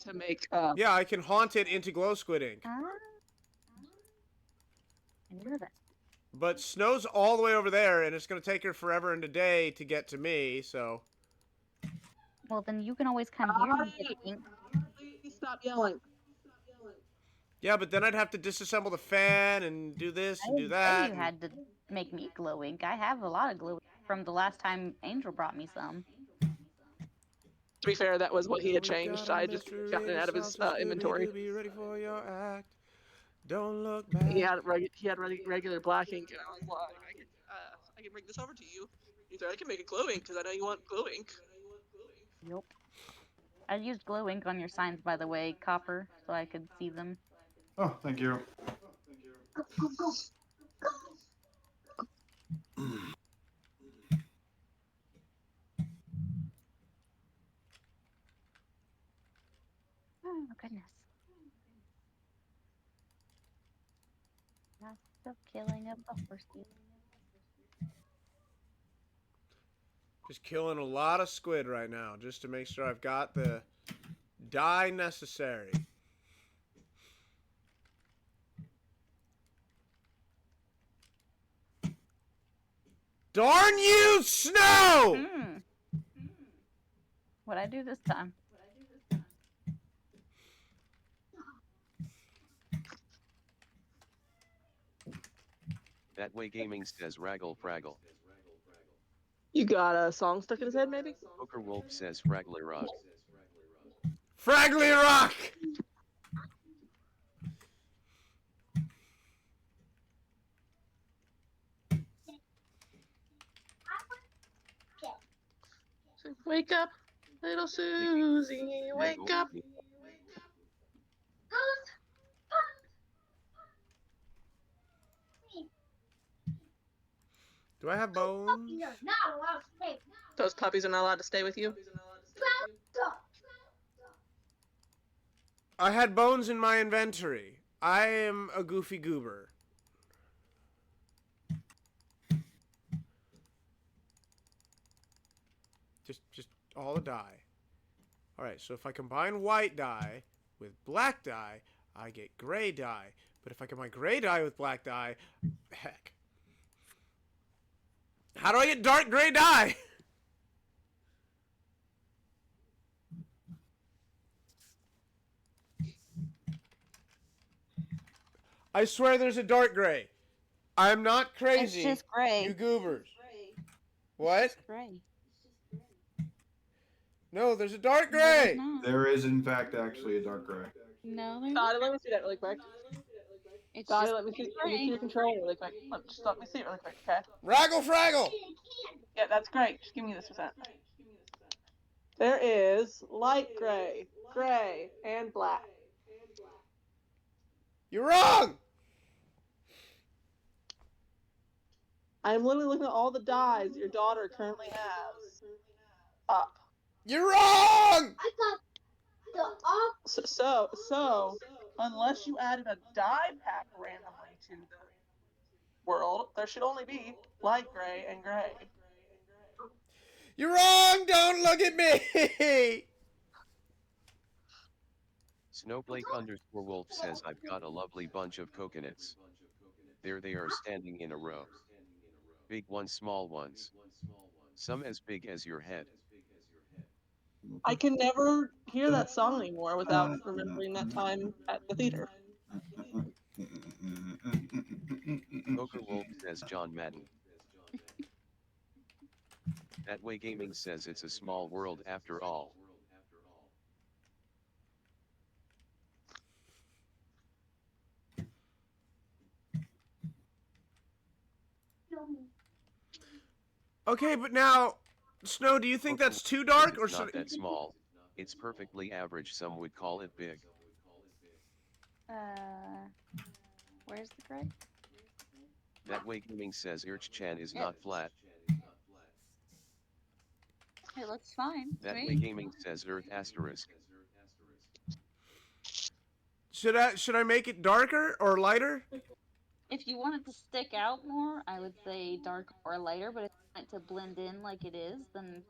to make Yeah, I can haunt it into glow squid ink. I knew that. But Snow's all the way over there, and it's going to take her forever and a day to get to me, so... Well, then you can always come here and get ink. Please stop yelling. Yeah, but then I'd have to disassemble the fan and do this I and do didn't say that. you had to make me glow ink. I have a lot of glow ink from the last time Angel brought me some. To be fair, that was what he had changed. I had just Mystery gotten it out of his solved, so inventory. Scooby-Dooby, ready for your act. Don't look back. He had regular black ink, and I was like, I can bring this over to you. He said, I can make it glow ink because I know you want glow ink. Yep. I used glow ink on your signs, by the way, Copper, so I could see them. Oh, thank you. Oh, goodness. Lots of killing of the horses. Just killing a lot of squid right now, just to make sure I've got the dye necessary. Darn you, Snow! What'd I do this time? That way Gaming says Raggle Fraggle. You got a song stuck in his head, maybe? Poker Wolf says Fraggly Rock. Fraggly Rock! Wake up, little Susie, wake up. Do I have bones? Those puppies are not allowed to stay with you? I had bones in my inventory. I am a goofy goober. Just all the dye. Alright, so if I combine white dye with black dye, I get gray dye. But if I combine gray dye with black dye, heck. How do I get dark gray dye? I swear there's a dark gray. I'm not crazy. It's just gray. You goobers. What? It's gray. No, there's a dark No, there's gray. not. There is, in fact, actually a dark gray. No, there's Dottie, let me see that really quick. It's Dottie, just let me see gray. your controller really quick. Let me see it really quick, okay? Raggle fraggle. Yeah, that's great. Just give me this percent. There is light gray, gray, and black. You're wrong. I'm literally looking at all the dyes your daughter currently has up. You're wrong. So, unless you added a dye pack randomly to the world, there should only be light gray and gray. You're wrong. Don't look at me. Snowflake_wolf says I've got a lovely bunch of coconuts. There they are standing in a row. Big ones, small ones. Some as big as your head. I can never hear that song anymore without remembering that time at the theater. Poker Wolf says John Madden. That Way Gaming says it's a small world after all. Okay, but now, Snow, do you think that's too dark, or It's should not that small. It's perfectly average. Some would call it big. Where's the gray? That Way Gaming says Irch-chan is not flat. It looks fine. to That me. Way Gaming says Earth asterisk. should I make it darker or lighter? If you want it to stick out more, I would say dark or lighter. But if you want it to blend in like it is, then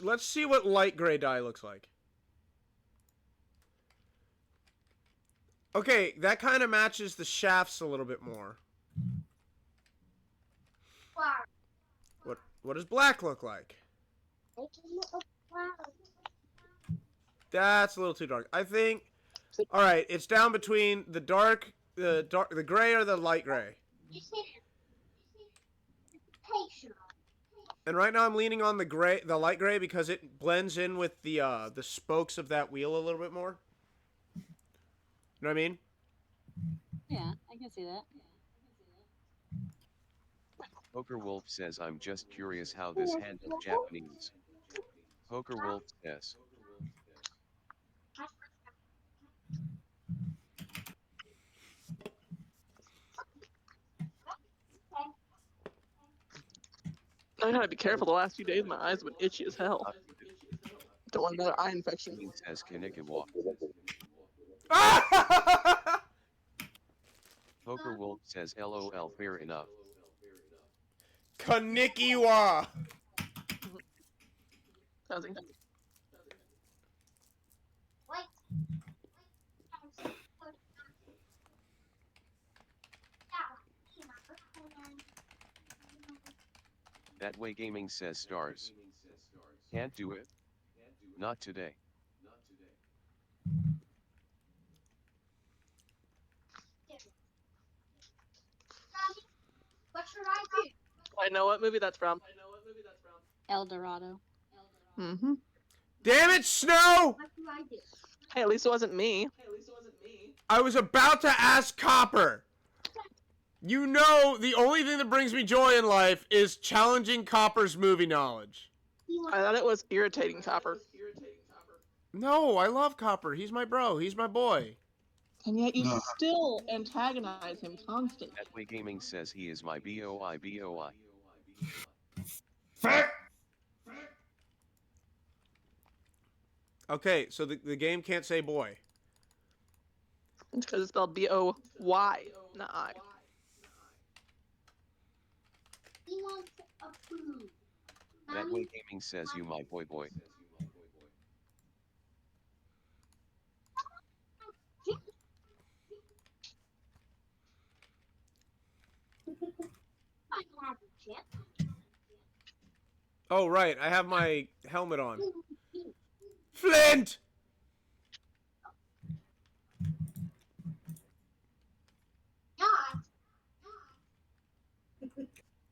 Let's see what light gray dye looks like. Okay, that kind of matches the shafts a little bit more. What does black look like? That's a little too dark. I think. All right, it's down between the gray or the light gray. And right now I'm leaning on the light gray because it blends in with the spokes of that wheel a little bit more. You know what I mean? yeah, I can see that. Poker Wolf says I'm just curious how this handles Japanese. Poker Wolf says. I gotta be careful. The last few days, my eyes have been itchy as hell. Don't want another eye infection. He says Kanikawa. Poker Wolf says LOL, fair enough. Konnichiwa. Housing. That Way Gaming says stars. Can't do it. Not today. What should I do? I know what movie that's from. El Dorado. Mm-hmm. Damn it, Snow! What should I do? Hey, at least it wasn't me. I was about to ask Copper. You know, the only thing that brings me joy in life is challenging Copper's movie knowledge. I thought it was irritating, Copper. No, I love Copper. He's my bro. He's my boy. And yet you No. still antagonize him constantly. That Way Gaming says he is my BOI. Fact. Okay, so the game can't say boy. It's because it's spelled B-O-Y, not I. He wants to approve. That Way Gaming says you my boy. Oh, right. I have my helmet on. Flint!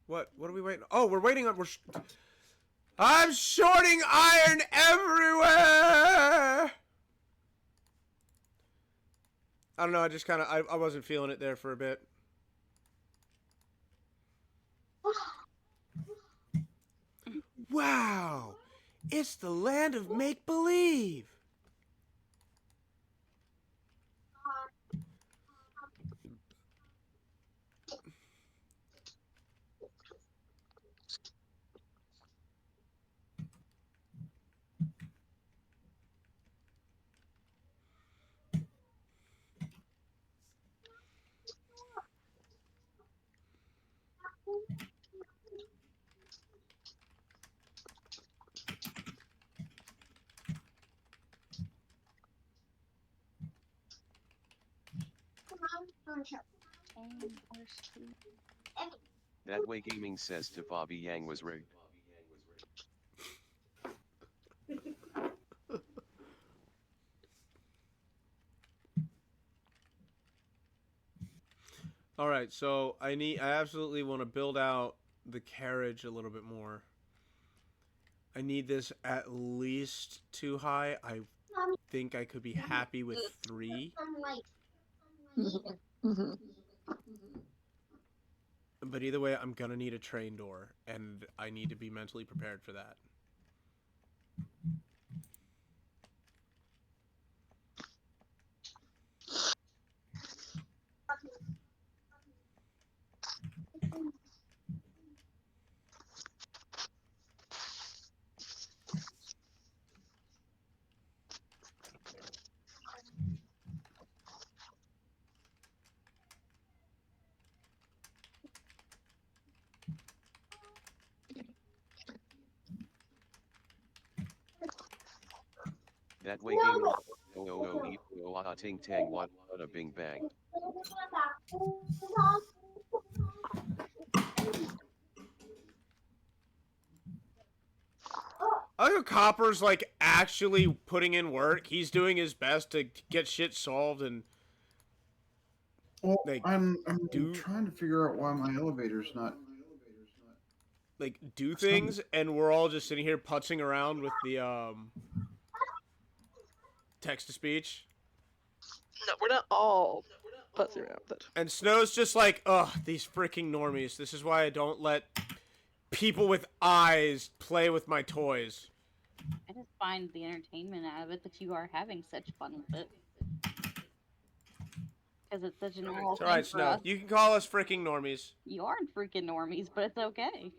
What? What are we waiting? Oh, we're waiting on. I'm shorting iron everywhere! I don't know. I just kind of. I wasn't feeling it there for a bit. Wow! It's the land of make believe! That way gaming says to Bobby Yang was rigged. All right, so I absolutely want to build out the carriage a little bit more. I need this at least 2 high. I think I could be happy with 3. Mm-hmm. But either way, I'm gonna need a train door, and I need to be mentally prepared for that. That way gaming. Ting tang what a bing bang. I think Copper's like actually putting in work. He's doing his best to get shit solved and. Well, Like, I'm do- trying to figure out why my elevator's not. Like do things, and we're all just sitting here putzing around with the text to speech. No, we're not all fussing around with it. And Snow's just like, ugh, these freaking normies. This is why I don't let people with eyes play with my toys. I just find the entertainment out of it that you are having such fun with it. Because it's such a normal It's thing alright, for Snow. us. You can call us freaking normies. You aren't freaking normies, but it's okay.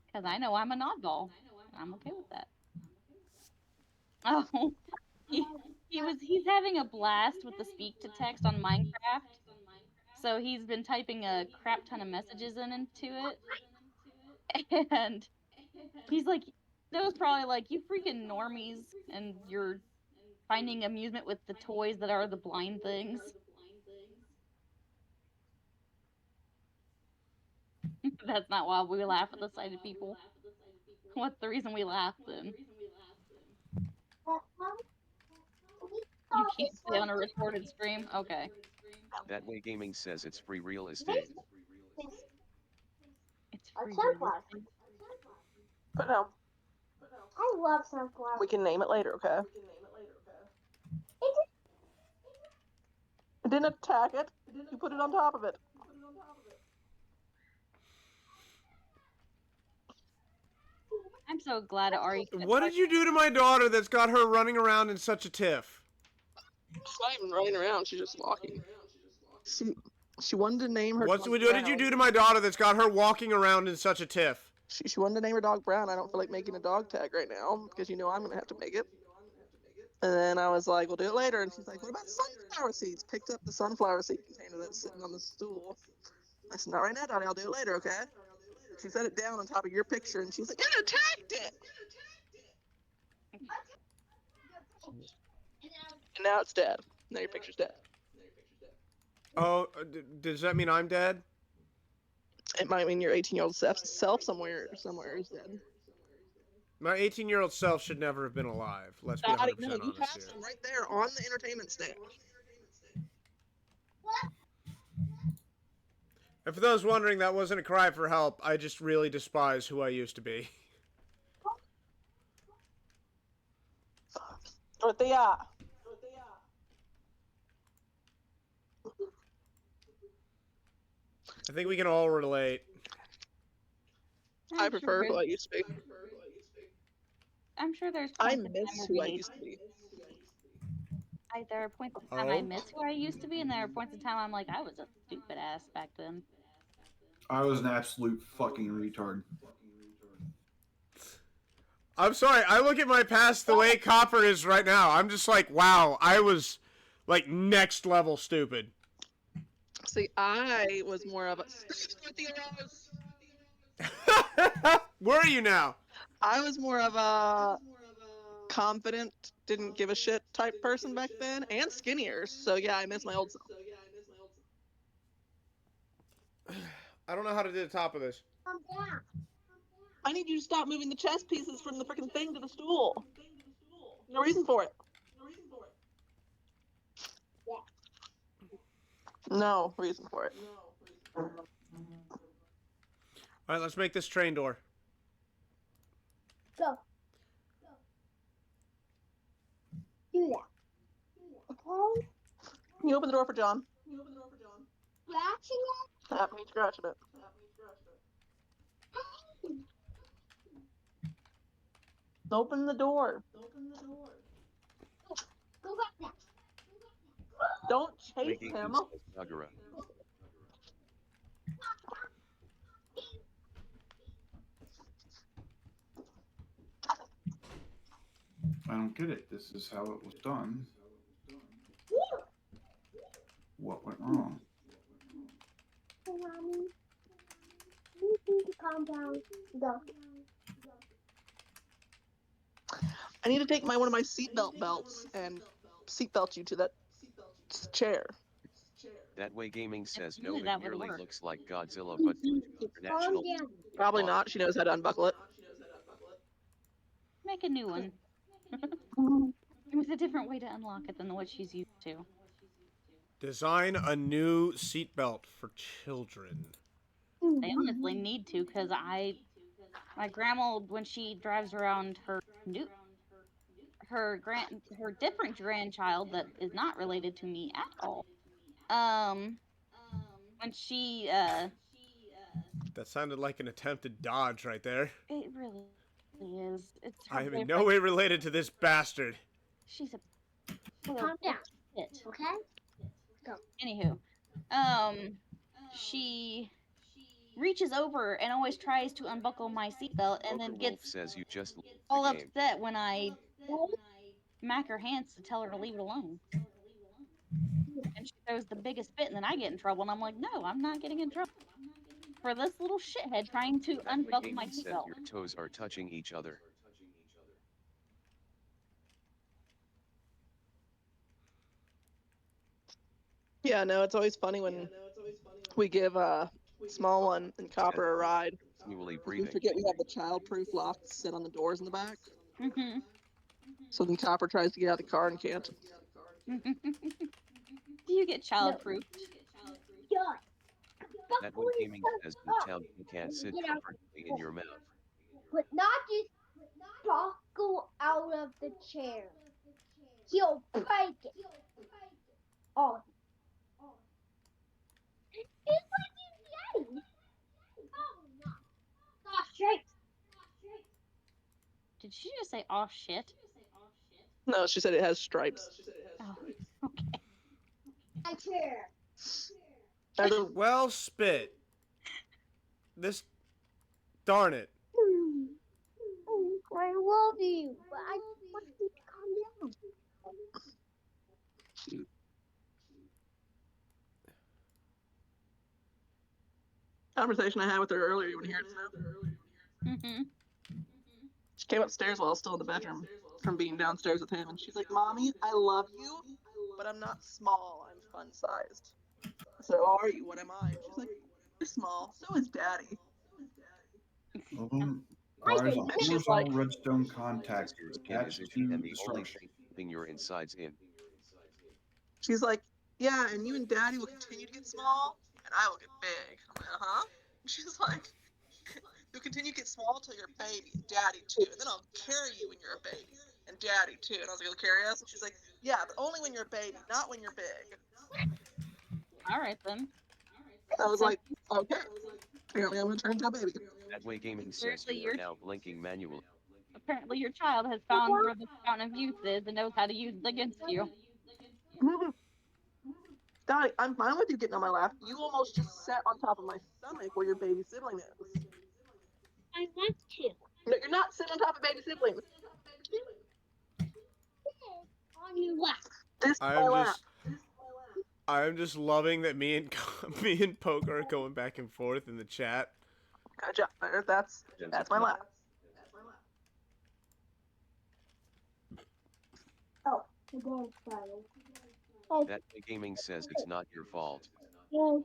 Because I know I'm an oddball. And I'm okay with that. Oh, he's having a blast with the speak to text on Minecraft. So he's been typing a crap ton of messages into it. And he's like, that was probably like, you freaking normies, and you're finding amusement with the toys that are the blind things. That's not why we laugh at the sighted people. What's the reason we laugh then? You can't stay on a recorded stream? Okay. That way gaming says it's free real estate. It's free. But no, I love sunflower. we can name it later, okay? I didn't attack it. You put it on top of it. I'm so glad Ari. What did you do to my daughter that's got her running around in such a tiff? She's not even running around. She's just walking. She wanted to name her. What dog did you Brown. do to my daughter that's got her walking around in such a tiff? She wanted to name her dog Brown. I don't feel like making a dog tag right now because you know I'm gonna have to make it. And then I was like, we'll do it later. And she's like, what about sunflower seeds? Picked up the sunflower seed container that's sitting on the stool. I said, not right now, Donnie. I'll do it later, okay? She set it down on top of your picture, and she's like, it attacked it! And now it's dead. Now your picture's dead. Oh, does that mean I'm dead? It might mean your 18-year-old self somewhere is dead. My 18-year-old self should never have been alive. Let's be 100% Dottie, no, you honest have here. some right there on the entertainment stand. And for those wondering, that wasn't a cry for help. I just really despise who I used to be. Tortilla. I think we can all relate. I prefer who I used to be. I'm sure there's I points in miss time who where I we- used to be. There are points in time I Oh? miss who I used to be, and there are points in time I'm like, I was a stupid ass back then. I was an absolute fucking retard. I'm sorry, I look at my past the way Copper is right now. I'm just like, wow, I was like next level stupid. See, I was more of a. Where are you now? I was more of a confident, didn't give a shit type person back then, and skinnier. So yeah, I miss my old self. I don't know how to do the top of this. I need you to stop moving the chess pieces from the freaking thing to the stool. No reason for it. No reason for it. All right, let's make this train door. Go. Do that. Okay. Can you open the door for John? Scratching it? Tap me scratching it. Open the door. Go back there. Don't chase Making him. use of Nagara. I don't get it. This is how it was done. What went wrong? Mommy. You need to calm down. Go. I need to take one of my seatbelt belts and seatbelt you to that chair. That way gaming says If no, only it that would merely work. looks like Godzilla, but Calm international. down. Probably not. She knows how to unbuckle it. Make a new one. With a different way to unlock it than what she's used to. Design a new seatbelt for children. They honestly need to, because my grandma, when she drives around her different grandchild that is not related to me at all, when she, That sounded like an attempted dodge right there. it really is. It's her I am in favorite- no way related to this bastard. She's a Calm down. bitch. Okay? Anywho, she reaches over and always tries to unbuckle my seatbelt, and then Wolf gets says you just all the game. upset when I smack her hands to tell her to leave it alone. And she throws the biggest fit, and then I get in trouble, and I'm like, no, I'm not getting in trouble for this little shithead trying to That way unbuckle my gaming says seatbelt. your toes are touching each other. Yeah, no, it's always funny when we give small one and Copper a ride. Continually We breathing. forget we have the child-proof locks set on the doors in the back. Mhm. So then Copper tries to get out of the car and can't. Do you get child-proof? Good. That way gaming says the child you can't sit comfortably in your mouth. But not just buckle out of the chair. He'll break it. Oh. It's like he's yelling. Oh, no. Stop straight. Did she just say, "Oh shit"? No, she said it has stripes. Oh, okay. My chair. Are the- Well, spit. This. Darn it. I love you, but I want you to calm down. conversation I had with her earlier, you want to hear it now? Mhm. She came upstairs while I was still in the bedroom from being downstairs with him, and she's like, "Mommy, I love you, but I'm not small. I'm fun-sized." I said, "Oh, are you? What am I?" She's like, small. So is Daddy. Requires a I And she's horizontal like, redstone Your contact sister's skin is attached itchy to and the the only structure. thing keeping your insides in. she's like, yeah, and you and Daddy will continue to get small, and I will get big. I'm like, uh-huh. She's like, you'll continue to get small till you're a baby, and Daddy too, and then I'll carry you when you're a baby, and Daddy too. And I was like, you'll carry us? And she's like, yeah, but only when you're a baby, not when you're big. All right then. I was So like, okay. Apparently I'm gonna turn into a baby. That way gaming says apparently you are your now blinking manually. child has found where the fountain of youth is and knows how to use it against you. Daddy, I'm fine with you getting on my lap. You almost just sat on top of my stomach where your baby sibling is. I want to. No, you're not sitting on top of baby siblings. On your lap. This is my I'm lap. just loving that me and me and Poker are going back and forth in the chat. Good job. That's my lap. Oh, the dog started. That way gaming says it's not your fault. Yes.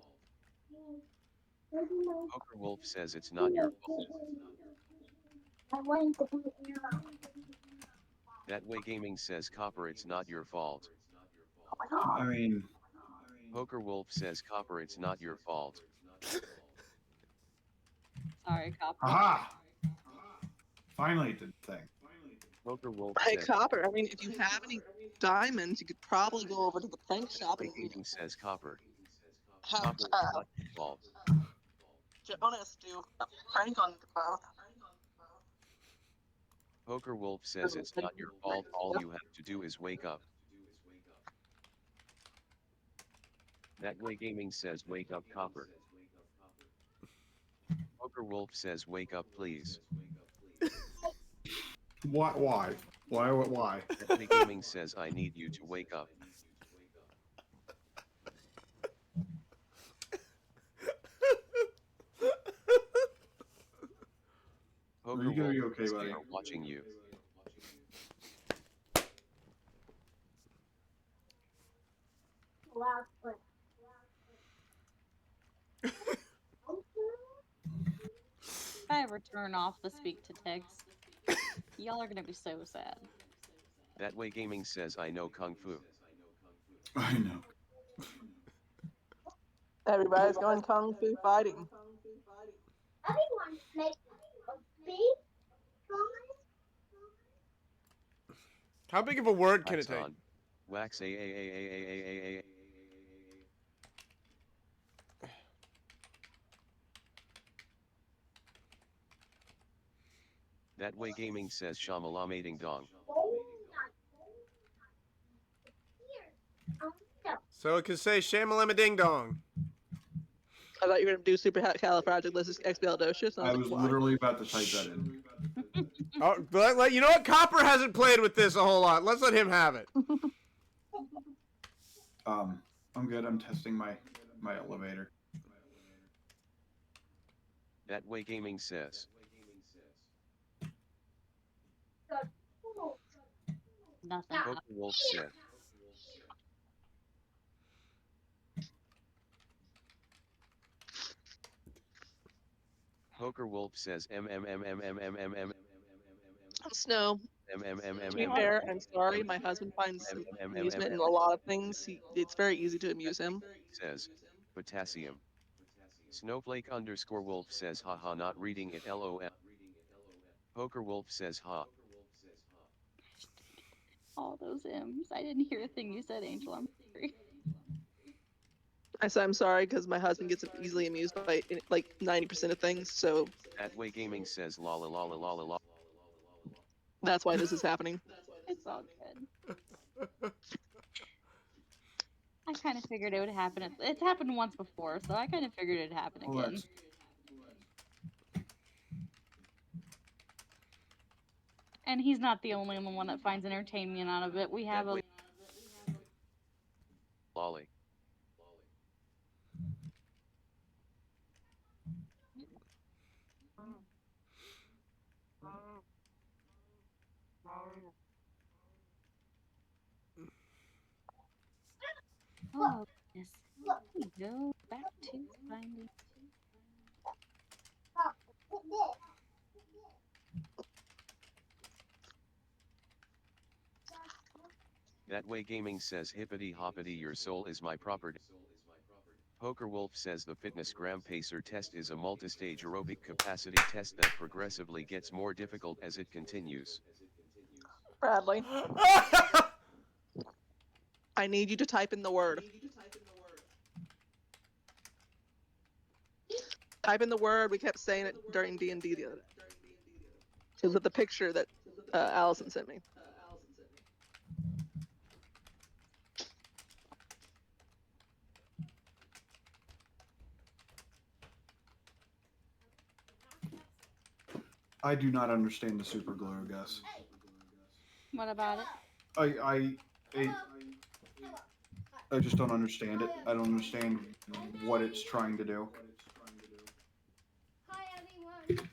Poker Wolf says it's not your fault. I want to be here. That way gaming says Copper it's not your fault. I mean, Poker Wolf says Copper it's not your fault. Sorry, Copper. aha! Finally it did the thing. Poker Wolf Hey, says Copper, I mean, if you have any diamonds, you could probably go over to the prank shop and gaming says Copper. have Copper it's not your fault. Jonas do a prank on Poker Wolf says it's not your fault. All you have to do is wake up. That way gaming says wake up Copper. Poker Wolf says wake up please. Why? Why? That way gaming says I need you to wake up. Poker Are you gonna be Wolf okay, says buddy? they are watching you. Last one. If I ever turn off the speak to text, y'all are gonna be so sad. That way gaming says I know Kung Fu. I know. Everybody's going kung fu fighting. Everyone make a big How big of a word can Wax it take? on. Wax a. That way gaming says Shyamalan ding dong. So it can say Shamalama Ding Dong. I thought you were gonna do supercalifragilisticexpialidocious. And I I was was like, why? literally about to type that in. Oh, you know what? Copper hasn't played with this a whole lot. Let's let him have it. I'm good. I'm testing my elevator. That way gaming says. Nothing. Poker Wolf said. Poker Wolf says Snow. To be fair, I'm sorry. My husband finds some amusement in a lot of things. It's very easy to amuse him. says potassium. Snowflake _ Wolf says haha not reading it lol. Poker Wolf says ha. All those M's. I didn't hear a thing you said, Angel. I'm sorry. I said I'm sorry because my husband gets easily amused by like 90% of things, so That way gaming says la la la la la la la. that's why this is happening. It's all good. I kind of figured it would happen. It's happened once before, so I kind of figured it'd happen Well, again. that's- And he's not the only one that finds entertainment out of it. We have a Lolly. oh goodness. Here we go back to finding. That way gaming says hippity hoppity your soul is my property. Poker Wolf says the fitness gram pacer test is a multi-stage aerobic capacity test that progressively gets more difficult as it continues. Bradley, I need you to type in the word. Type in the word. We kept saying it during D&D the other day. Because of the picture that Allison sent me. I do not understand the super glue, Gus. What about it? I just don't understand it. I don't understand what it's trying to do. Hi everyone.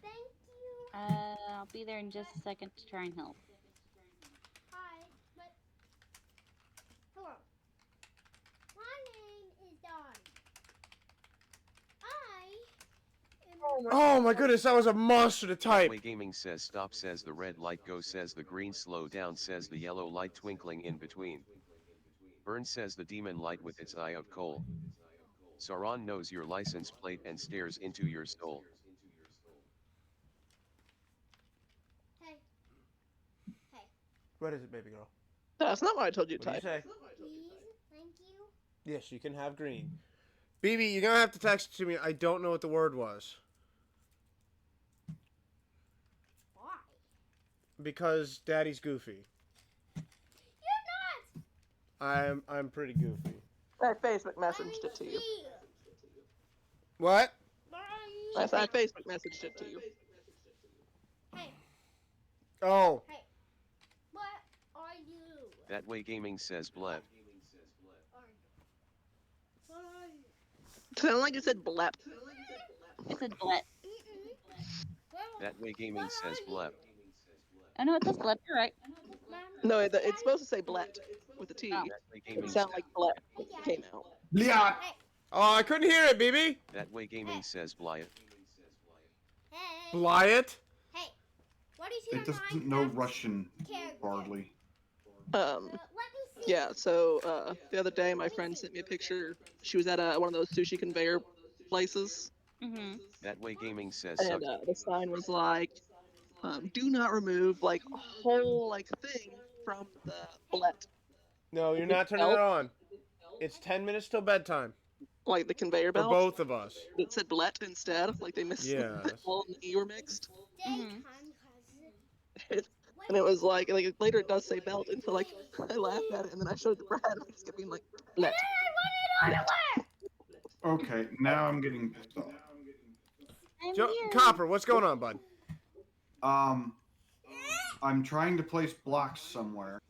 Thank you. I'll be there in just a second to try and help. Hi. But hello. My name is Donnie. Oh my goodness, that was a monster to type. Way gaming says stop says the red light go says the green slow down says the yellow light twinkling in between. Burn says the demon light with its eye of coal. Sauron knows your license plate and stares into your soul. Hey. Hey. What is it, baby girl? That's not what I told you to What did you type. say? Please. Thank you. Yes, you can have green. BB, you're gonna have to text it to me. I don't know what the word was. Why? Because Daddy's goofy. You're not. I'm pretty goofy. I Facebook messaged it to you. What? I Facebook messaged it to you. Hey. Oh. Hey. What are you? That way gaming says blep. What are you? Sounded like you said blep. It said blet. That way gaming says blep. I know it says blet. You're right. No, it's supposed to say blet with a T. Oh. That way gaming It sounded like blep came out. Yeah. Oh, I couldn't hear it, BB. That way gaming says Blyat. Hey. Blyat? Hey. What is your It doesn't know Russian hardly. Let me see. Yeah, so the other day my friend sent me a picture. She was at one of those sushi conveyor places, Mm-hmm. That way gaming says and suck. the sign was like, "Do not remove like a whole like thing from the blet." No, you're not turning it on. It's 10 minutes till bedtime. Like the conveyor For belt. both of us. It said blet instead. Like they missed Yes. the L and the E were mixed. Mhm. And it was like later it does say belt, and so like I laughed at it, and then I showed it to Brad, and he kept being like blet. Okay, now I'm getting pissed off. Copper, what's going on, bud? I'm trying to place blocks somewhere,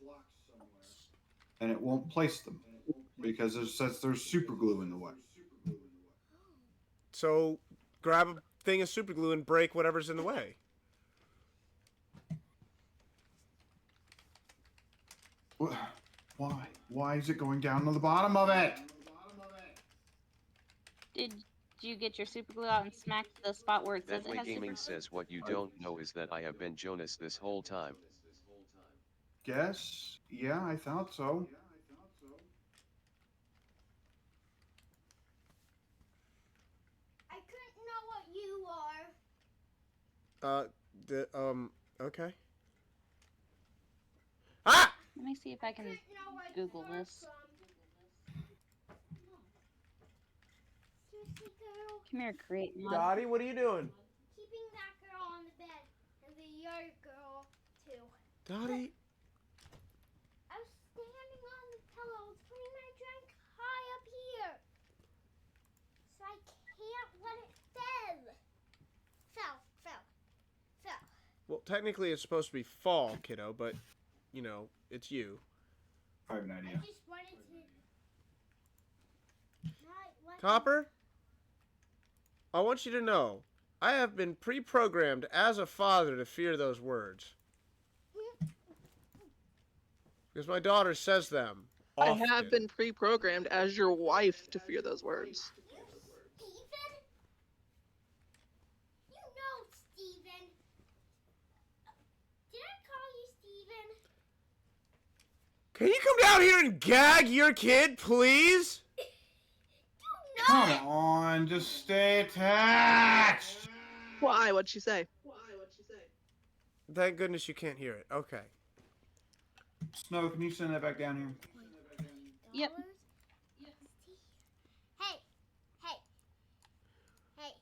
and it won't place them because it says there's super glue in the way. So, grab a thing of super glue and break whatever's in the way. Why? Why is it going down to the bottom of it? Did you get your super glue out and smack the spot where it says That it way has gaming super glue? says what you don't know is that I have been Jonas this whole time. Guess. Yeah, I thought so. I couldn't know what you are. Okay. Ah! Let me see if I can Couldn't know what Google you are this. from. Seriously, girl. Come here, create mod. Dottie, what are you doing? Keeping that girl on the bed and the other girl too. Dottie? I was standing on the pillows putting my drink high up here. So I can't let it fall. Fell. Well, technically it's supposed to be fall, kiddo, but, you know, it's you. I have an I idea. just wanted to. Copper? I want you to know, I have been pre-programmed as a father to fear those words. Because my daughter says them often. I have been pre-programmed as your wife to fear those words. Steven? You know Steven. Did I call you Steven? Can you come down here and gag your kid, please? Come on, just stay attached. Why? What'd she say? Thank goodness you can't hear it. Okay. Snow, can you send that back down here? Yep. Hey, hey, hey.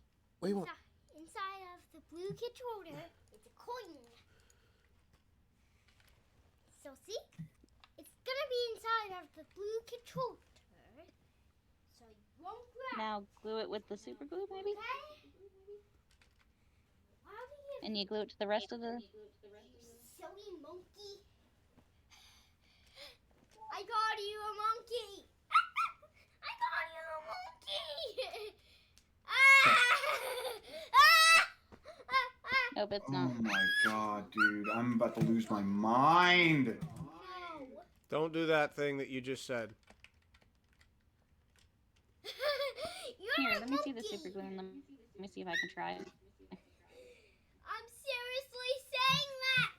Wait, what? Inside of the blue controller is a coin. So see, it's gonna be inside of the blue controller. So you won't grab. Now glue it with the super glue, maybe? Okay? How do you And you glue it to the rest of the... silly monkey? I got you a monkey. I got you a monkey. Nope, it's Oh not. my god, dude. I'm about to lose my mind. No. Don't do that thing that you just said. You're Here, a let me see the monkey. super glue and let me see if I can try it. I'm seriously saying that.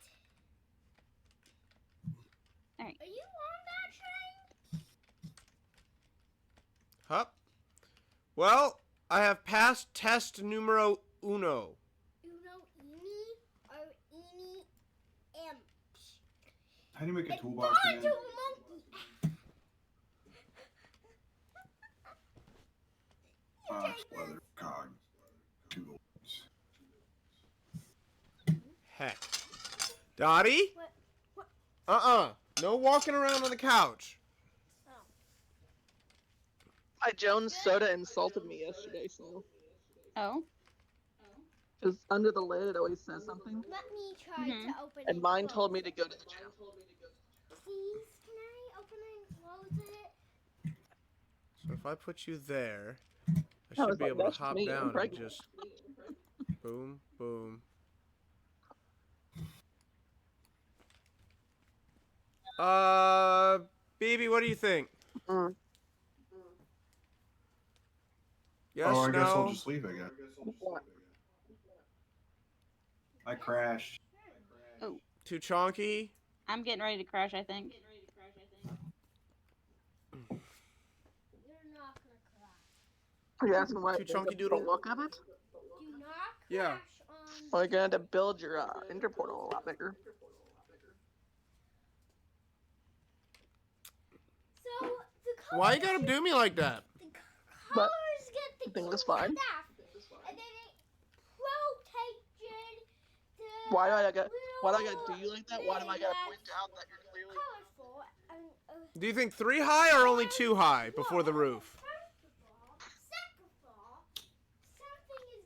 Alright. Are you on that train? Hup. Well, I have passed test numero uno. Uno, eeny, or eeny, M. How do you make a And toolbox gone again? to a monkey. Leather, cog, tools. Heck. Dottie? What? No walking around on the couch. My Jones soda insulted me yesterday, so. Oh? Because under the lid, it always says something. Let me try Mhm. to open And and mine close told me it. to go to the gym. Please, can I open and close it? So if I put you there, I I should was be like, able to "That's hop me, I'm down and pregnant." just boom, boom. BB, what do you think? Mm. Yes, Oh, I guess I'll no? just leave, I guess. What? I crashed. Too chonky? I'm getting ready to crash, I think. You're not gonna crash. Are you asking why Too chunky the doodle? look of it? Do not crash Yeah. on. Well, you're gonna have to build your interportal a lot bigger. So the colors, Why you gotta do me like that? the But colors get the I think that's key fine. stuff, and then it rotated the Why do I gotta little do you like that? Why do I thing gotta that's point out that you're clearly? colorful and Do you think 3 high or only 2 high before the roof? Second of all,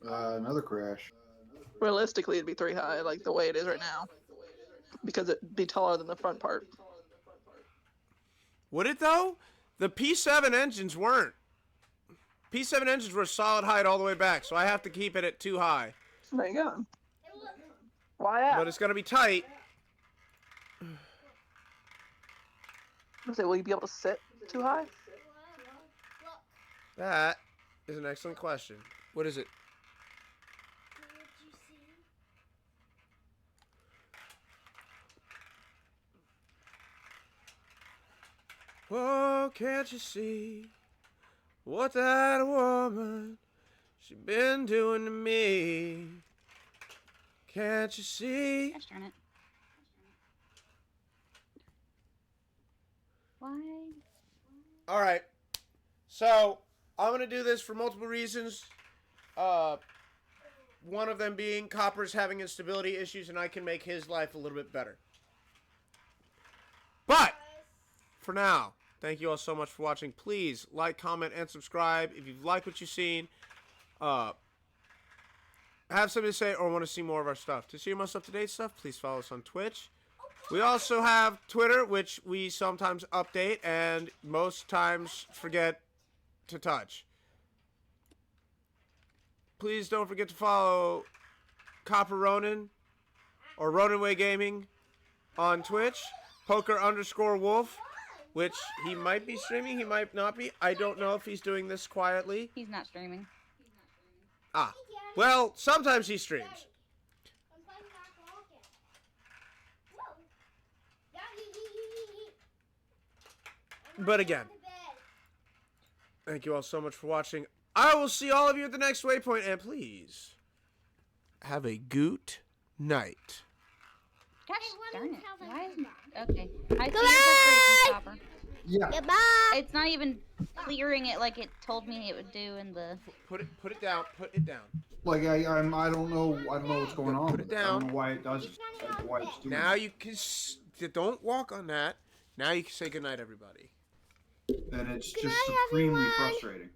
something is Another crash. Realistically, it'd be 3 high, like the way it is right now, because it'd be taller than the front part. Would it though? The P7 engines weren't. P7 engines were solid height all the way back, so I have to keep it at 2 high. There you go. Why at? But it's gonna be tight. I say, will you be able to sit too high? That is an excellent question. What is it? Did you see? Whoa, can't you see what that woman she been doing to me? Can't you see? Gosh darn it. Why? All right. So I'm gonna do this for multiple reasons. One of them being Copper's having instability issues, and I can make his life a little bit better. But for now, thank you all so much for watching. Please like, comment, and subscribe if you've liked what you've seen. Have something to say or want to see more of our stuff. To see most up-to-date stuff, please follow us on Twitch. We also have Twitter, which we sometimes update and most times forget to touch. Please don't forget to follow Copper Ronin or Roninway Gaming on Twitch. Poker_wolf, which he might be streaming, he might not be. I don't know if he's doing this quietly. He's not streaming. Ah, well, sometimes he streams. I'm playing back rocket. Whoa. But again, thank you all so much for watching. I will see all of you at the next waypoint, and please have a goot night. Gosh Hey, darn let it. me tell them Why isn't... goodbye. Okay. I see your frustration, Chopper. Yeah. Goodbye. It's not even clearing it like it told me it would do in the... Put it down. Put it down. Like I don't know what's going on. Put it with I down. don't know why it does it. Why it's doing Now it. you can... Don't walk on that. Now you can say goodnight, everybody. And it's Good just night, supremely everyone. frustrating.